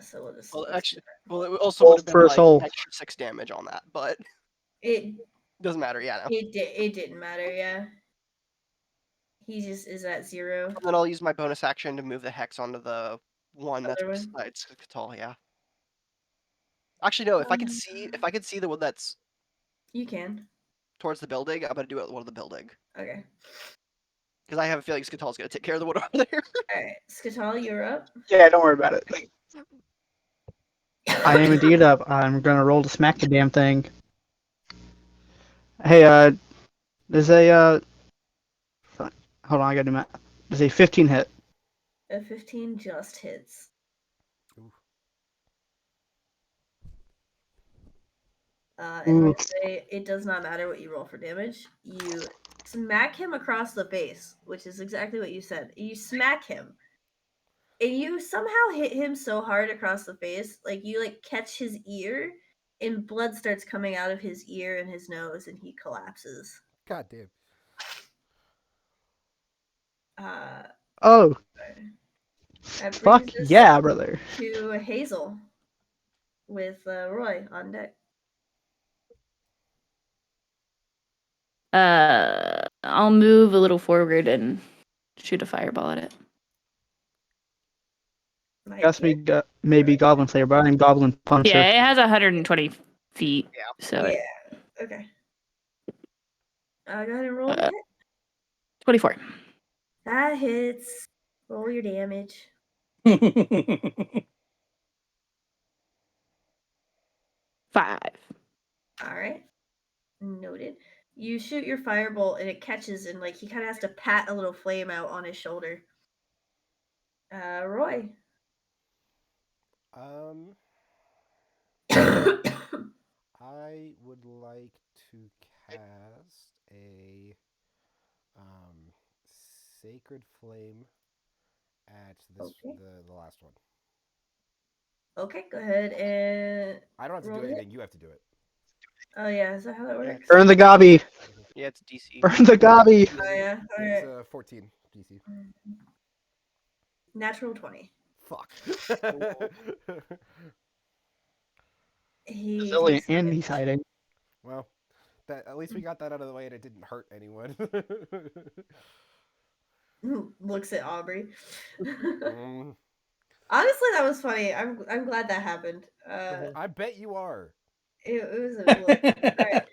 So we'll just. It also would have been like extra 6 damage on that, but it doesn't matter. Yeah. No. It didn't matter. Yeah. He just is at 0. And then I'll use my bonus action to move the hex onto the one that's besides Ska'tal. Yeah. Actually, no. If I can see the one that's. You can. Towards the building, I'm gonna do it at one of the building. Okay. Because I have a feeling Ska'tal's gonna take care of the one over there. Alright, Ska'tal, you're up. Yeah, don't worry about it. I am indeed up. I'm gonna roll to smack the damn thing. Hey, there's a hold on, I gotta do math. There's a 15 hit. A 15 just hits. And I would say it does not matter what you roll for damage. You smack him across the face, which is exactly what you said. You smack him, and you somehow hit him so hard across the face, like you catch his ear, and blood starts coming out of his ear and his nose, and he collapses. God damn. Oh. Fuck yeah, brother. To Hazel with Roi on deck. I'll move a little forward and shoot a fireball at it. Guess me, maybe Goblin Slayer, but I'm Goblin Puncher. Yeah, it has 120 feet. Yeah. So yeah. Okay. Go ahead and roll it. 24. That hits. Roll your damage. 5. All right. Noted. You shoot your firebolt and it catches, and like he kind of has to pat a little flame out on his shoulder. Roy. I would like to cast a sacred flame at this Okay. the last one. Okay, go ahead and I don't have to roll do the hit. anything. You have to do it. Oh yeah, is that how that Yeah, works? Burn the gobby. Yeah, it's DC. Burn the gobby. Oh yeah. All It's right. 14 DC. Natural 20. Fuck. He Resilient, takes and it. he's hiding. Well, that at least we got that out of the way and it didn't hurt anyone. Looks at Aubrey. Mm, Honestly, that was funny. I'm glad that happened. I bet you are. It was a little funny. All right.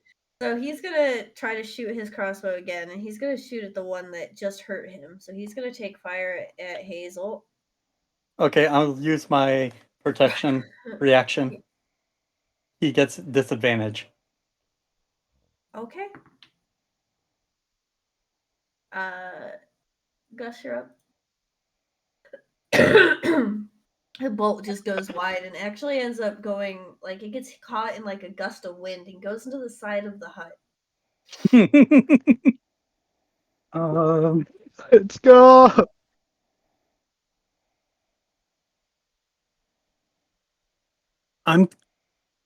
So he's gonna try to shoot his crossbow again, and he's gonna shoot at the one that just hurt him. So he's gonna take fire at Hazel. Okay, I'll use my protection reaction. He gets disadvantage. Okay. Gus, you're up. The bolt just goes wide and actually ends up going like it gets caught in like a gust of wind and goes into the side of the hut. Let's go. I'm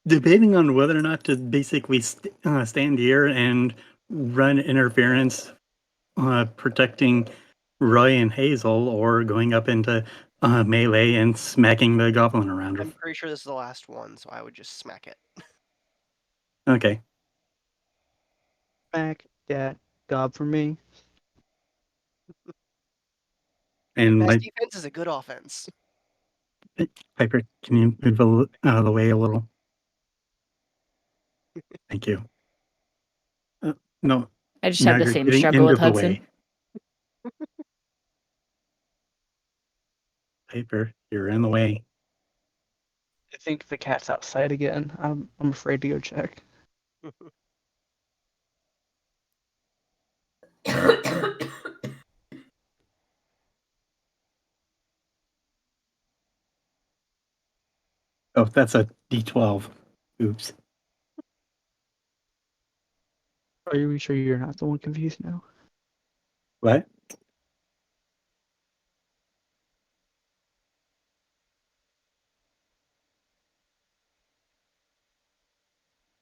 debating on whether or not to basically stand here and run interference, protecting Roy and Hazel, or going up into melee and smacking the goblin around I'm with. pretty sure this is the last one, so I would just smack it. Okay. Smack that gob for me. And Best my defense is a good offense. Piper, can you move out of the way a little? Thank you. No, I just now have the you're same getting struggle into with the Hudson. way. Piper, you're in the way. I think the cat's outside again. I'm afraid to go check. Oh, that's a D12. Oops. Are you sure you're not the one confused now? What?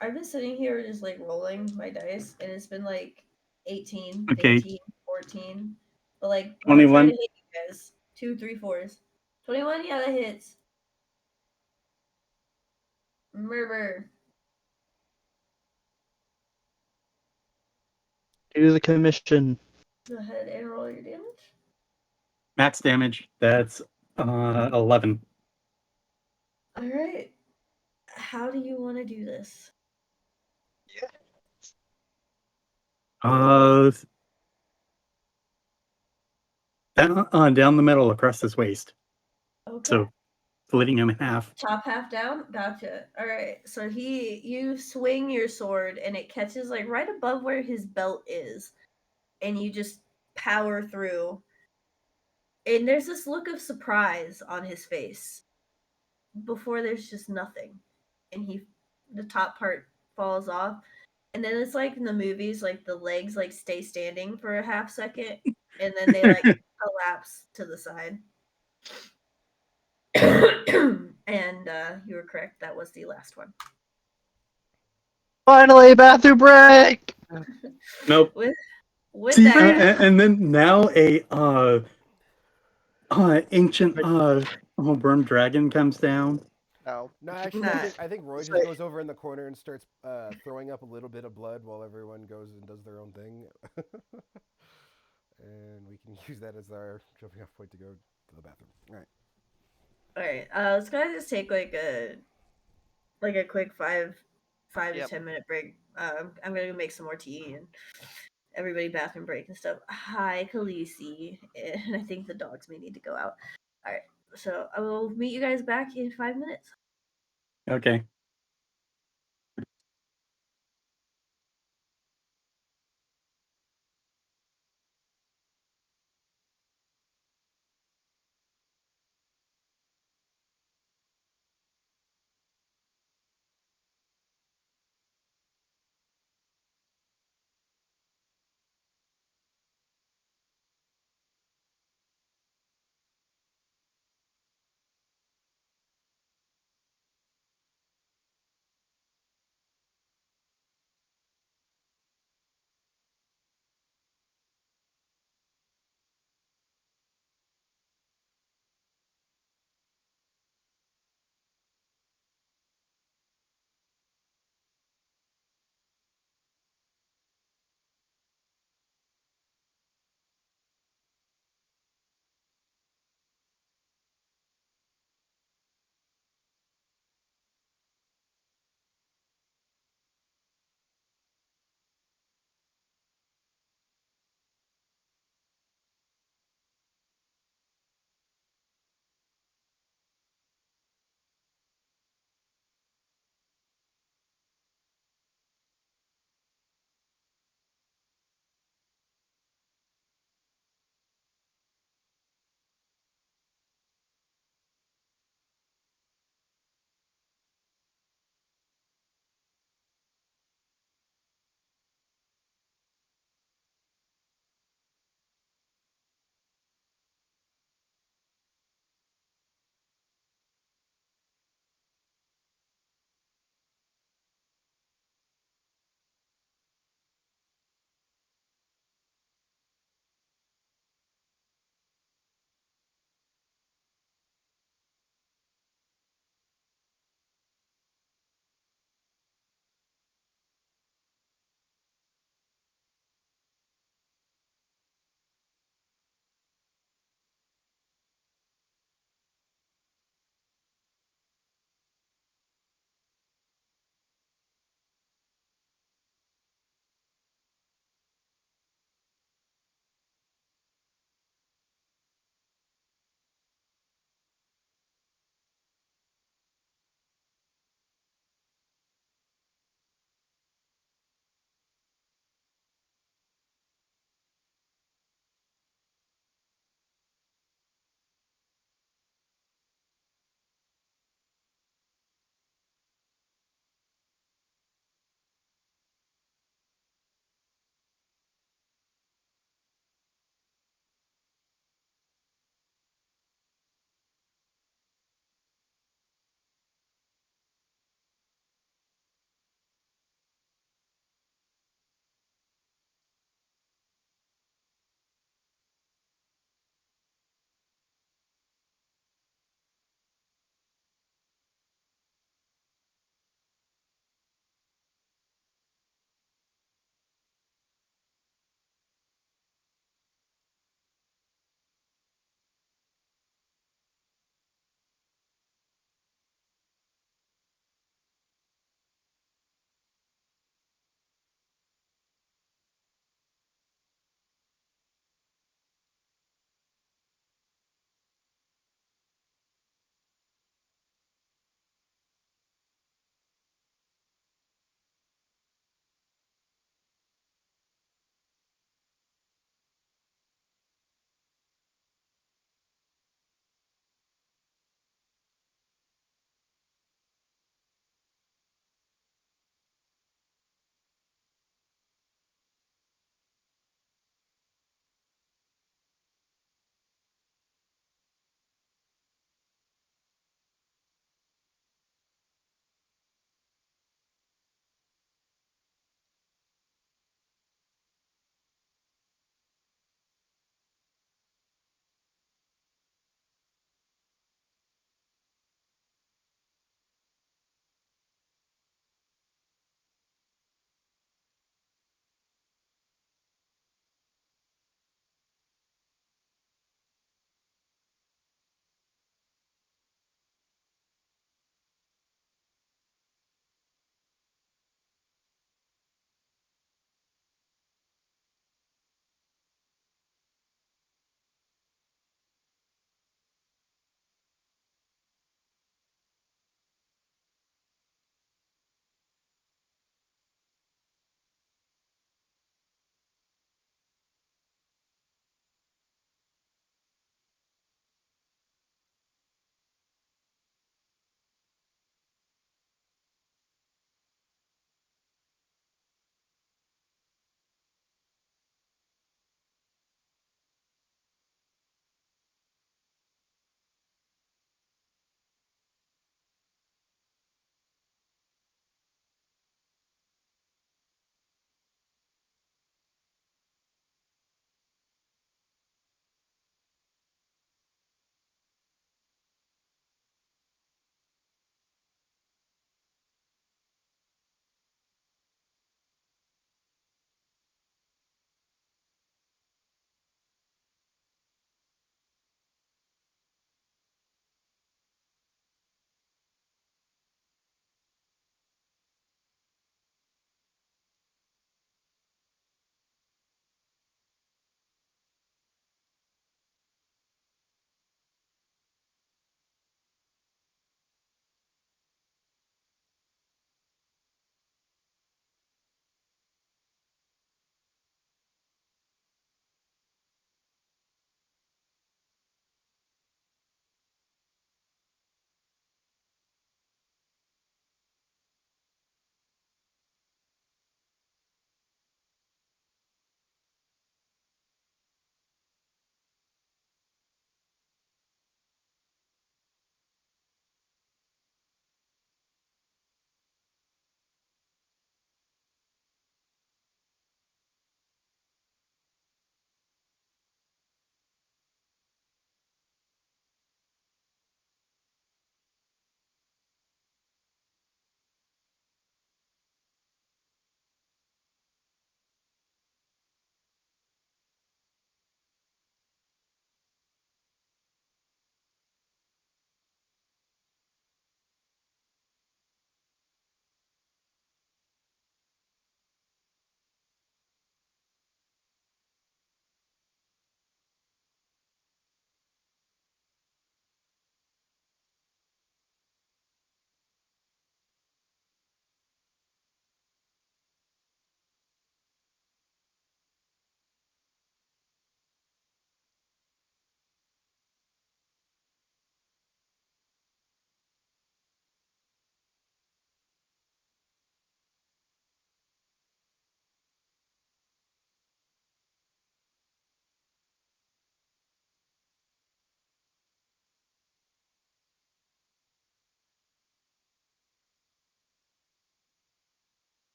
I've been sitting here just like rolling my dice and it's been like 18, Okay, 15, 14. But like when I'm trying to 21. hit you guys, 2, 3, 4s. 21, yeah, that hits. Murder. Do the commission. Go ahead and roll your damage. Max damage. That's 11. All right. How do you want to do this? Down the middle across his waist. Okay. So splitting him in half. Top half down. Gotcha. All right. So you swing your sword and it catches like right above where his belt is, and you just power through. And there's this look of surprise on his face. Before there's just nothing, and the top part falls off, and then it's like in the movies, like the legs like stay standing for a half second, and then they like collapse to the side. And you were correct. That was the last one. Finally, bathroom break. Nope. With See, that, and then now a ancient worm dragon comes down. Oh. No, actually, Nah. I think Roy just goes over in the corner and starts throwing up a little bit of blood while everyone goes and does their own thing. And we can use that as our jumping off point to go to the bathroom. All right. All right. Let's kind of just take like a quick 5 to Yep. 10 minute break. I'm gonna go make some more tea and everybody bathroom break and stuff. Hi, Khaleesi. And I think the dogs may need to go out. All right. So I will meet you guys back in 5 minutes. Okay.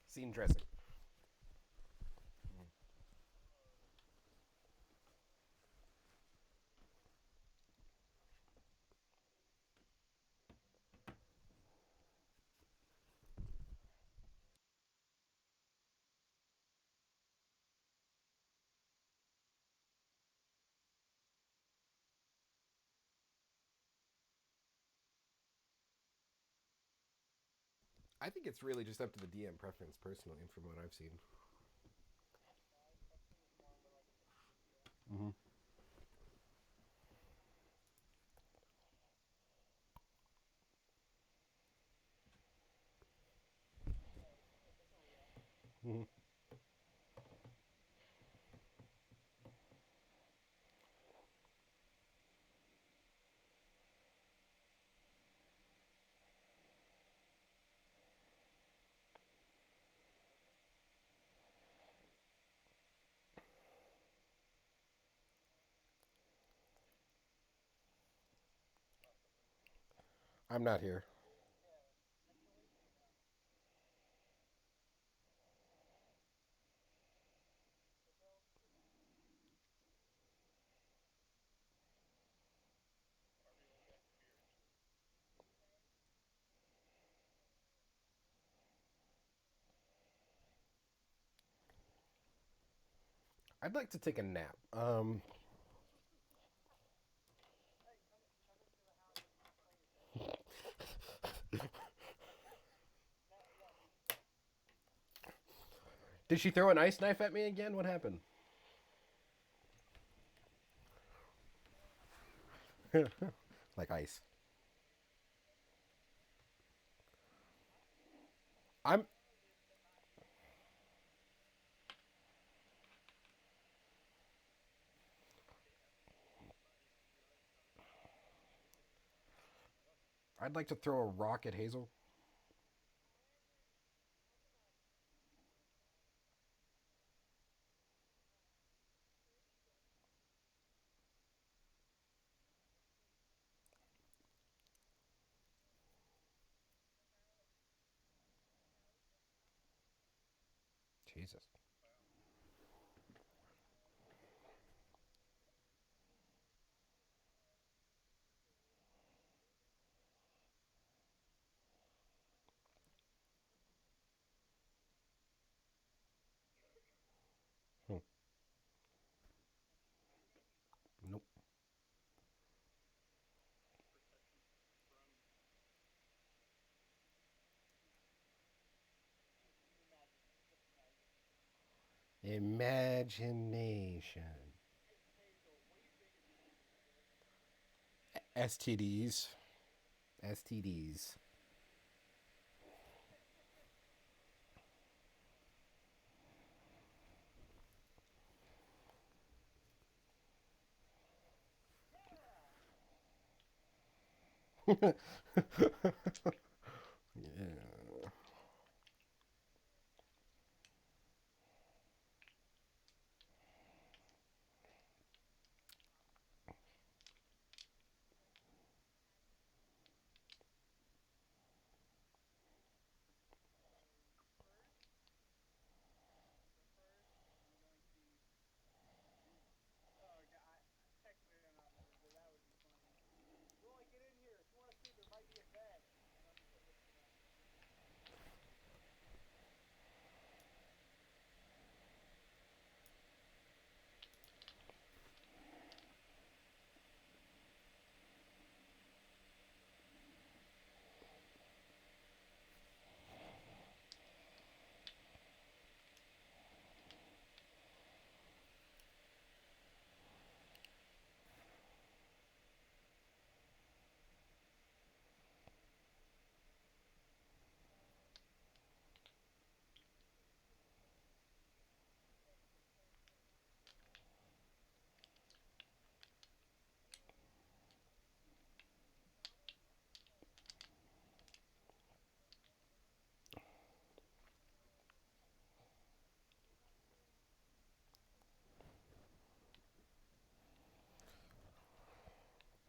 Scene dressing. I think it's really just up to the DM preference, personally, from what I've seen. Mm-hmm. Mm-hmm. I'm not here. I'd like to take a nap. Did she throw an ice knife at me again? What happened? Like ice. I'm. I'd like to throw a rock at Hazel. Jesus. Hmm. Nope. Imagination. STDs. STDs. Yeah.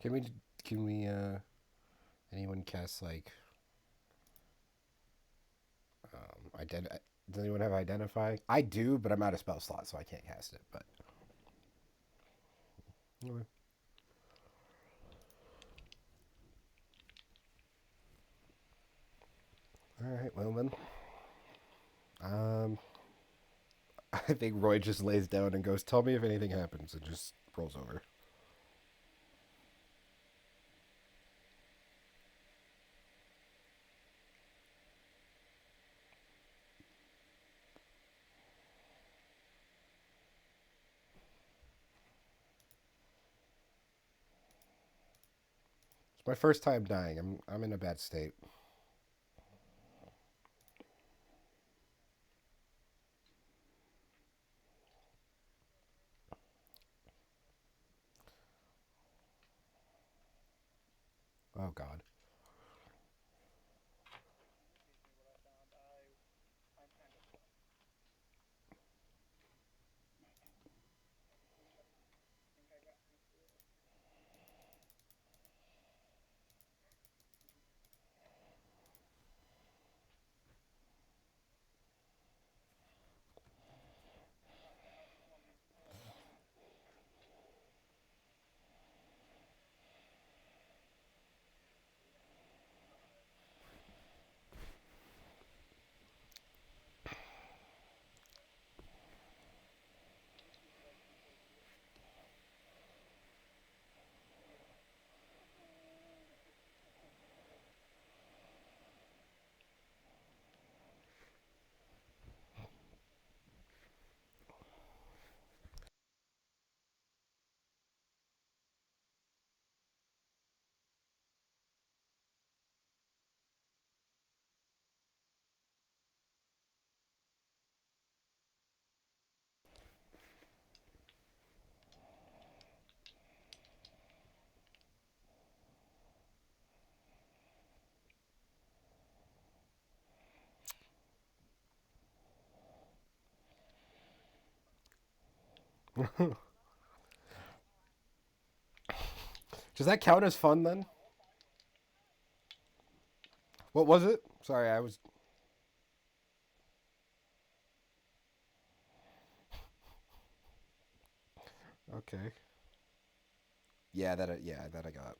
Can we? Can we? Anyone cast like? Does anyone have identify? I do, but I'm out of spell slot, so I can't cast it. But. Okay. All right. Well then. I think Roy just lays down and goes, "Tell me if anything happens," and just rolls over. It's my first time dying. I'm in a bad state. Oh God. Does that count as fun then? What was it? Sorry, I was. Okay. Yeah, that I got.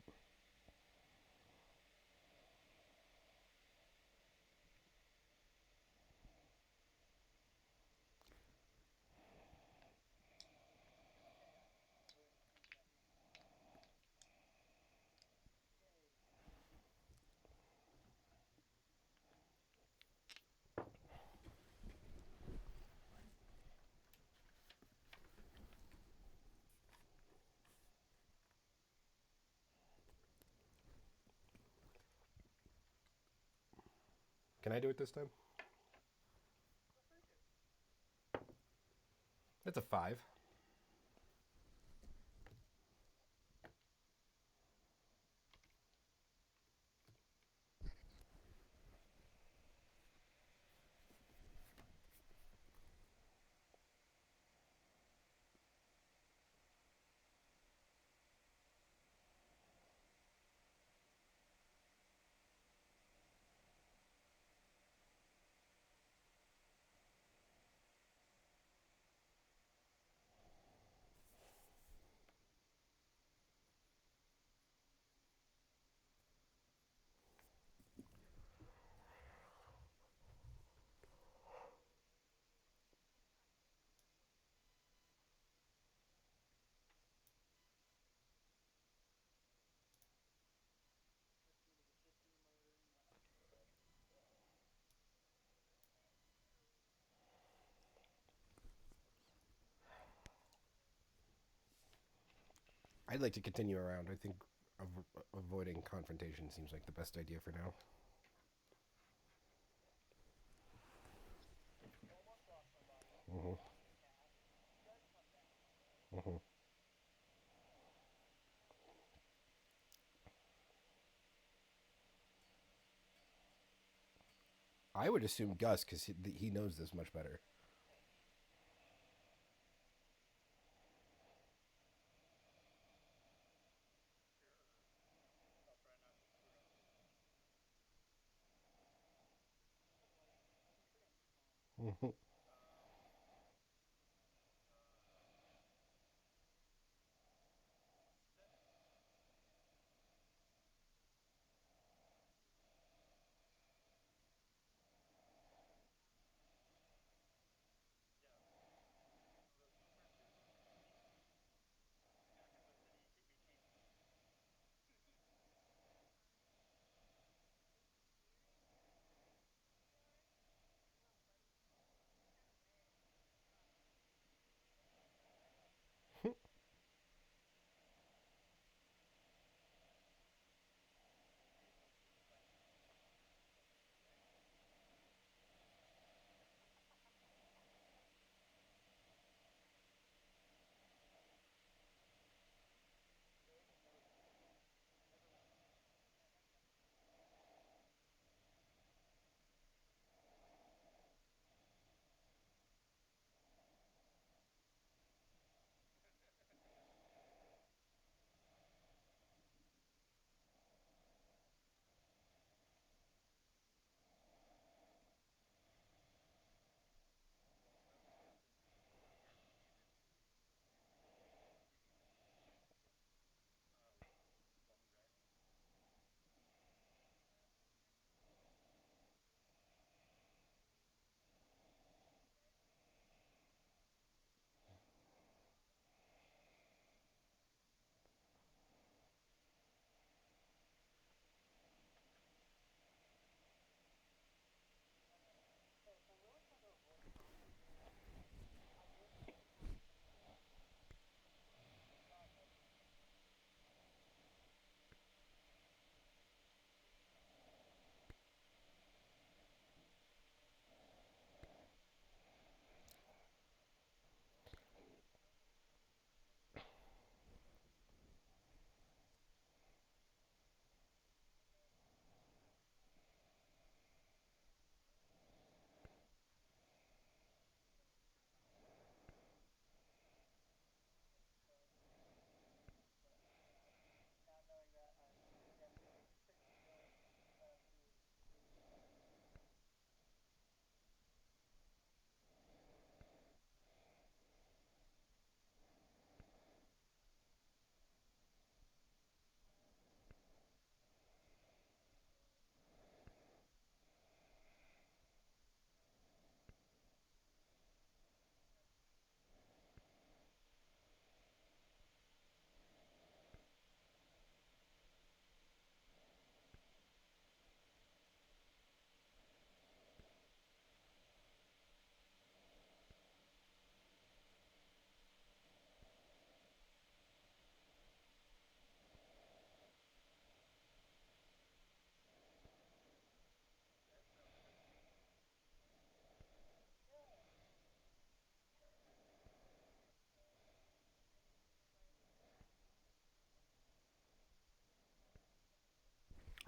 Can I do it this time? It's a 5. I'd like to continue around. I think avoiding confrontation seems like the best idea for now. Mm-hmm. Mm-hmm. I would assume Gus because he knows this much better.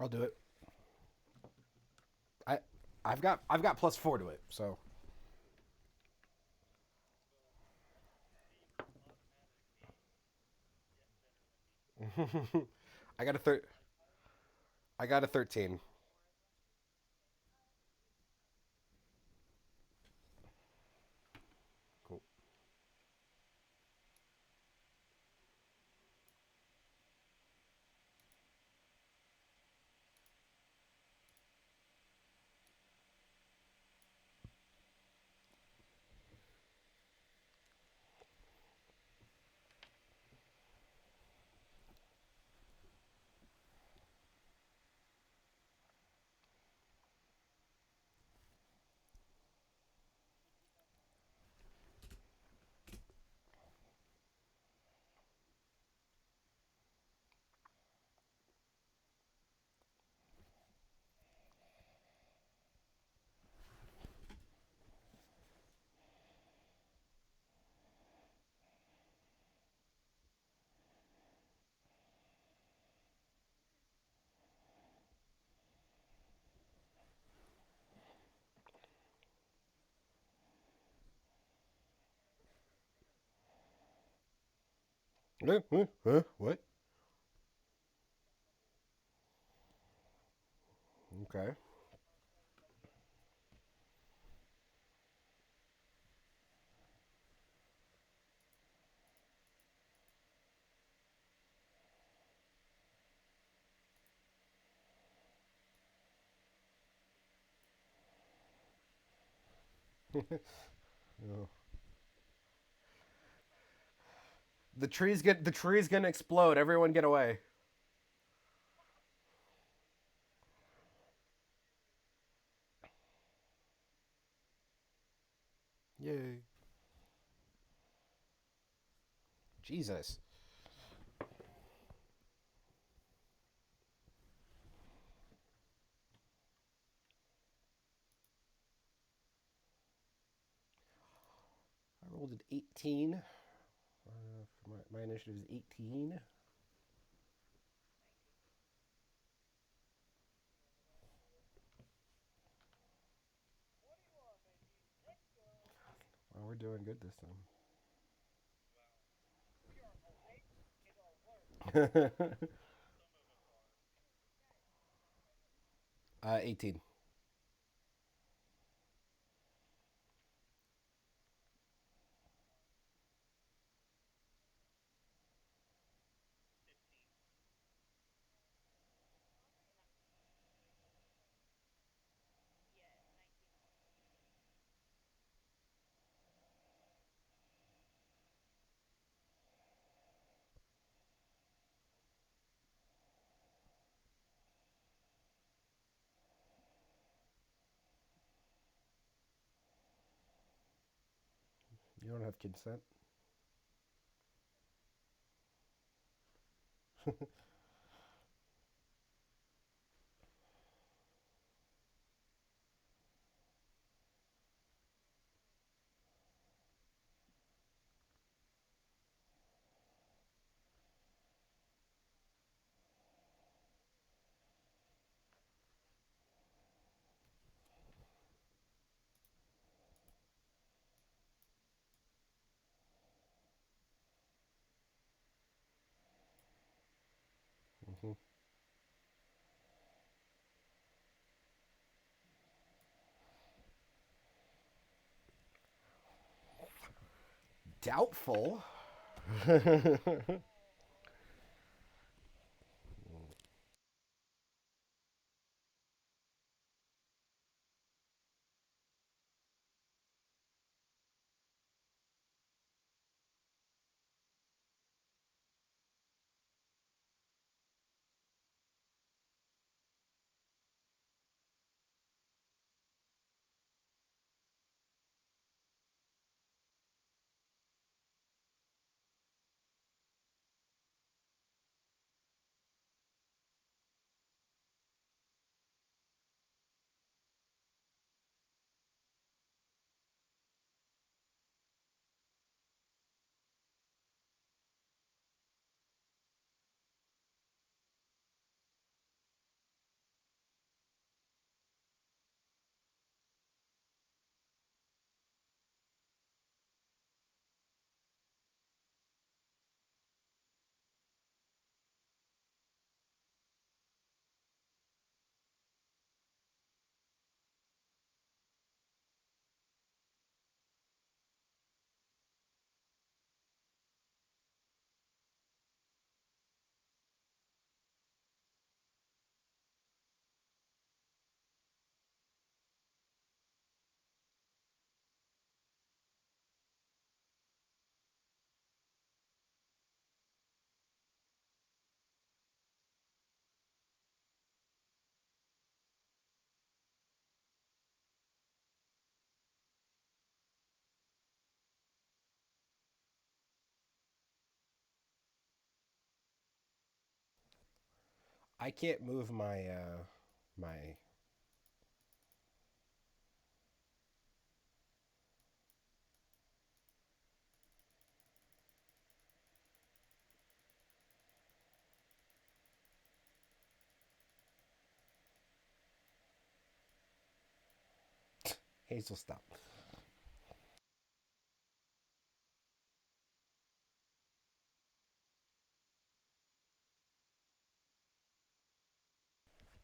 I'll do it. I I've got +4 to it, so I got a third. I got a 13. Cool. What? Okay. Oh. The tree's gonna explode. Everyone get away. Yay. Jesus. I rolled an 18. My initiative is 18. Well, we're doing good this time. 18. You don't have consent. Hmm. Doubtful. I can't move my. Hazel, stop.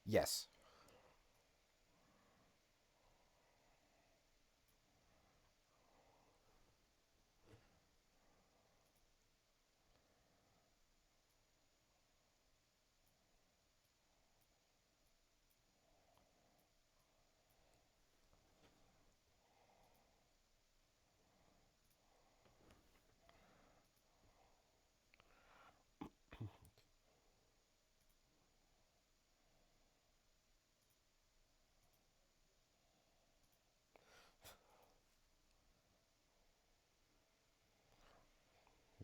Yes.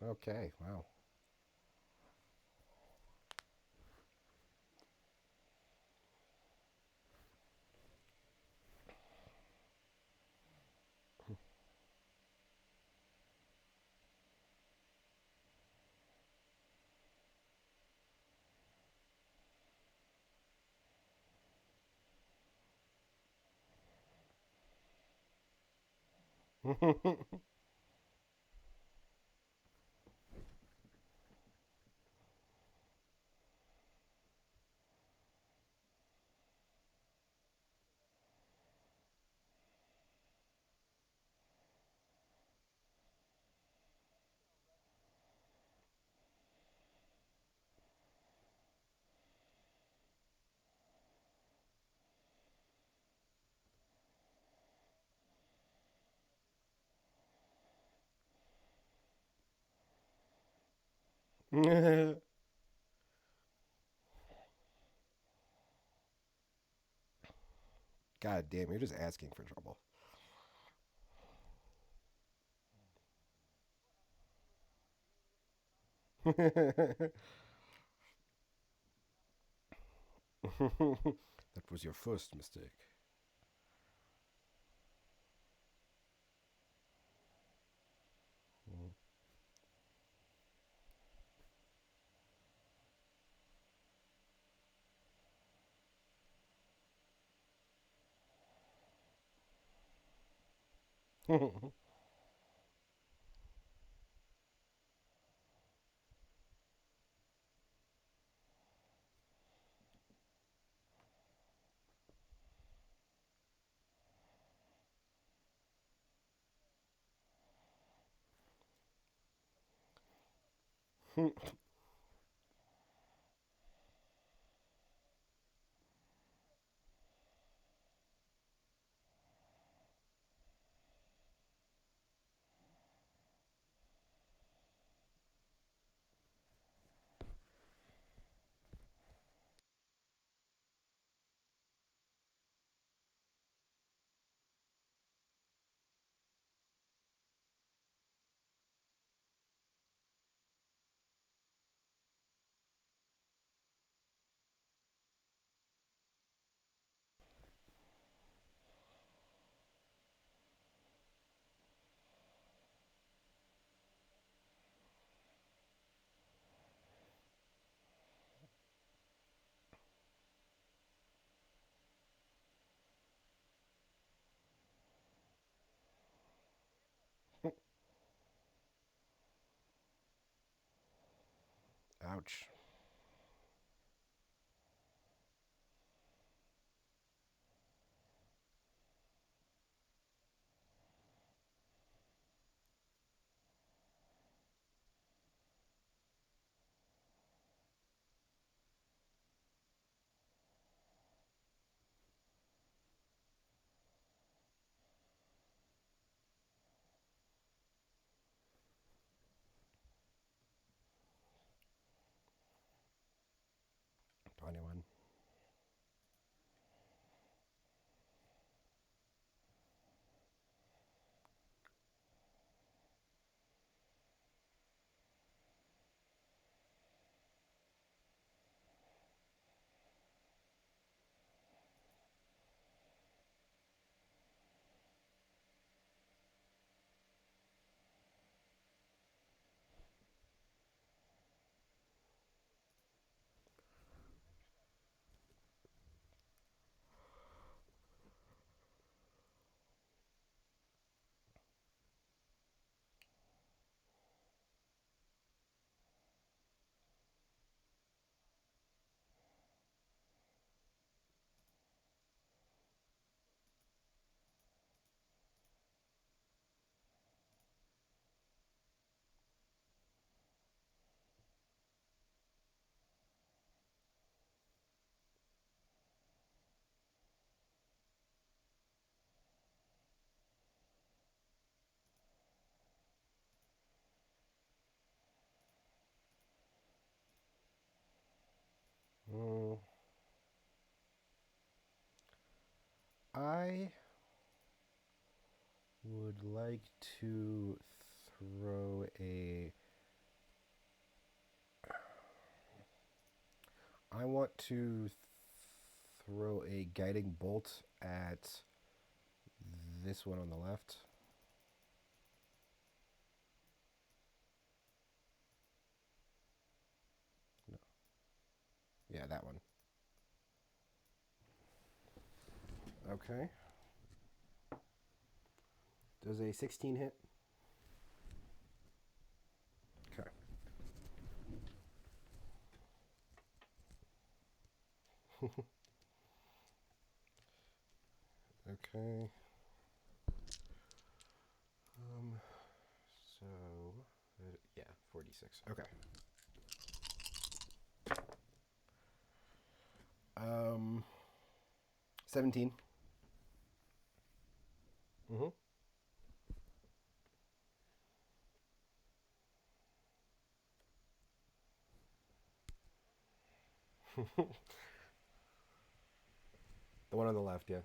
Okay, wow. God damn, you're just asking for trouble. That was your first mistake. Ouch. Anyone? Mm, I would like to throw a I want to throw a guiding bolt at this one on the left. No. Yeah, that one. Okay. Does a 16 hit? Okay. Okay. So, yeah, 46. Okay. 17. Mm-hmm. The one on the left, yeah.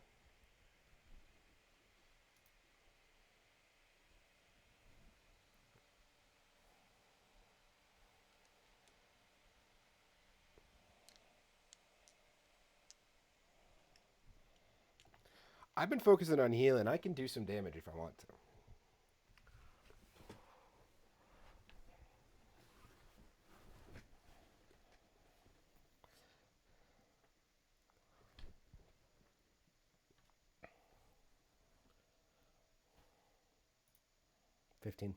I've been focusing on healing. I can do some damage if I want to. $15.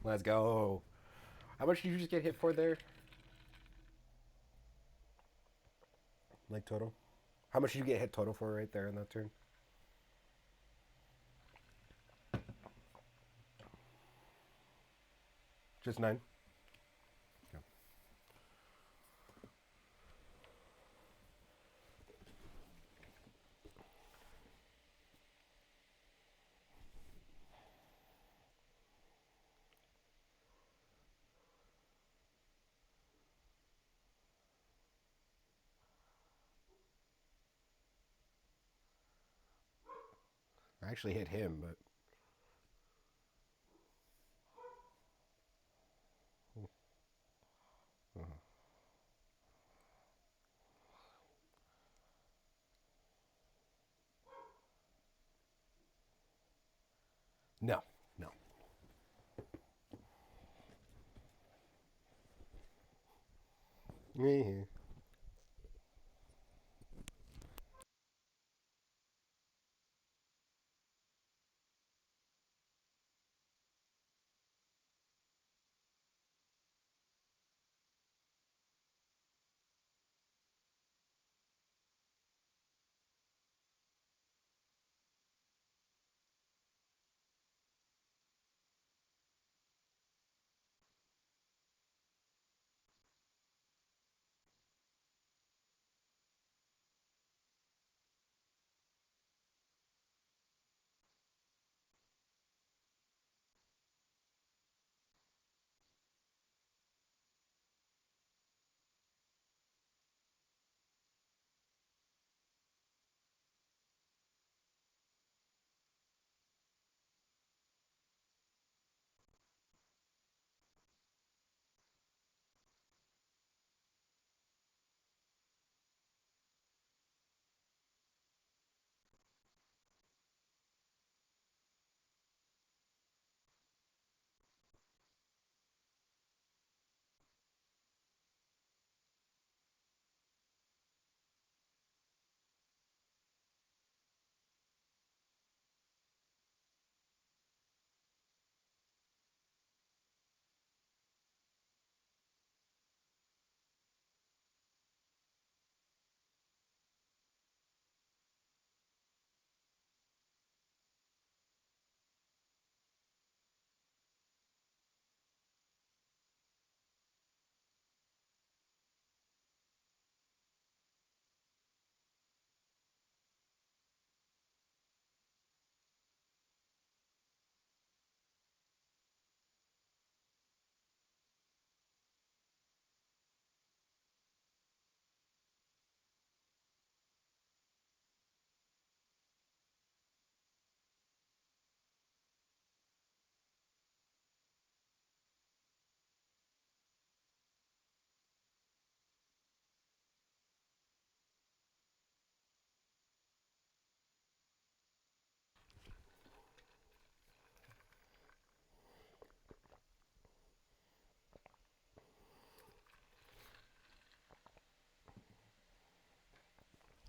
Let's go. How much did you just get hit for there? Like total? How much did you get hit total for right there in that turn? Just 9? Okay. I actually hit him, but... No. No. Mm-hmm.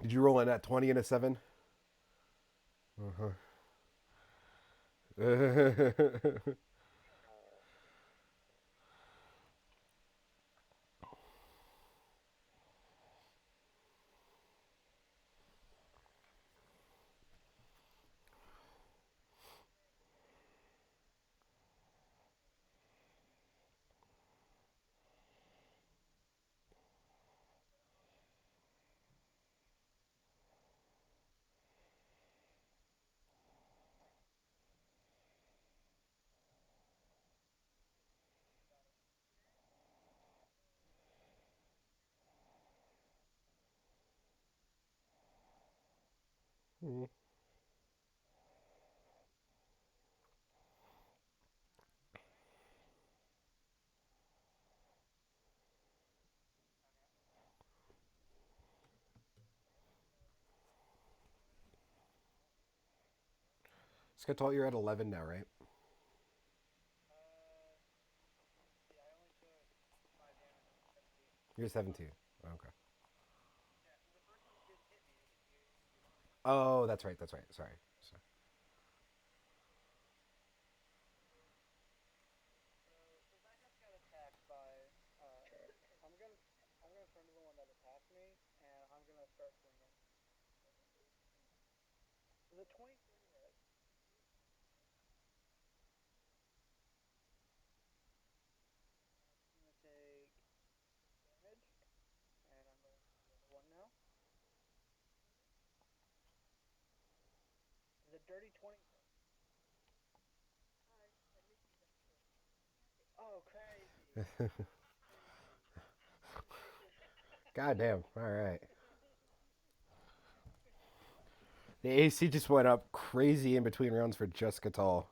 Did you roll in at 20 and a 7? Uh-huh. Hmm. Ska'tal, you're at 11 now, right? You're 17. Okay. Oh, that's right. That's right. Sorry. God damn. All right. The AC just went up crazy in between rounds for just Ska'tal.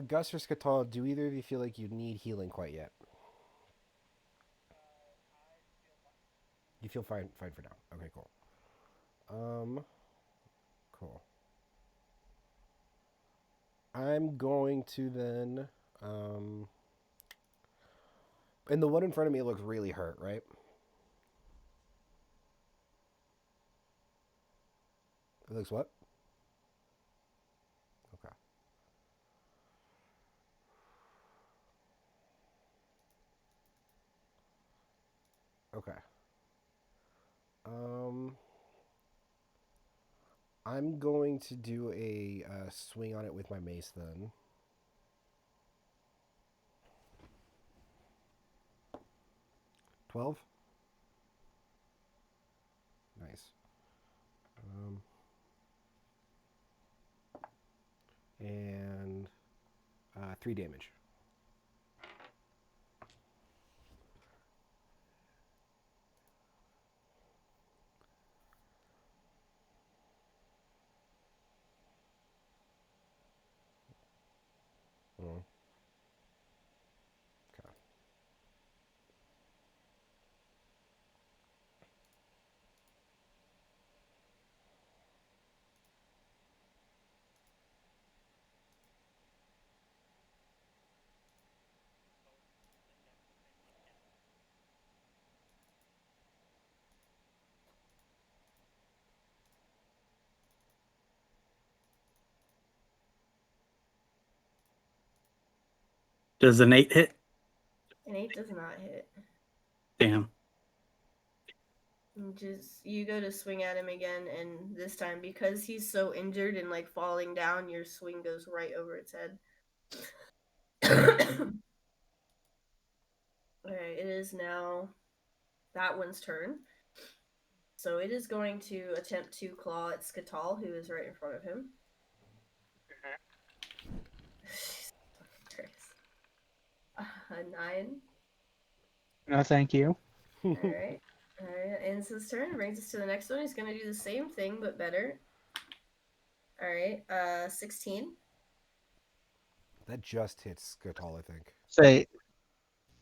Gus or Ska'tal, do either of you feel like you need healing quite yet? You feel fine for now. Okay, cool. Cool. I'm going to then, um, and the one in front of me looks really hurt, right? It looks what? Okay. Okay. I'm going to do a swing on it with my mace then. $12. Nice. And 3 damage. Okay. Does an 8 hit? An 8 does not hit. Damn. You go to swing at him again, and this time, because he's so injured and like falling down, your swing goes right over its head. Alright, it is now that one's turn. So it is going to attempt to claw at Ska'tal, who is right in front of him. A 9. No, thank you. Alright. Alright, ends his turn. Brings us to the next one. He's going to do the same thing, but better. Alright, 16. That just hits Ska'tal, I think. Say,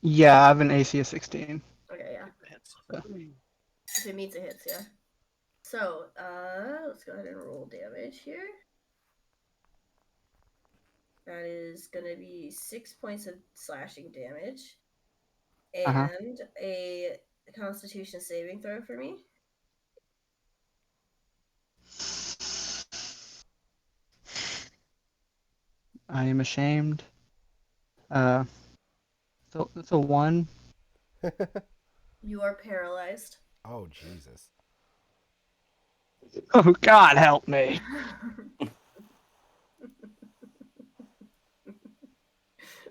yeah, I have an AC of 16. Okay, yeah. Hits. If it meets, it hits, yeah. So, let's go ahead and roll damage here. That is going to be 6 points of slashing damage. And a Constitution saving throw for me. I am ashamed. So it's a 1. You are paralyzed. Oh, Jesus. Oh, God, help me.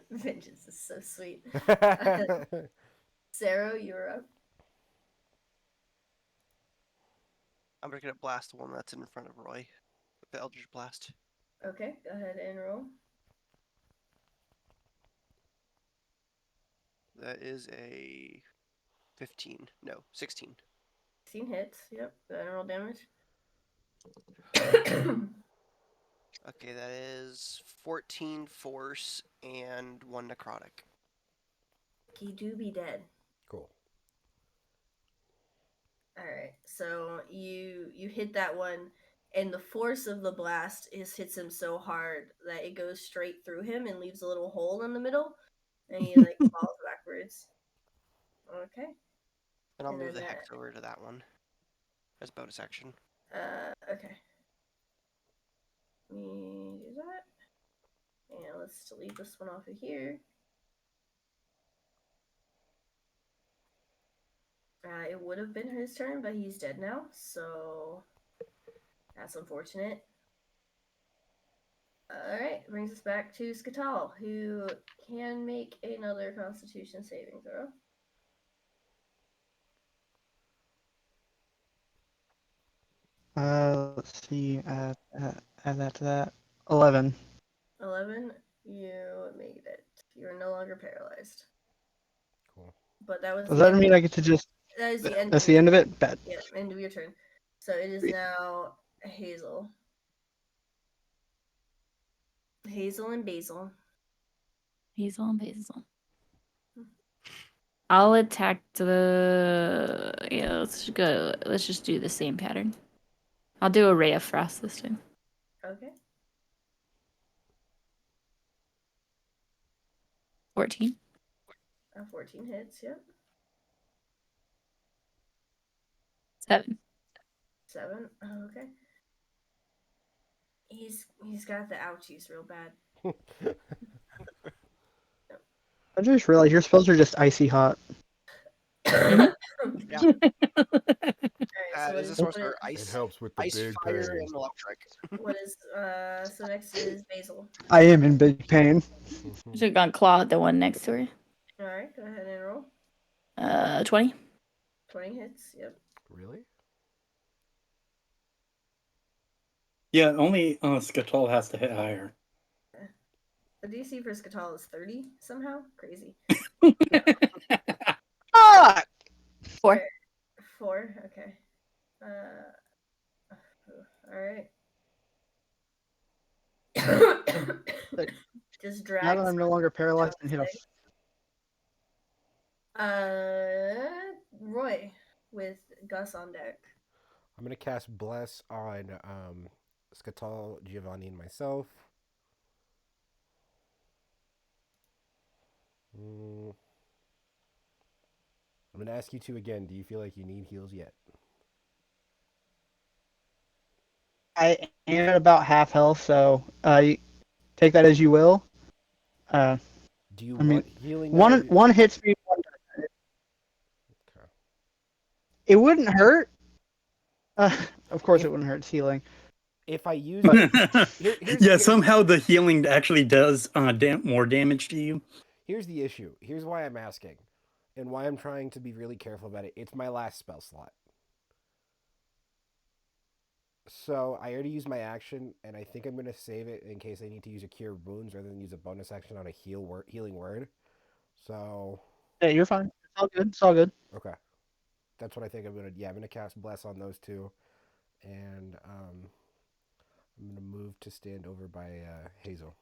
Vengeance is so sweet. Cerro, you're up. I'm gonna blast the one that's in front of Roy with the Eldritch Blast. Okay, go ahead and roll. That is a 15. No, 16. 16 hits. Yep, go ahead and roll damage. Okay, that is 14 force and 1 necrotic. He do be dead. Cool. Alright, so you hit that one, and the force of the blast hits him so hard that it goes straight through him and leaves a little hole in the middle, and he like falls backwards. Okay. And I'll And move then the hex over to that one as bonus action. Okay. Let me do that. And let's delete this one off of here. It would have been his turn, but he's dead now, so that's unfortunate. Alright, brings us back to Ska'tal, who can make another Constitution saving throw. Let's see. Add that to that. 11. 11, you made it. You're no longer paralyzed. Cool. But that was Does the that end. mean I get to just? That is the end. That's of the your end of turn. it. Bet. Yeah, end of your turn. So it is now Hazel. Hazel and Basil. Hazel and Basil. I'll attack the. Yeah, let's go. Let's just do the same pattern. I'll do a Ray of Frost this time. Okay. 14. 14 hits, yep. 7. 7. Oh, okay. He's got the ouchies real bad. I just realized your spells are just icy hot. Yeah. Alright, so what Is a is sorcerer. It Ice, helps with the ice, big fire, pain. and electric. what is so next is Basil. I am in big pain. Should have gone claw at the one next to her. Alright, go ahead and roll. 20. 20 hits, yep. Really? Yeah, only Ska'tal has to hit higher. The DC for Ska'tal is 30 somehow. Crazy. Ah! 4. 4, okay. Alright. Just Now drag. that I'm no longer paralyzed and hit a Roy with Gus on deck. I'm gonna cast Bless on Ska'tal, Giovanni, and myself. I'm gonna ask you two again. Do you feel like you need heals yet? I am at about half health, so you take that as you will. Do you I mean, want healing now? one hits me. One doesn't. Okay. It wouldn't hurt. Of course, it wouldn't hurt. It's healing. If I use Yeah, somehow the healing actually does more damage to you. Here's the issue. Here's why I'm asking, and why I'm trying to be really careful about it. It's my last spell slot. So I already used my action, and I think I'm going to save it in case I need to use a Cure Wounds rather than use a bonus action on a healing word. So... Yeah, you're fine. It's all good. It's all good. Okay. That's what I think I'm going to... Yeah, I'm going to cast Bless on those two. And I'm going to move to stand over by Hazel.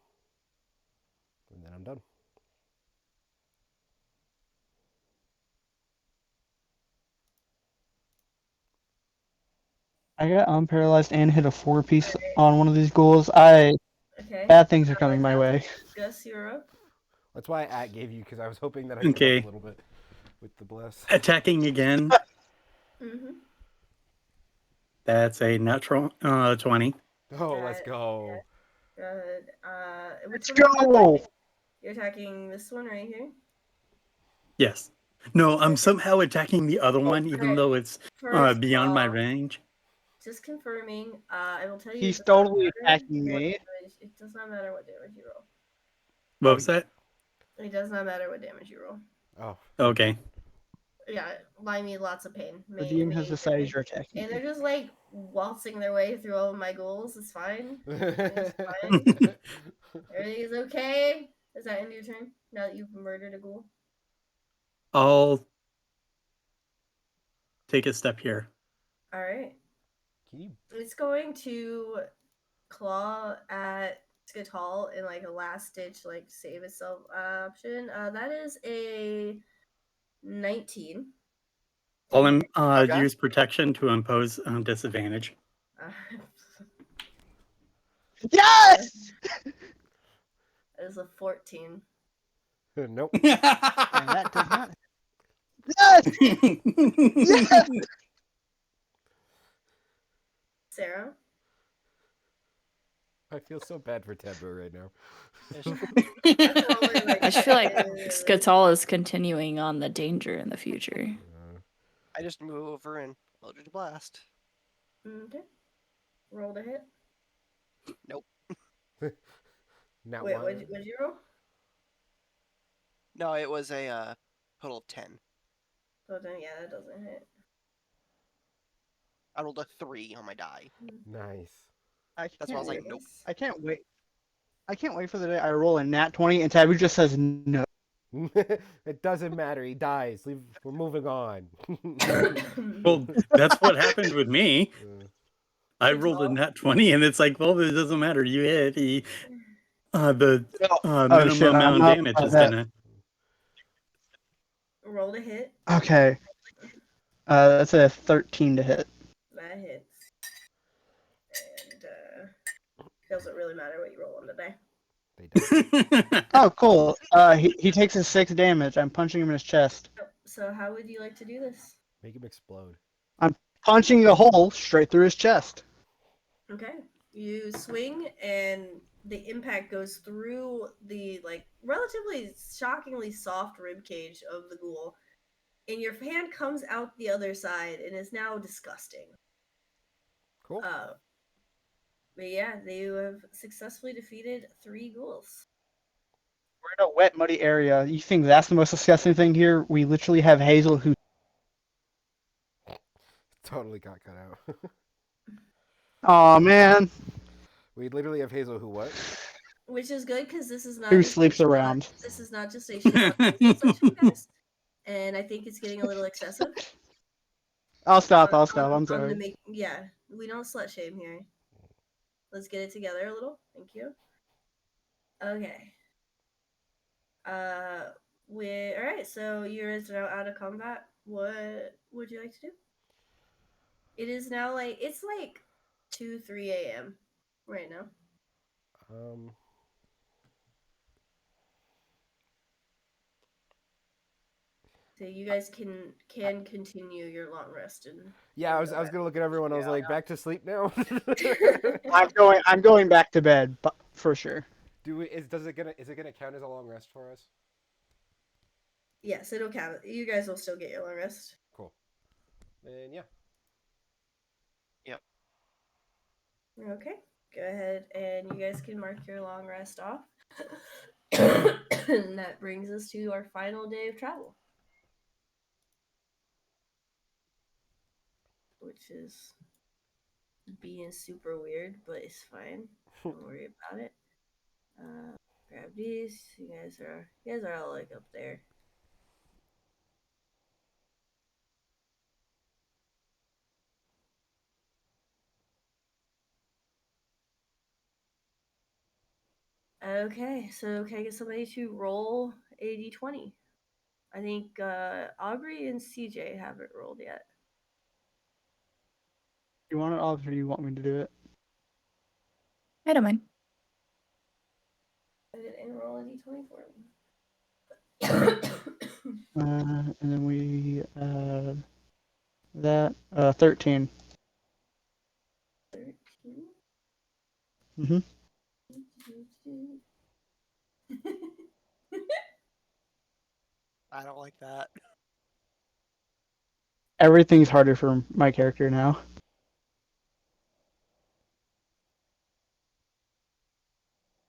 And then I'm done. I got unparalyzed and hit a 4-piece on one of these ghouls. Bad things are coming my way. Gus, you're up. That's why I gave you, because I was hoping that I could help a little bit with the Bless. Attacking again. Mm-hmm. That's a natural 20. Oh, let's go. Good. Let's go! You're attacking this one right here? Yes. No, I'm somehow attacking the other one, even though it's beyond my range. Just confirming. I will tell you. He's totally attacking me. It does not matter what damage you roll. What was that? It does not matter what damage you roll. Oh. Okay. Yeah, me lots of pain. The DM has decided you're attacking. And they're just like waltzing their way through all of my goals. It's fine. It's fine. Everything is okay. Is that end your turn? Now that you've murdered a ghoul? I'll take a step here. Alright. It's going to claw at Ska'tal in like a last ditch like save itself option. That is a 19. I'll use protection to impose disadvantage. Yes! That is a 14. Nope. And that does not. Yes! Yes! Sarah? I feel so bad for Taboo right now. I just feel like Ska'tal is continuing on the danger in the future. I just move over and Eldritch Blast. Okay. Roll to hit. Nope. Not Wait, one. what'd you roll? No, it was a total of 10. Oh, then yeah, that doesn't hit. I rolled a 3 on my die. Nice. That's why I was like, nope. I can't wait. I can't wait for the day I roll a nat 20 and Taboo just says no. It doesn't matter. He dies. We're moving on. Well, that's what happened with me. I rolled a nat 20, and it's like, well, it doesn't matter. You hit. The minimum amount of damage is gonna. Roll to hit. Okay. That's a 13 to hit. That hits. And doesn't really matter what you roll on the die. Oh, cool. He takes his 6 damage. I'm punching him in his chest. So how would you like to do this? Make him explode. I'm punching a hole straight through his chest. Okay. You swing and the impact goes through the like relatively shockingly soft rib cage of the ghoul and your hand comes out the other side and is now disgusting. Cool. But yeah, they have successfully defeated 3 ghouls. We're in a wet, muddy area. You think that's the most disgusting thing here? We literally have Hazel who. Totally got cut out. Oh man, We literally have Hazel who what? Which is good because this is not who just sleeps around? this is not just a shit on Hazel session, guys. And I think it's getting a little excessive. I'll stop. I'm sorry. Yeah, we don't slut shame here. Let's get it together a little. Thank you. Okay. All right. So you're now out of combat. What would you like to do? It is now it's 2-3 a.m. right now. So you guys can continue your long rest and. Yeah, I was gonna look at everyone. I was like, back to sleep now. I'm going back to bed, but for sure. Is it gonna count as a long rest for us? Yes, it'll count. You guys will still get your long rest. Cool. Then yeah. Yep. Okay. Go ahead and you guys can mark your long rest off. And that brings us to our final day of travel. Which is being super weird, but it's fine. Don't worry about it. Grab these. You guys are all like up there. Okay, so can I get somebody to roll a d20? I think Aubrey and CJ haven't rolled yet. You want it off, or do you want me to do it? I don't mind. And roll a d20 for me. And then we that 13. 13. Mhm. I don't like that. Everything's harder for my character now.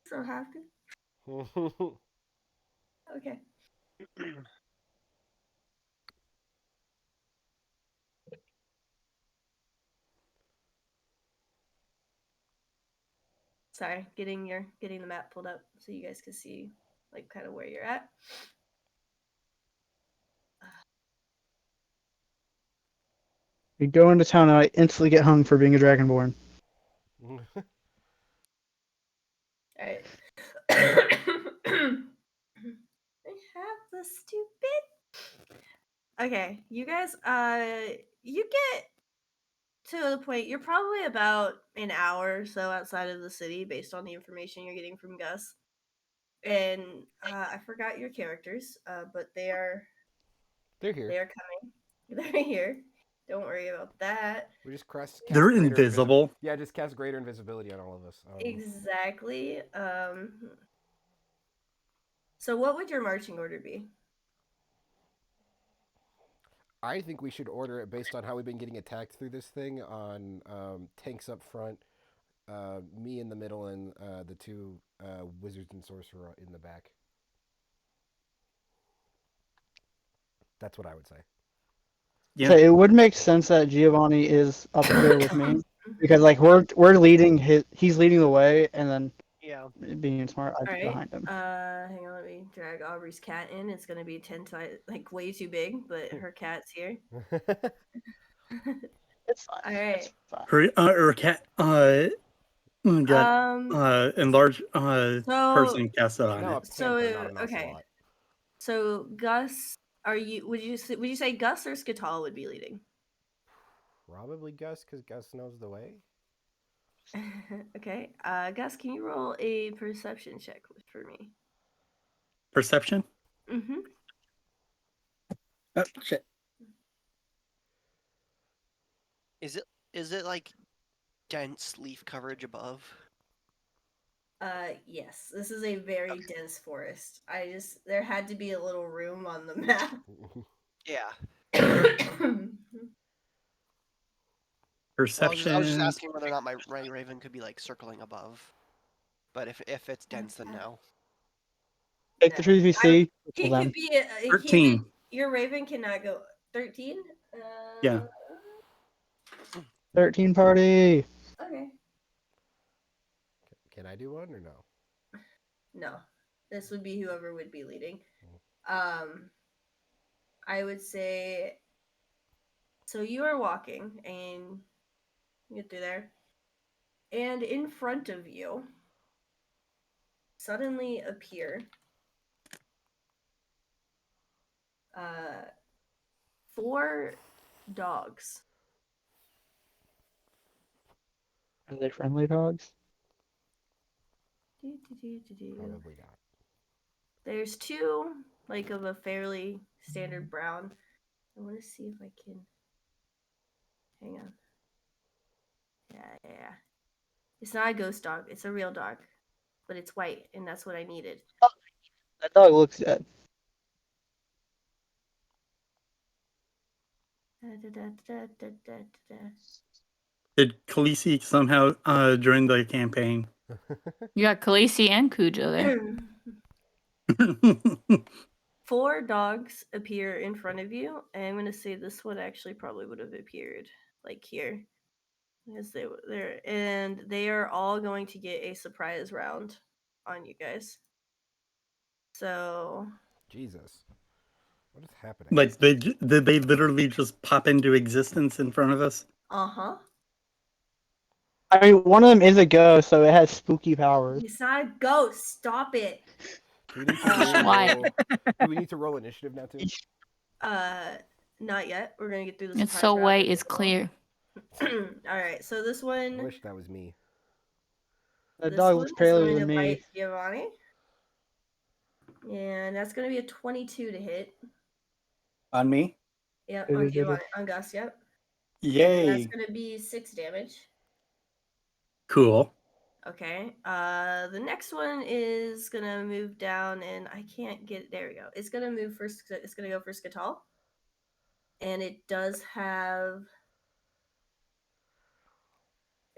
So happy. Okay. Sorry, getting the map pulled up so you guys can see kind of where you're at. We go into town and I instantly get hung for being a dragonborn. All right. I have the stupid. Okay, you guys. You get to the point. You're probably about an hour or so outside of the city, based on the information you're getting from Gus. And I forgot your characters, but they're here. They are coming. They're here. Don't worry about that. We just cast They're greater invisible. Yeah, just cast greater invisibility on all of us. Exactly. So what would your marching order be? I think we should order it based on how we've been getting attacked through this thing on tanks up front, me in the middle, and the two wizards and sorcerer in the back. That's what I would say. Yeah. So it would make sense that Giovanni is up there with me because we're leading he's leading the way, and then Yeah. being smart, I'm All right. behind him. Hang on, let me drag Aubrey's cat in. It's gonna be 10 times way too big, but her cat's here. It's fine. All right. Her cat got enlarged person cast on No, it. So not an okay. ocelot. So Gus, would you say Gus or Ska'tal would be leading? Probably Gus, because Gus knows the way. Okay. Gus, can you roll a perception check for me? Perception? Mm-hmm. Oh, shit. Is it like dense leaf coverage above? Yes. This is a very dense forest. There had to be a little room on the map. Yeah. Perception. I was just asking whether or not my raven could be like circling above. But if it's dense, then no. Take the trees we see. He them. could be. 13. Your raven cannot go 13. Yeah. 13 party. Okay. Can I do one or no? No, this would be whoever would be leading. I would say. So you are walking and you get through there, and in front of you suddenly appear 4 dogs. Are they friendly dogs? Probably not. There's 2 like of a fairly standard brown. I want to see if I can. Hang on. Yeah. It's not a ghost dog. It's a real dog, but it's white, and that's what I needed. That dog looks dead. Did Khaleesi somehow join the campaign? You got Khaleesi and Cujo there. 4 dogs appear in front of you, and I'm gonna say this one actually probably would have appeared like here, because they are all going to get a surprise round on you guys. So Jesus. What is happening? Like, did they literally just pop into existence in front of us? uh-huh. I mean, one of them is a ghost, so it has spooky powers. It's not a ghost. Stop it. Do we need to Why? do we need to roll initiative now too? Not yet. We're gonna get through this. It's so white, it's clear. Alright, so this one. I wish that was me. That This dog one looks is paler going than to me. bite Giovanni. And that's going to be a 22 to hit. On me? Yep, on Giovanni. On Gus, yep. Yay. And that's going to be 6 damage. Cool. Okay. The next one is going to move down, and I can't get. There we go. It's going to move first. It's going to go for Ska'tal. And it does have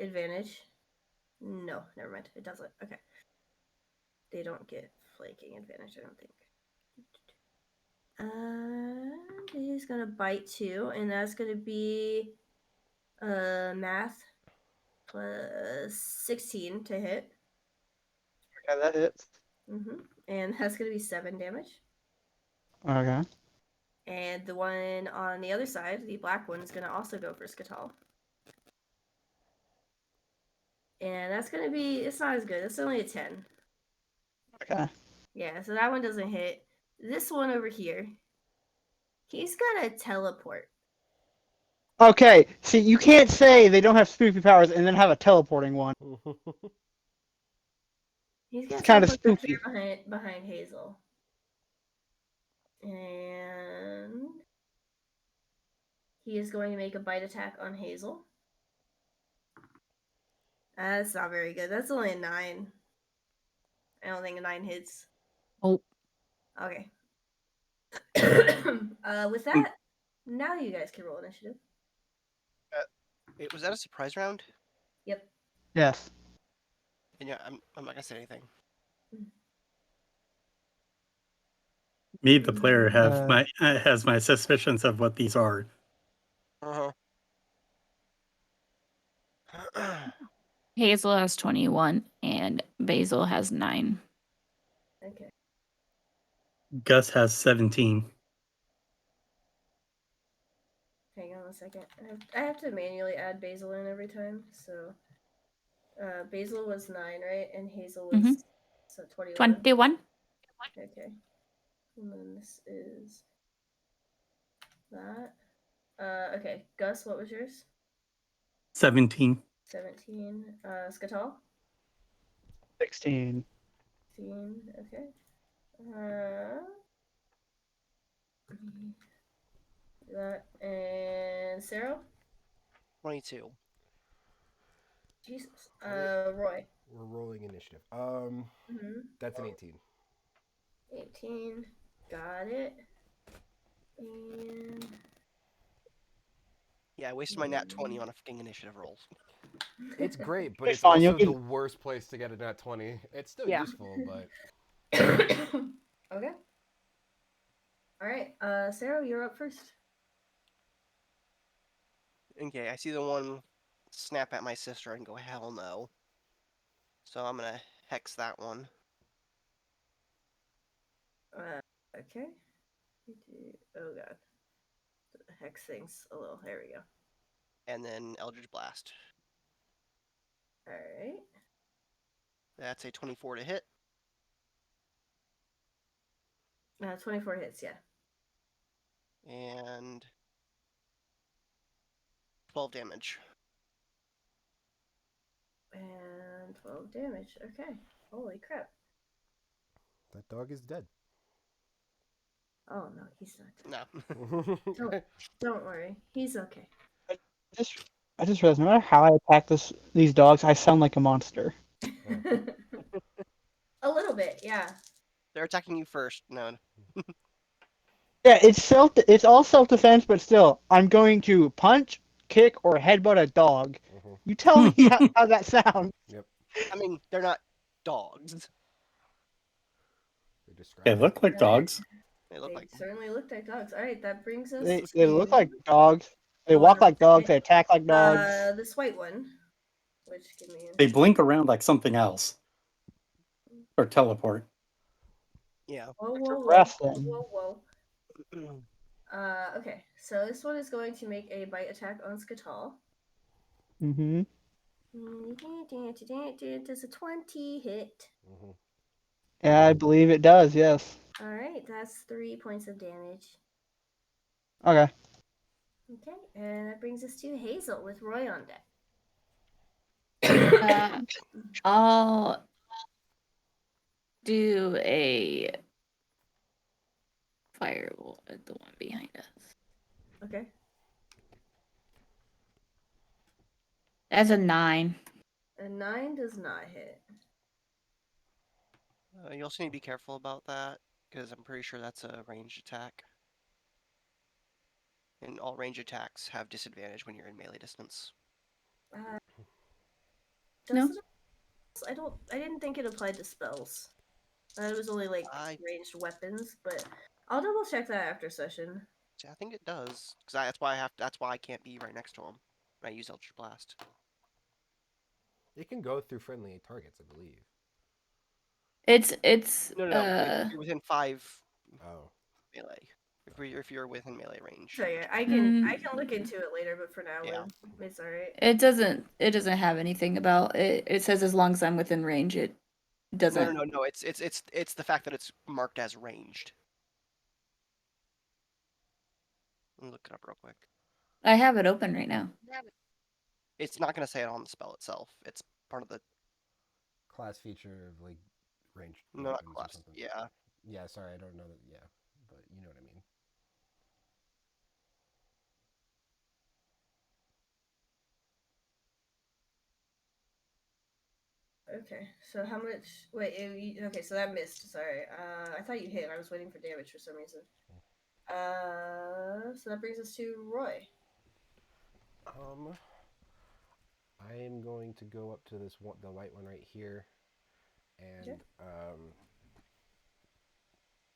advantage. No, never mind. It doesn't. Okay. They don't get flanking advantage, I don't think. He's gonna bite 2, and that's gonna be math plus 16 to hit. Okay, that hits. And that's gonna be 7 damage. Okay. And the one on the other side, the black one, is gonna also go for Ska'tal. And that's gonna be. It's not as good. It's only a 10. Okay. Yeah, so that one doesn't hit. This one over here, he's gonna teleport. Okay, see, you can't say they don't have spooky powers and then have a teleporting one. He's gonna It's kind of teleport back spooky. there behind Hazel. And he is going to make a bite attack on Hazel. That's not very good. That's only a 9. I don't think a 9 hits. Oh. Okay. With that, now you guys can roll initiative. Wait, was that a surprise round? Yep. Yes. And yeah, I'm not gonna say anything. Me, the player, has my suspicions of what these are. Hazel has 21 and Basil has 9. Okay. Gus has 17. Hang on a second. I have to manually add Basil in every time. So, Basil was 9, right? And Hazel was 21. 21. Okay. And then this is that. Okay. Gus, what was yours? 17. 17. Ska'tal? 16. 16. Okay. That and Sarah? 22. Jesus. Roy. We're rolling initiative. That's an 18. 18. Got it. And Yeah, I wasted my nat 20 on a fucking initiative roll. It's great, but It's it's fine, you'll also get- the worst place to get a nat 20. It's still Yeah. useful, but Okay. All right, Sarah, you're up first. Okay, I see the one snap at my sister and go, hell no. So I'm gonna hex that one. Okay. Oh god. The hex thing's a little. There we go. And then Eldritch Blast. All right. That's a 24 to hit. 24 hits, yeah. And 12 damage. And 12 damage. Okay. Holy crap. that dog is dead. Oh no, he's not dead. No. Don't worry. He's okay. I just realized, no matter how I attack these dogs, I sound like a monster. A little bit, yeah. They're attacking you first. No. Yeah, it's all self-defense, but still, I'm going to punch, kick, or headbutt a dog. You tell me how that sounds. Yep. I mean, they're not dogs. They describe They it. look like dogs. They look They like certainly looked like dogs. All right, that brings us They look to like dogs. They the walk one like dogs. They attack like dogs. this white one. Which give me They blink around like something else. Or teleport. Yeah. whoa whoa whoa Rest whoa then. whoa whoa. Okay, so this one is going to make a bite attack on Ska'tal. Mm-hmm. Does a 20 hit? Yeah, I believe it does. Yes. All right, that's 3 points of damage. Okay. Okay, and that brings us to Hazel with Roy on deck. I'll do a firebolt at the one behind us. Okay. That's a 9. A 9 does not hit. You also need to be careful about that, because I'm pretty sure that's a ranged attack. And all range attacks have disadvantage when you're in melee distance. No. I didn't think it applied to spells. It was only like ranged weapons, but I'll double check that after session. I think it does, because that's why I can't be right next to him when I use Eldritch Blast. It can go through friendly targets, I believe. It's No, if you're within 5 melee. If you're within melee range. So yeah, I can look into it later, but for now, Yeah. it's alright. It doesn't have anything about it. It says as long as I'm within range, it doesn't. No. It's the fact that it's marked as ranged. Let me look it up real quick. I have it open right now. It's not going to say it on the spell itself. It's part of the class feature of like range. No, not weapons or class. something. Yeah. Yeah, sorry, I don't know that. Yeah, but you know what I mean. Okay, so how much? Wait, okay, so that missed. Sorry, I thought you hit. I was waiting for damage for some reason. So that brings us to Roy. I am going to go up to this one, the white one right here, and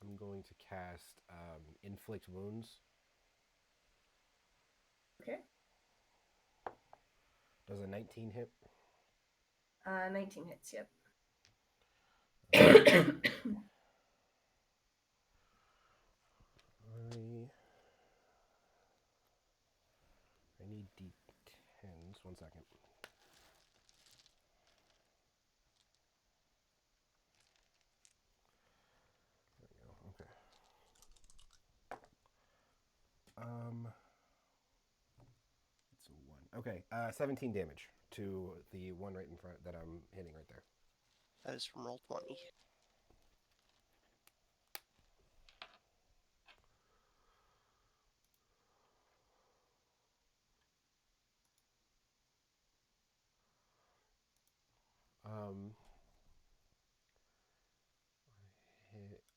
I'm going to cast Inflict Wounds. Okay. Does a 19 hit? 19 hits. Yep. I need D10s. 1 second. There we go. Okay. It's a 1. Okay. 17 damage to the one right in front that I'm hitting right there. That is from roll 20.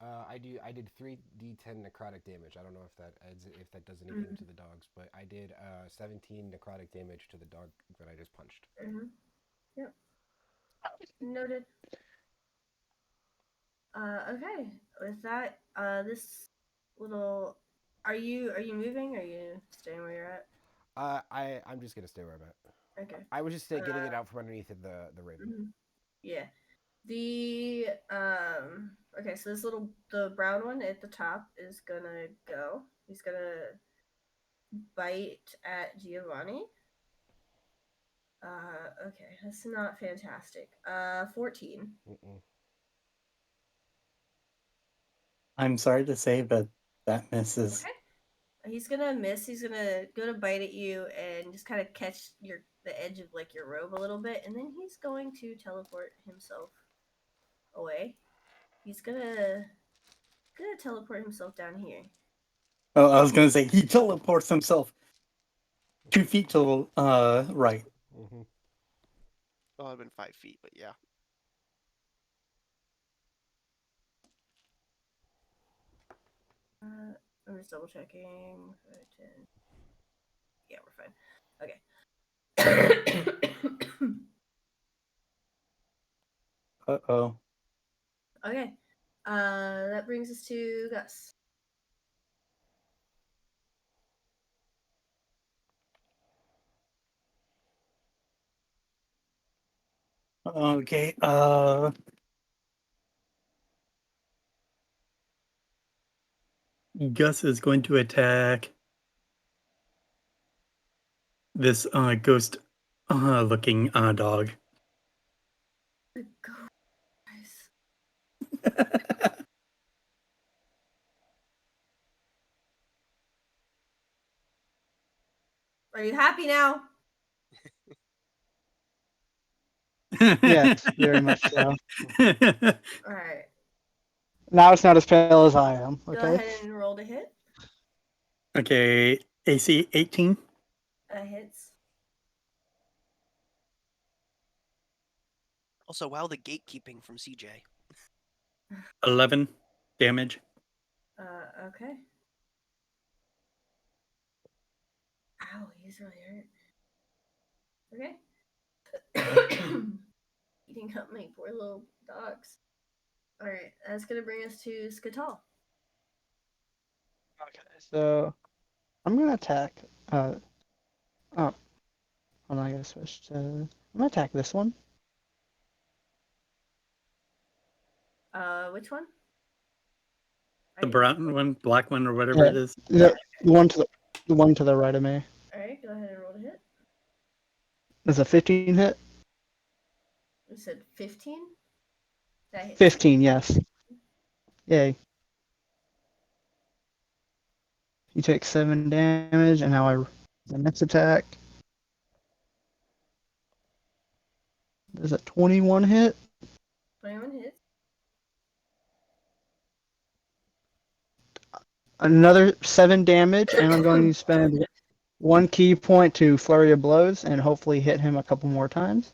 I did 3d10 necrotic damage. I don't know if that does anything to the dogs, but I did 17 necrotic damage to the dog that I just punched. Mm-hmm. Yep. Noted. Okay. With that, this little, are you moving? Or are you staying where you're at? I'm just gonna stay where I'm at. Okay. I was just getting it out from underneath the raven. Mm-hmm. Yeah. The okay, so the brown one at the top is gonna go. He's gonna bite at Giovanni. Okay, that's not fantastic. 14. Mm-mm. I'm sorry to say, but that misses. Okay. He's gonna miss. He's gonna go to bite at you and just kind of catch the edge of like your robe a little bit, and then he's going to teleport himself away. He's gonna teleport himself down here. Oh, I was gonna say he teleports himself 2 feet to the right. Mm-hmm. Oh, I've been 5 feet, but yeah. I'm just double checking. 5, 10. Yeah, we're fine. Okay. Uh-oh. Okay. That brings us to Gus. Okay, Gus is going to attack this ghost looking dog. Go, guys. Are you happy now? Yes, very much so. All right. Now it's not as pale as I am. Go Okay. ahead and roll to hit. Okay, AC 18. Hits. Also, wow, the gatekeeping from CJ. 11 damage. Okay. Ow, he's really hurt. Okay. Eating up my poor little dogs. All right, that's gonna bring us to Ska'tal. Okay, so I'm gonna attack. Oh, hold on, I gotta switch to. I'm gonna attack this one. Which one? The brown one, black one, or whatever Yeah, it is. the one to the one to the right of me. All right, go ahead and roll to hit. Is a 15 hit? You said 15. That hits. 15, yes. Yay. You take 7 damage, and now the next attack. Is a 21 hit? 21 hits. Another 7 damage, and I'm going to spend 1 key point to flurry of blows and hopefully hit him a couple more times.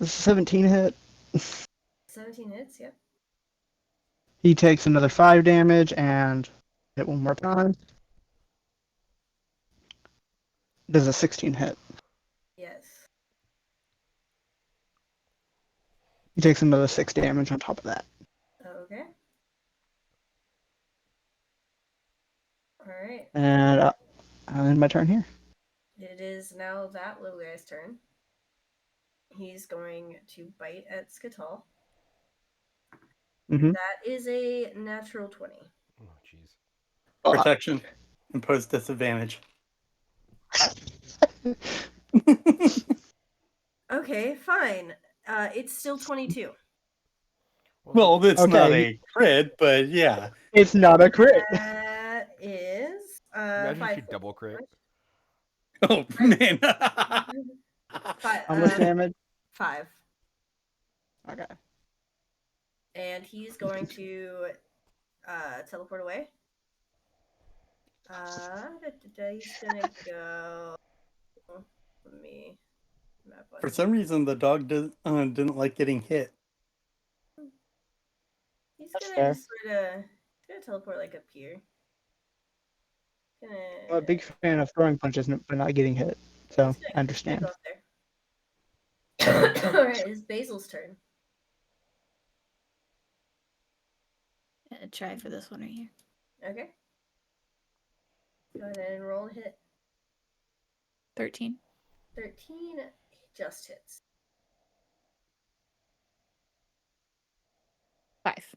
17 hit. 17 hits. Yep. He takes another 5 damage and hit one more time. Does a 16 hit. Yes. He takes another 6 damage on top of that. Okay. All right. And I'll end my turn here. It is now that little guy's turn. He's going to bite at Ska'tal. Mm-hmm. That is a natural 20. Oh, jeez. Protection. Impose disadvantage. Okay, fine. It's still 22. Well, it's Okay. not a crit, but yeah. It's not a crit. That is Imagine 5 if you double crit. Oh, man. How much damage? 5. Okay. And he's going to teleport away. He's gonna go Let me map on For here. some reason, the dog didn't like getting hit. He's That's gonna fair. just sorta teleport like up here. I'm a big fan of throwing punches but not getting hit, so he's I gonna understand. go up there. Alright, it's Basil's turn. Try for this one right here. Okay. Go ahead and roll a hit. 13. 13 just hits. 5.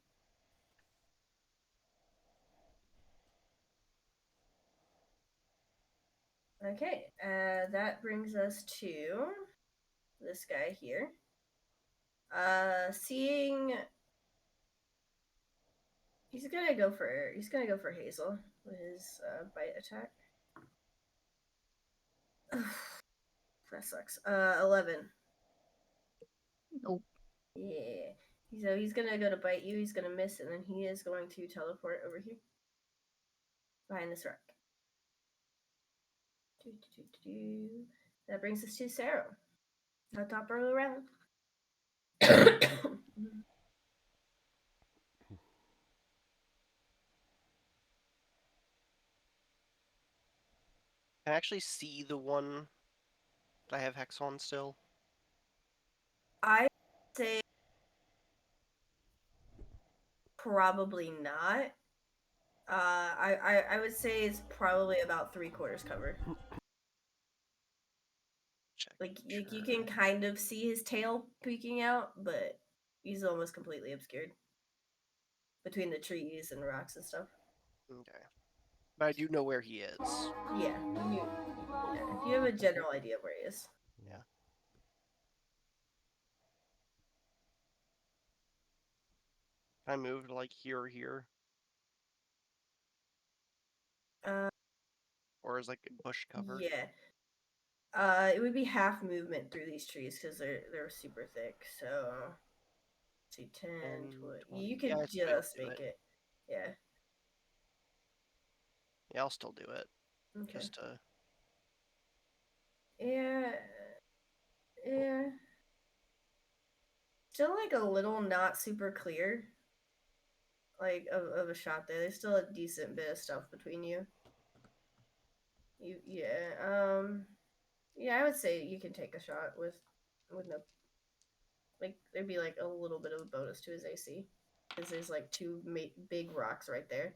Okay, that brings us to this guy here. Seeing he's gonna go for Hazel with his bite attack. That sucks. 11. Nope. Yeah. So he's gonna go to bite you. He's gonna miss, and then he is going to teleport over here behind this rock. That brings us to Cerro. Now top row around. Can I actually see the one that I have Hex on still? I say probably not. I would say it's probably about 3/4 covered. Check. Like you can kind of see his tail peeking out, but he's almost completely obscured between the trees and rocks and stuff. Okay. But I do know where he is. Yeah, you have a general idea of where he is. Yeah. Can I move to like here or here? Or is like bush covered? Yeah. It would be half movement through these trees because they're super thick. So, let's see, 10, 20. You could Yeah, I still be able just to do make it. it. Yeah. Yeah, I'll still do it. Okay. Just to. Yeah. Yeah. Still like a little not super clear. Like of a shot there. There's still a decent bit of stuff between you. Yeah, I would say you can take a shot with no, like there'd be like a little bit of a bonus to his AC because there's like two big rocks right there.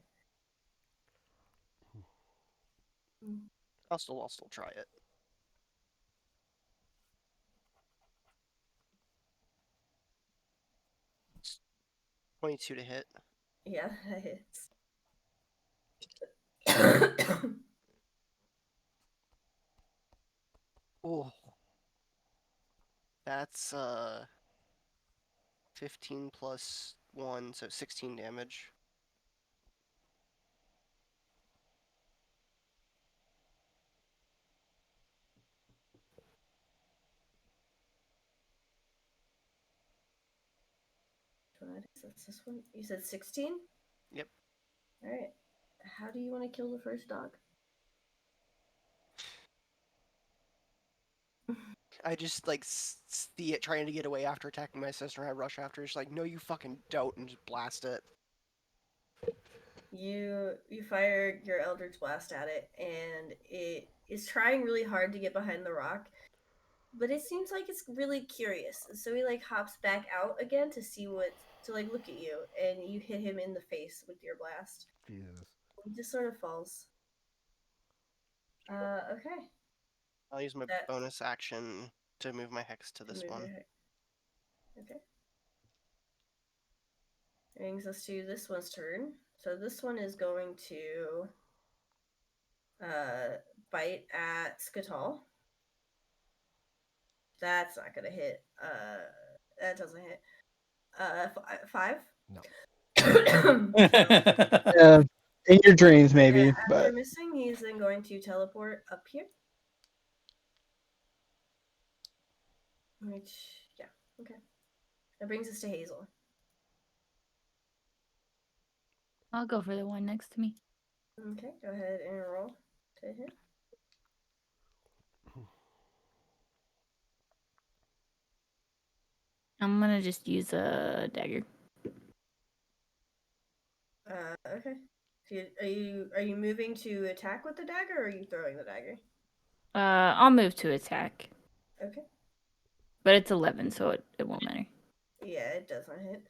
I'll still try it. It's 22 to hit. Yeah, that hits. Oh. That's 15 plus 1, so 16 damage. That's this one. You said 16? Yep. Alright. How do you want to kill the first dog? I just like see it trying to get away after attacking my sister, and I rush after her. She's like, "No, you fucking don't," and just blast it. You fire your Eldritch Blast at it, and it is trying really hard to get behind the rock, but it seems like it's really curious. And so he like hops back out again to see to like look at you, and you hit him in the face with your blast. Jesus. He just sort of falls. Okay. I'll use my bonus action to move my hex to this one. Okay. Brings us to this one's turn. So this one is going to bite at Ska'tal. That's not gonna hit. That doesn't hit. 5. No. Yeah, in your dreams maybe, After but missing, he's then going to teleport up here. Which, yeah, okay. That brings us to Hazel. I'll go for the one next to me. Okay, go ahead and roll to hit. I'm gonna just use a dagger. Okay. So are you moving to attack with the dagger, or are you throwing the dagger? I'll move to attack. Okay. But it's 11, so it won't matter. Yeah, it does not hit.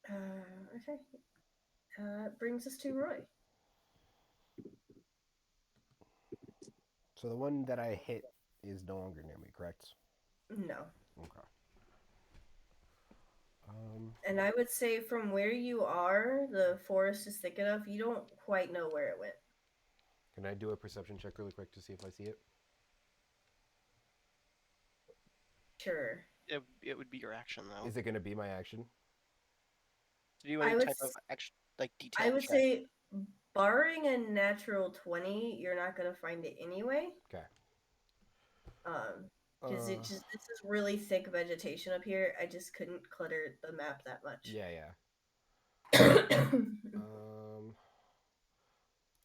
Okay. Brings us to Roy. So the one that I hit is no longer near me, correct? No. Okay. And I would say from where you are, the forest is thick enough, you don't quite know where it went. Can I do a perception check really quick to see if I see it? Sure. It would be your action though. Is it going to be my action? To do any type of action, like detail I would check. say, barring a natural 20, you're not going to find it anyway. Okay. Because this is really thick vegetation up here. I just couldn't clutter the map that much. Yeah.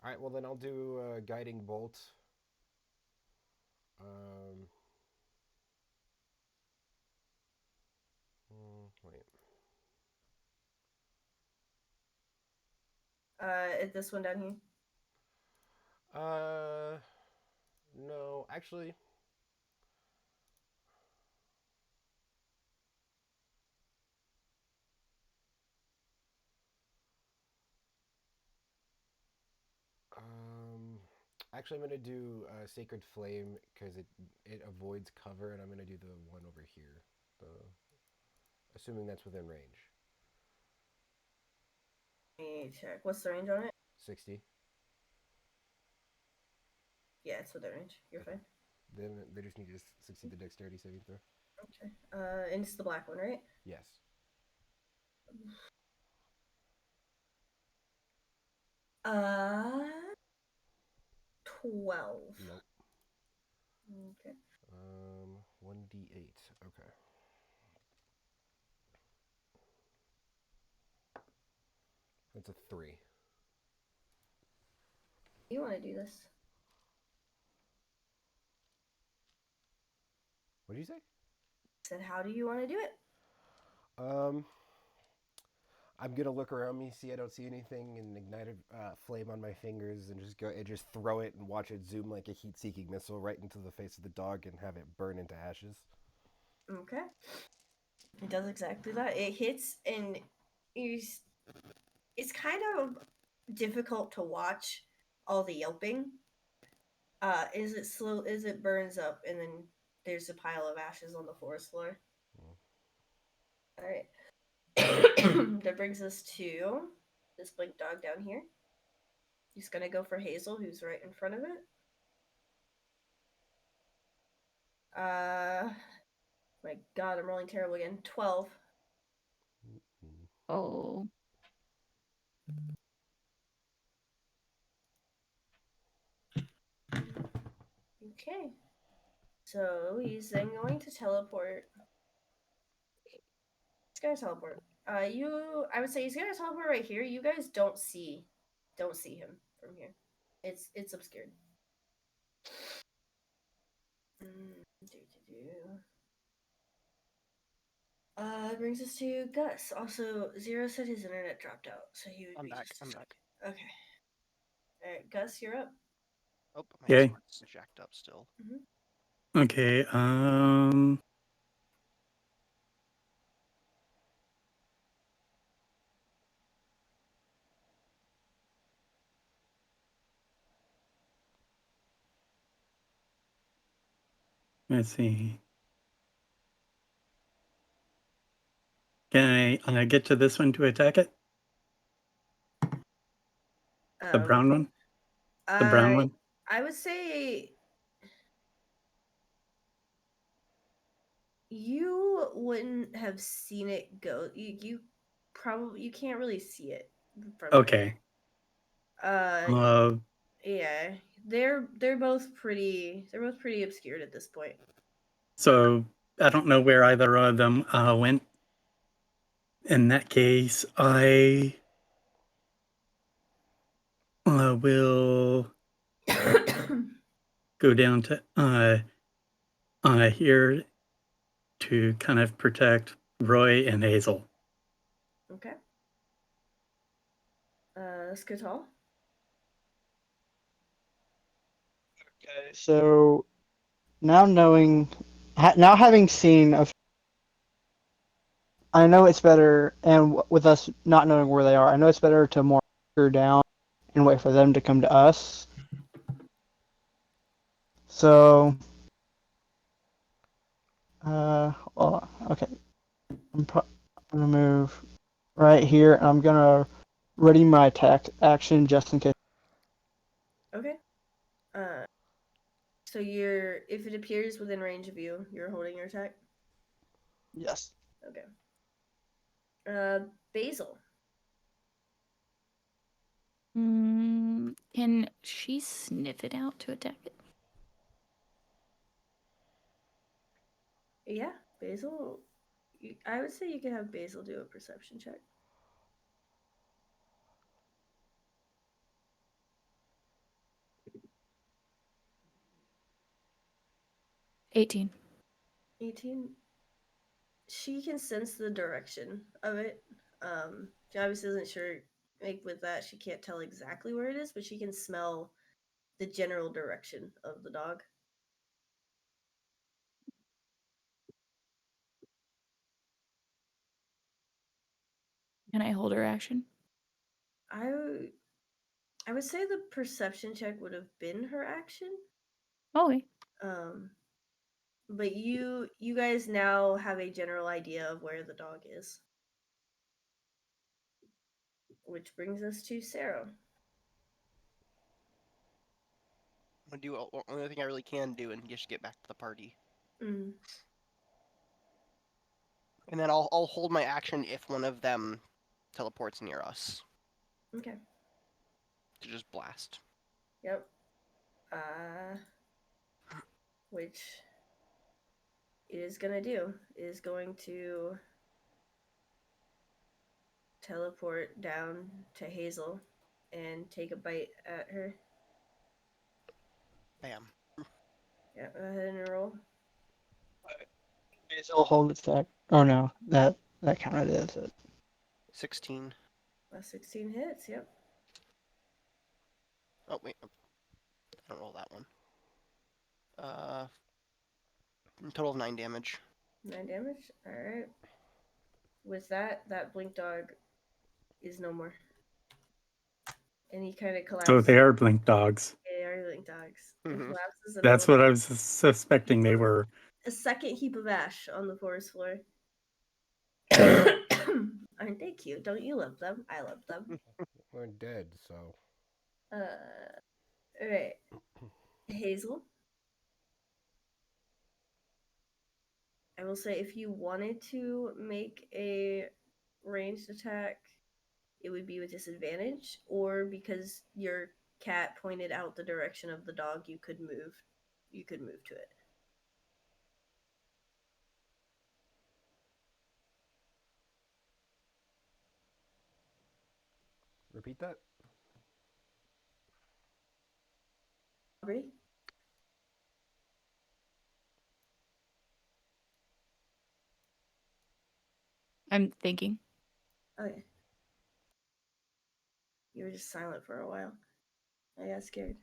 All right, well then I'll do a guiding bolt. Wait. Is this one down here? No, actually. Actually, I'm gonna do Sacred Flame because it avoids cover, and I'm gonna do the one over here. Assuming that's within range. Let me check. What's the range on it? 60. Yeah, it's within range. You're fine. Then they just need to succeed the dexterity saving throw. Okay. And it's the black one, right? Yes. Uh, 12. Nope. Okay. 1d8. Okay. That's a 3. You want to do this? What did you say? I said, how do you want to do it? I'm gonna look around me, see I don't see anything, and ignite a flame on my fingers, and just throw it and watch it zoom like a heat-seeking missile right into the face of the dog and have it burn into ashes. Okay. It does exactly that. It hits, and it's kind of difficult to watch all the yelping. As it burns up, and then there's a pile of ashes on the forest floor. All right. That brings us to this blink dog down here. He's gonna go for Hazel, who's right in front of it. My God, I'm rolling terrible again. 12. Oh. Okay. So he's then going to teleport. He's gonna teleport. I would say he's gonna teleport right here. You guys don't see him from here. It's obscured. Brings us to Gus. Also, Zero said his internet dropped out, so he would I'm be back. just I'm back. Okay. All right, Gus, you're up. Oh, my Okay. Discord's jacked up still. Okay. Let's see. Can I get to this one to attack it? The brown one? The brown one? I would say you wouldn't have seen it go. You probably you can't really see it from Okay. there. Yeah, they're both pretty obscured at this point. So I don't know where either of them went. In that case, I will go down to here to kind of protect Roy and Hazel. Okay. Ska'tal? Okay, so now now having seen, I know it's better, and with us not knowing where they are, I know it's better to more hunker down and wait for them to come to us. So, okay, I'm gonna move right here, and I'm gonna ready my attack action just in case. Okay. So if it appears within range of you, you're holding your attack? Yes. Okay. Basil. Can she sniff it out to attack it? Yeah, Basil. I would say you could have Basil do a perception check. $18. 18. She can sense the direction of it. She obviously isn't sure. Like with that, she can't tell exactly where it is, but she can smell the general direction of the dog. Can I hold her action? I would say the perception check would have been her action. Okay. But you guys now have a general idea of where the dog is. Which brings us to Cerro. I'm gonna do the only thing I really can do and just get back to the party. Mm. And then I'll hold my action if one of them teleports near us. Okay. To just blast. Yep. Which it is gonna do is going to teleport down to Hazel and take a bite at her. Bam. Yeah, go ahead and roll. I'll hold its attack. Oh no, that counted as it. 16. 16 hits, yep. Oh, wait. I don't roll that one. Total of 9 damage. 9 damage? Alright. With that blink dog is no more. And he kind of collapses. So they are blink dogs. They are blink dogs. He collapses. And That's what I was suspecting they were. A second heap of ash on the forest floor. Aren't they cute? Don't you love them? I love them. We're dead, so. Alright. Hazel. I will say if you wanted to make a ranged attack, it would be with disadvantage, or because your cat pointed out the direction of the dog, you could move to it. Repeat that? Aubrey? I'm thinking. Okay. You were just silent for a while. I got scared.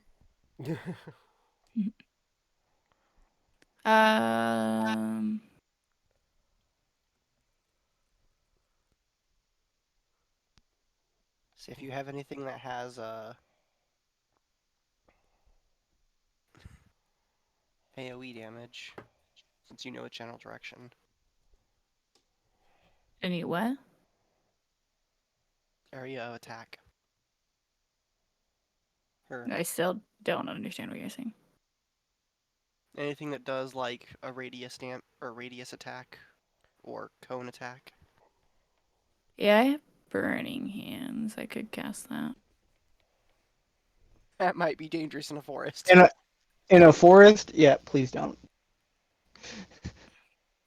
See if you have anything that has AoE damage, since you know its general direction. Any what? Area of attack. I still don't understand what you're saying. Anything that does like a radius stamp or radius attack or cone attack. Yeah, I have burning hands. I could cast that. That might be dangerous in a forest. In a forest? Yeah, please don't.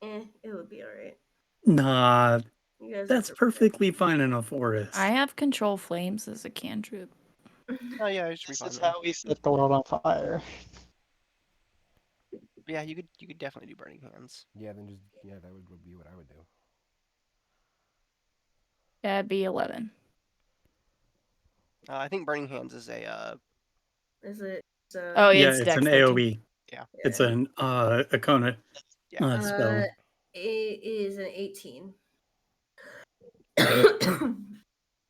It would be alright. Nah, You guys that's perfectly fine in a forest. I have control flames as a cantrip. Oh yeah, it should be This fine. is Then. how we set the world on fire. Yeah, you could definitely do burning hands. Yeah, then just that would be what I would do. That'd be 11. I think burning hands is a Is it? Oh, Yeah, it's it's Dex an 13. AoE. yeah. It's an Akona Yeah. spell. It is an 18.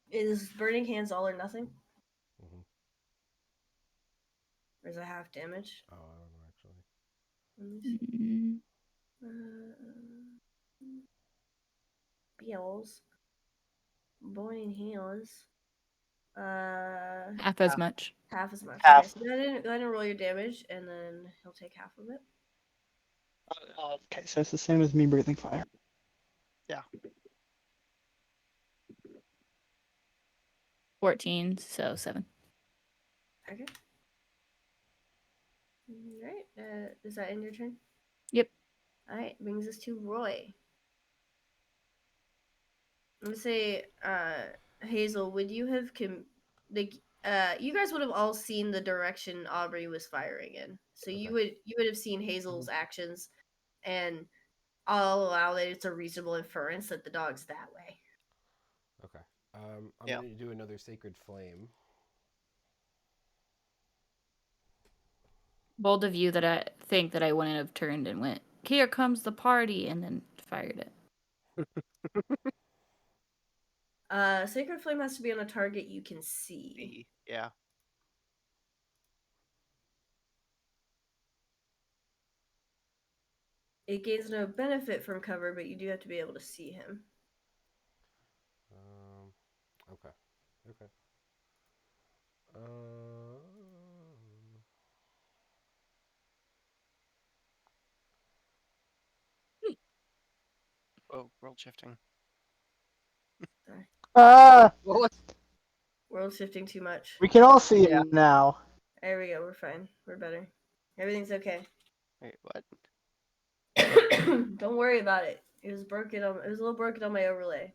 Is burning hands all or nothing? Mhm. Or is it half damage? Oh, I don't know actually. Let me see. Bills. Burning hands. Half as much. Half as much. Half. Okay, so go ahead and roll your damage, and then he'll take half of it. Okay, so it's the same as me breathing fire. 14, so 7. Okay. Alright, does that end your turn? Yep. Alright, brings us to Roy. I'm gonna say, Hazel, would you have you guys would have all seen the direction Aubrey was firing in. So you would have seen Hazel's actions, and I'll allow that it's a reasonable inference that the dog's that way. Okay. I'm Yeah. gonna do another sacred flame. Bold of you that I think that I wouldn't have turned and went, here comes the party, and then fired it. Sacred Flame has to be on a target you can see. Yeah. It gains no benefit from cover, but you do have to be able to see him. Okay. Okay. Oh, world shifting. Sorry. What? World shifting too much. We can all see him now. There we go. We're fine. We're better. Everything's okay. Wait, what? Don't worry about it. It was broken on. It was a little broken on my overlay.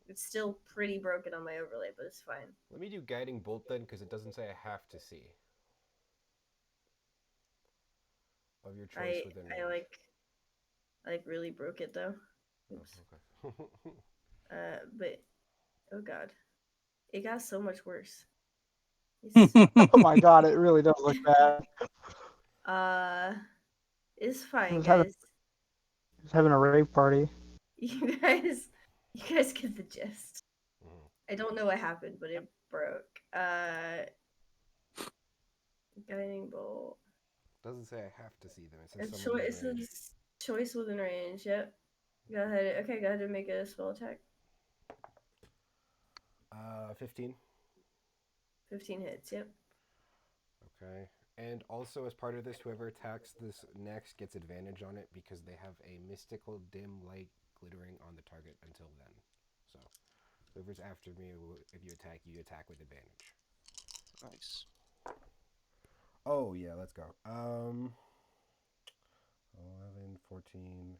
It's still pretty broken on my overlay, but it's fine. Let me do guiding bolt then, because it doesn't say I have to see. Of your choice within range. I really broke it though. Oops. Oh, okay. But oh god, it got so much worse. Oh my god, it really does look bad. It's fine, He's guys. having a rave party. You guys get the gist. Mhm. I don't know what happened, but it broke. Guiding bolt. Doesn't say I have to see them. It says It's someone choice. in range. Is choice within range. Yep. Go ahead. Okay, go ahead and make a spell attack. 15. 15 hits. Yep. Okay. And also, as part of this, whoever attacks this next gets advantage on it because they have a mystical dim light glittering on the target until then. So, whoever's after me, if you attack with advantage. Nice. Oh, yeah, let's go. 11, 14,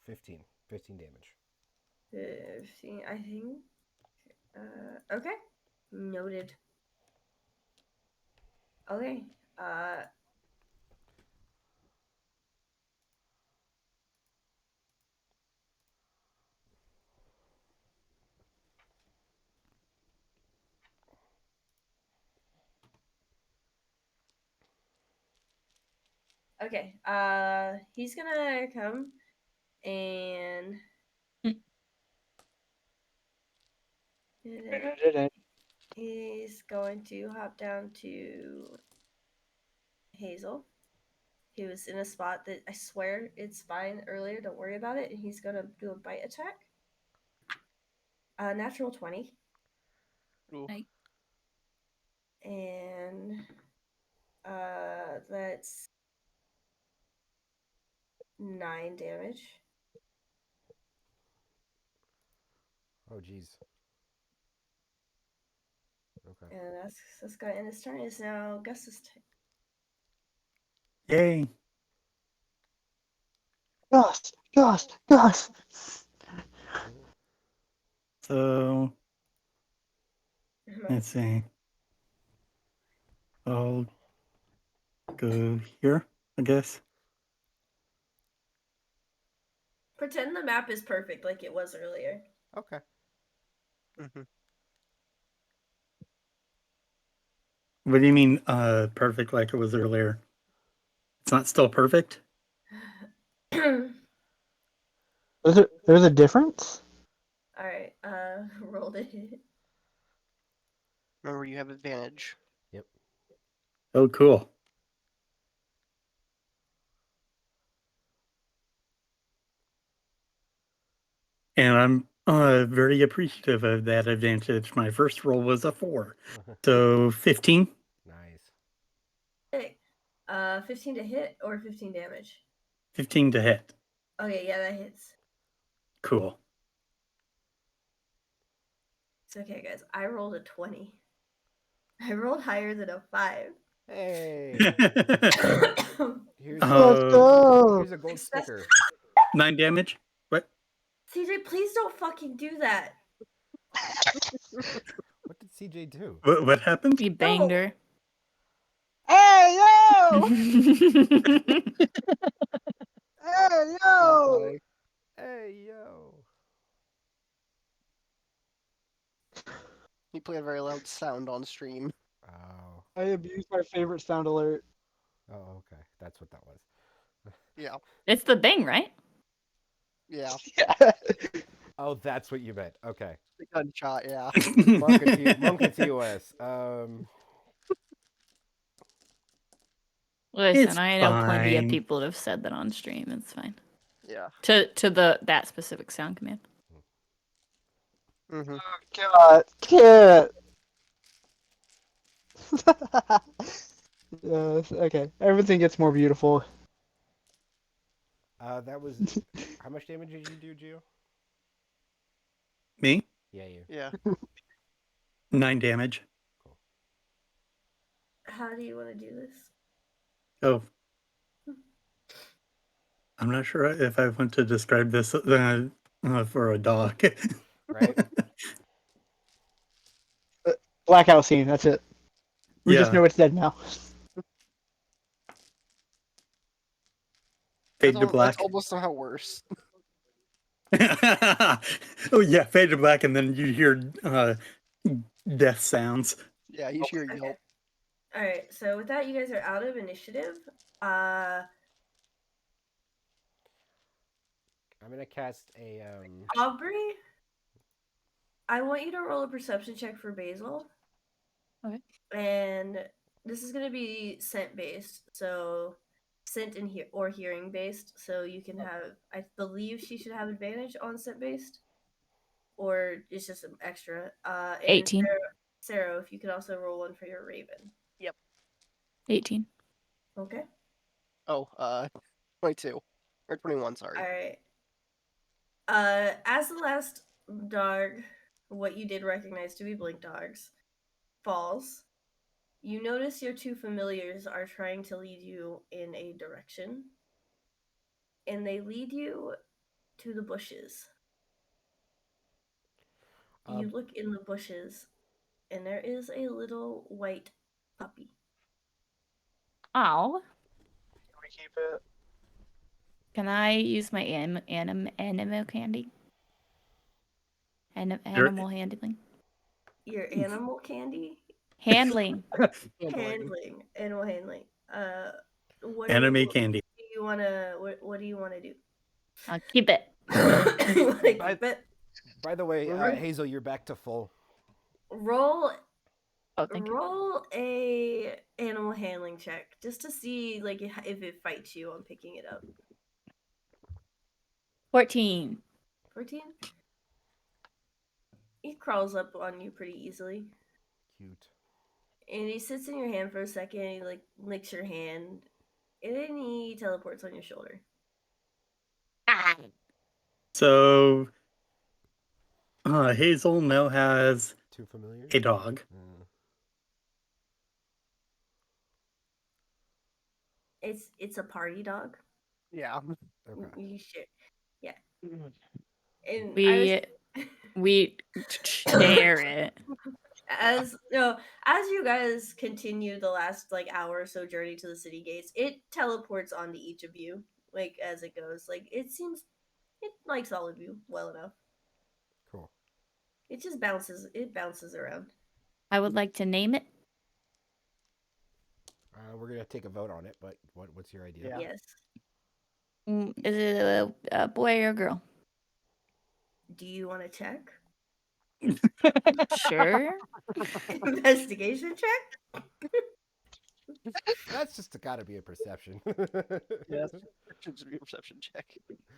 15. 15 damage. 15, I think. Okay. Noted. Okay. Okay. He's gonna come and he's going to hop down to Hazel, who was in a spot that I swear it's fine earlier. Don't worry about it. And he's gonna do a bite attack. Natural 20. Ooh. And that's 9 damage. Oh, jeez. Okay. And that's gonna end his turn. It's now Gus's turn. Yay. Gus! So, let's see. I'll go here, I guess. Pretend the map is perfect like it was earlier. Okay. Mhm. What do you mean, perfect like it was earlier? It's not still perfect? Alright, There's a difference? roll to hit. Remember, you have advantage. Yep. Oh, cool. And I'm very appreciative of that advantage. My first roll was a 4. So 15? Nice. Hey, 15 to hit or 15 damage? 15 to hit. Okay, yeah, that hits. Cool. It's okay, guys. I rolled a 20. I rolled higher than a 5. Hey. Here's Let's go. here's a gold Success. sticker. 9 damage? What? CJ, please don't fucking do that. What did CJ do? What happened? You banged her. Hey yo! Hey, Hey Not yo! funny. Hey yo. He played a very loud sound on stream. Oh. I abused my favorite sound alert. Oh, okay. That's what that was. Yeah. it's the bang, right? Yeah. Yeah. Oh, that's what you meant. Okay. The gunshot, yeah. Monka TOS. Listen, It's I know plenty of fine. people that have said that on stream. It's fine. Yeah. To that specific sound command. Mm-hmm. God, Kit. Yes, okay. Everything gets more beautiful. That was. How much damage did you do, Gio? Me? Yeah, you. Yeah. 9 damage. Cool. How do you want to do this? Oh. I'm not sure if I want to describe this for a dog. Right? Blackout scene, that's it. We just Yeah. know it's dead now. Fade to That's black. almost somehow worse. Oh yeah, fade to black, and then you hear death sounds. Yeah, you hear yelp. Alright, so with that, you guys are out of initiative. I'm gonna cast a Aubrey, I want you to roll a perception check for Basil. Okay. And this is gonna be scent based, so scent and or hearing based. So you can have. I believe she should have advantage on scent based, or it's just an extra. And 18. Sarah, if you could also roll one for your Raven. 18. Okay. Oh, 22. Or 21, sorry. Alright. As the last dog, what you did recognize to be blink dogs, falls, you notice your two familiars are trying to lead you in a direction. And they lead you to the bushes. You look in the bushes, and there is a little white puppy. Ow. Can we keep it? Can I use my animal candy? Animal handling? Your animal candy? Handling. Handling. Animal handling. What Anime candy. do you wanna what do you wanna do? I'll keep it. You wanna keep it? By the way, Mhm. Hazel, you're back to full. Roll Oh, thank you. roll a animal handling check just to see like if it fights you on picking it up. 14. 14? He crawls up on you pretty easily. Cute. And he sits in your hand for a second, and he like licks your hand, and then he teleports on your shoulder. Ah. So Hazel now has Too familiar? a dog. It's a party dog. Yeah. Okay. You share, yeah. And We share it. as you guys continue the last like hour or so journey to the city gates, it teleports onto each of you like as it goes. Like it seems It likes all of you well enough. Cool. It just bounces. It bounces around. I would like to name it. We're gonna take a vote on it, but what's your idea? Yeah. Yes. Is it a boy or a girl? Do you want to check? Sure. Investigation check? That's just gotta be a perception. Yes. It should be a perception check.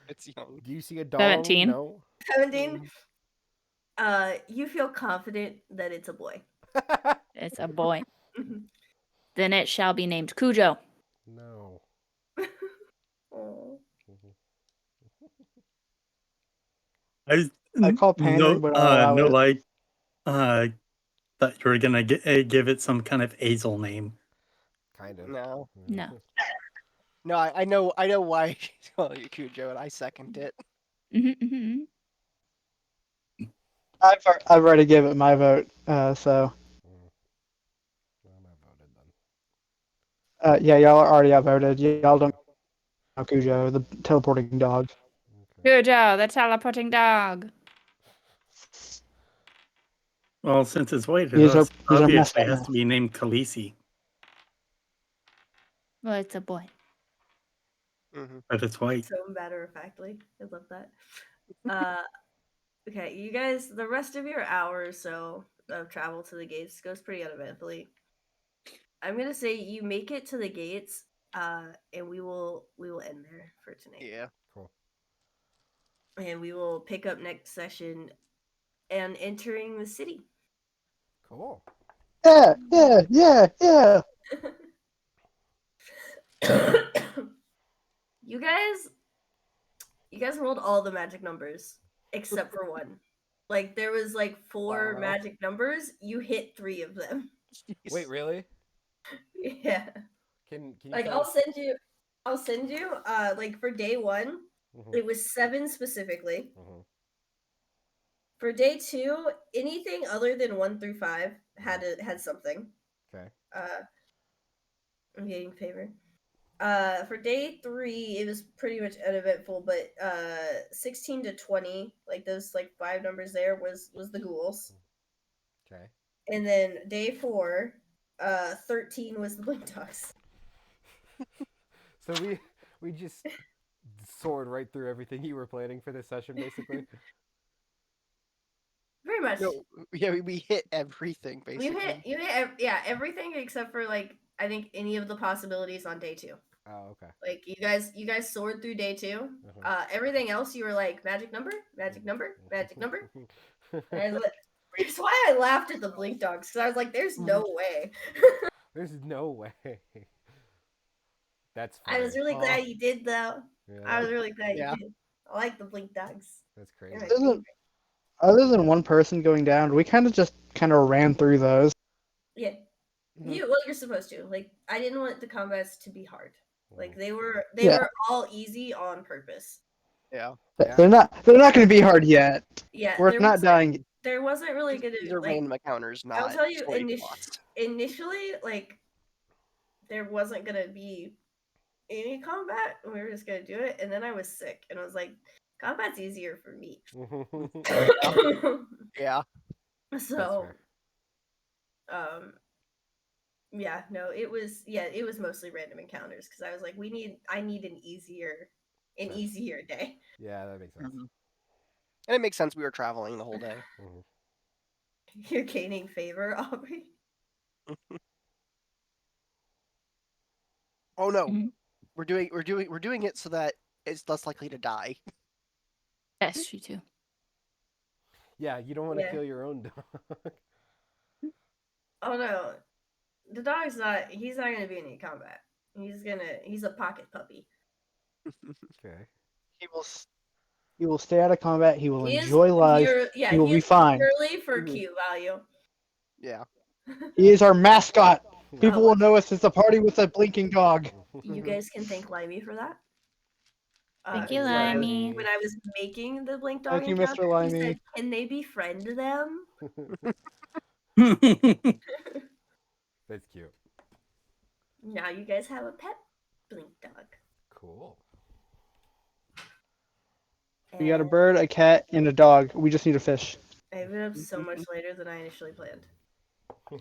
It's young. Do you see a dog? 17. No. 17. You feel confident that it's a boy. It's a boy. Then it shall be named Cujo. No. Aw. I call pandering, but I'll allow no, it. like, thought you were gonna give it some kind of Hazel name. Kind of. No. No. No, I know why she's calling you Cujo, and I second it. Mm-hmm. I've already given it my vote, so I'm not voted then. yeah, y'all are already outvoted. Y'all don't know Cujo, the teleporting dog. Okay. Cujo, the teleporting dog. Well, since it's white, He's our obviously mascot has now. to be named Khaleesi, Well, it's a boy. Mm-hmm. but it's white. So matter of factly. I love that. Okay, you guys, the rest of your hour or so of travel to the gates goes pretty uneventfully. I'm gonna say you make it to the gates, and we will end there for tonight. Yeah. Cool. And we will pick up next session and entering the city. Cool. Yeah, yeah, yeah, yeah. You guys rolled all the magic numbers except for one. Like there was like 4 Wow. magic numbers. You hit 3 of them. Wait, really? Yeah. Can you Like tell I'll us? send you like for day 1, Mhm, it was 7 specifically. mhm. For day 2, anything other than 1 through 5 had something. Okay. I'm getting favor. For day 3, it was pretty much uneventful, but 16 to 20, like those like 5 numbers there was the ghouls. Okay. And then day 4, 13 was the blink dogs. So we just soared right through everything you were planning for this session, basically. Very much. No, yeah, we hit everything basically. You hit everything except for like I think any of the possibilities on day 2. Oh, okay. Like you guys soared through day 2. Everything else you were like magic number, magic number, magic number. And that's why I laughed at the blink dogs because I was like, "There's no way." There's no way. That's funny. I was really glad you did though. Yeah, I was really glad Yeah. you did. I like the blink dogs. that's They're crazy. my favorite. Other than one person going down, we kind of ran through those. Yeah. Mhm. You're supposed to. Like I didn't want the combats to be hard. Like they were Yeah. all easy on purpose. Yeah. Yeah. They're not going to be hard yet. Yeah, We're not dying. There wasn't really gonna These are like. random encounters, not I'll tell you, story plots. initially, like there wasn't gonna be any combat. We were just gonna do it, and then I was sick, and I was like, combat's easier for me. Yeah. So, yeah, no, it was mostly random encounters because I was like, I need an easier day. Yeah, that makes sense. Mhm. And it makes sense we were traveling the whole day. Mhm. You're gaining favor, Aubrey. Oh no. Mhm. We're doing it so that it's less likely to die. That's true too. Yeah, you don't want to Yeah. kill your own dog. Oh no, the dog's not. He's not gonna be in any combat. He's a pocket puppy. Okay. He will stay out of combat. He will He is enjoy life. He will he be is fine. purely for Mhm. cute value. Yeah. He is our mascot. People Oh. will know us as a party with a blinking dog. You Mhm. guys can thank Limey for that. Thank you, When I was- Limey. When I was making the blink dog Thank you, encounter, Mr. he Limey. said, "Can they befriend them?" That's cute. Now you guys have a pet blink dog. Cool. We got a And bird, a cat, and a dog. We just need a fish. I've been up so much later than I initially planned.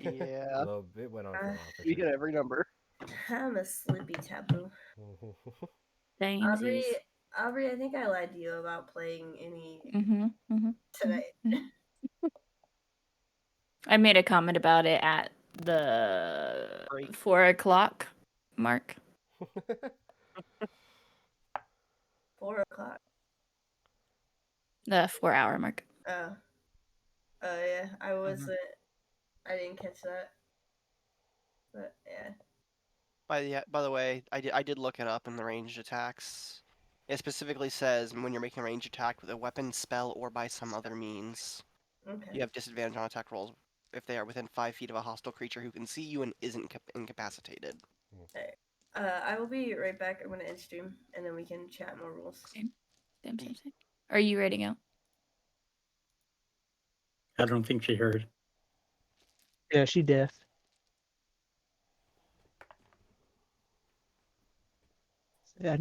Yeah. Well, it went on for a while for We sure. hit every number. I'm a sleepy taboo. Samesies. Aubrey, I think I lied to you about playing any tonight. I made a comment about it at the Break. 4 o'clock mark. 4 o'clock. The 4 hour mark. Oh. Oh yeah, I wasn't. I didn't catch that. But yeah. By the way, I did look it up in the ranged attacks. It specifically says when you're making a ranged attack with a weapon, spell, or by some other means, Okay. you have disadvantage on attack rolls if they are within 5 feet of a hostile creature who can see you and isn't incapacitated. I will be right back. I'm gonna end stream and then we can chat more rules. Same. Are you ready to go? I don't think she heard. Yeah, she deaf. Yeah,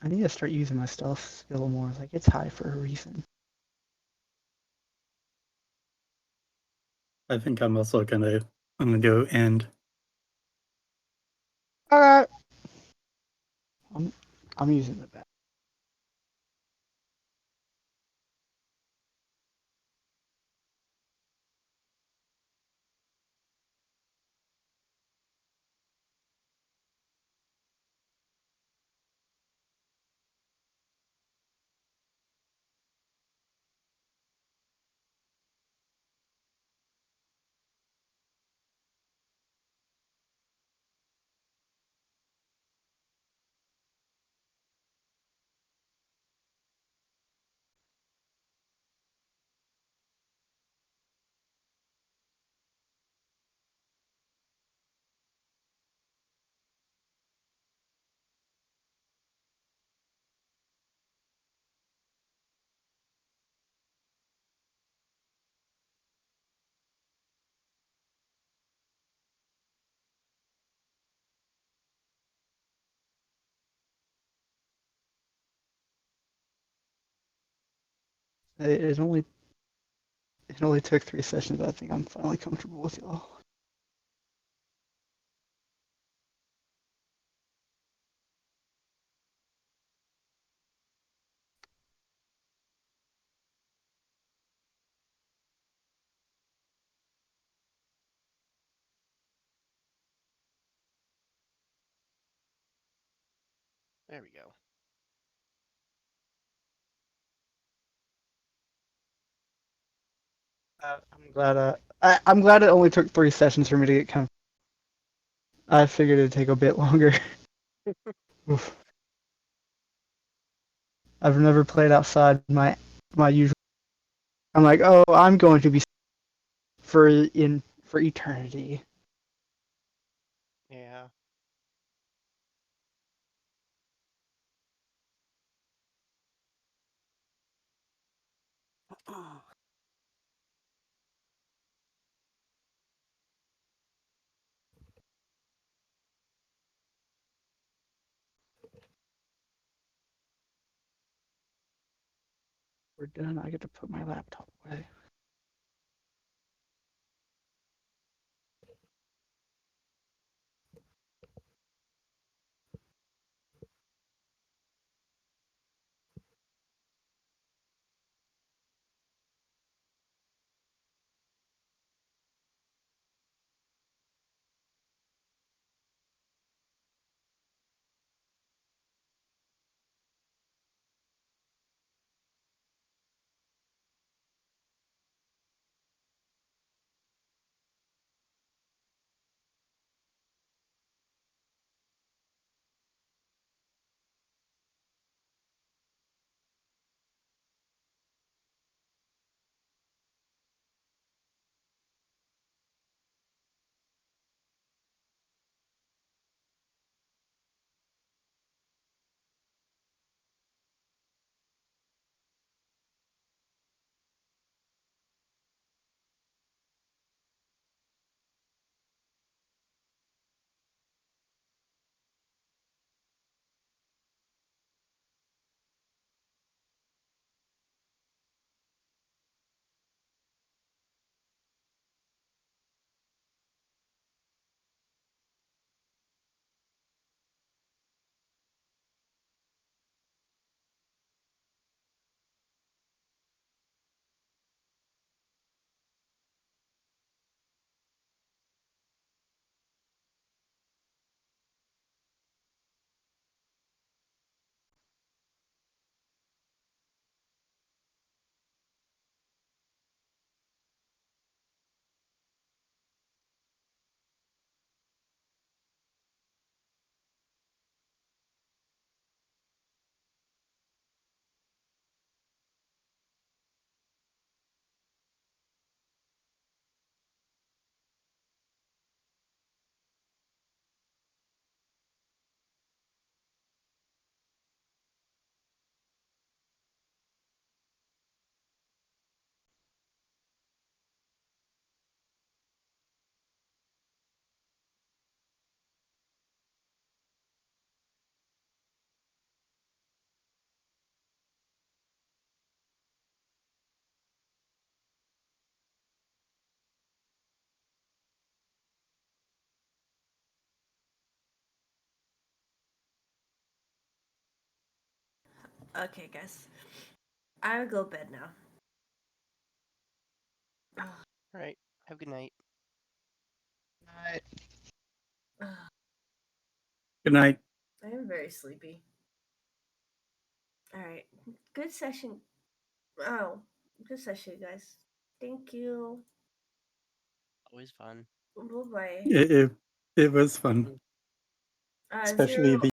I need to start using my stealth skill more. Like it's high for a reason. I think I'm also gonna go end. Alright. I'm using the bat. It only took 3 sessions. I think I'm finally comfortable with y'all. There we go. I'm glad it only took 3 sessions for me to get comfortable. I figured it'd take a bit longer. Oof. I've never played outside my usual. I'm like, oh, I'm going to be for eternity. Yeah. We're done. I get to put my laptop away. Okay, guys. I'll go bed now. All right. Have a good night. Good night. I am very sleepy. All right. Good session. Oh, good session, guys. Thank you. Always fun. Bye bye. It was fun, especially Zero. the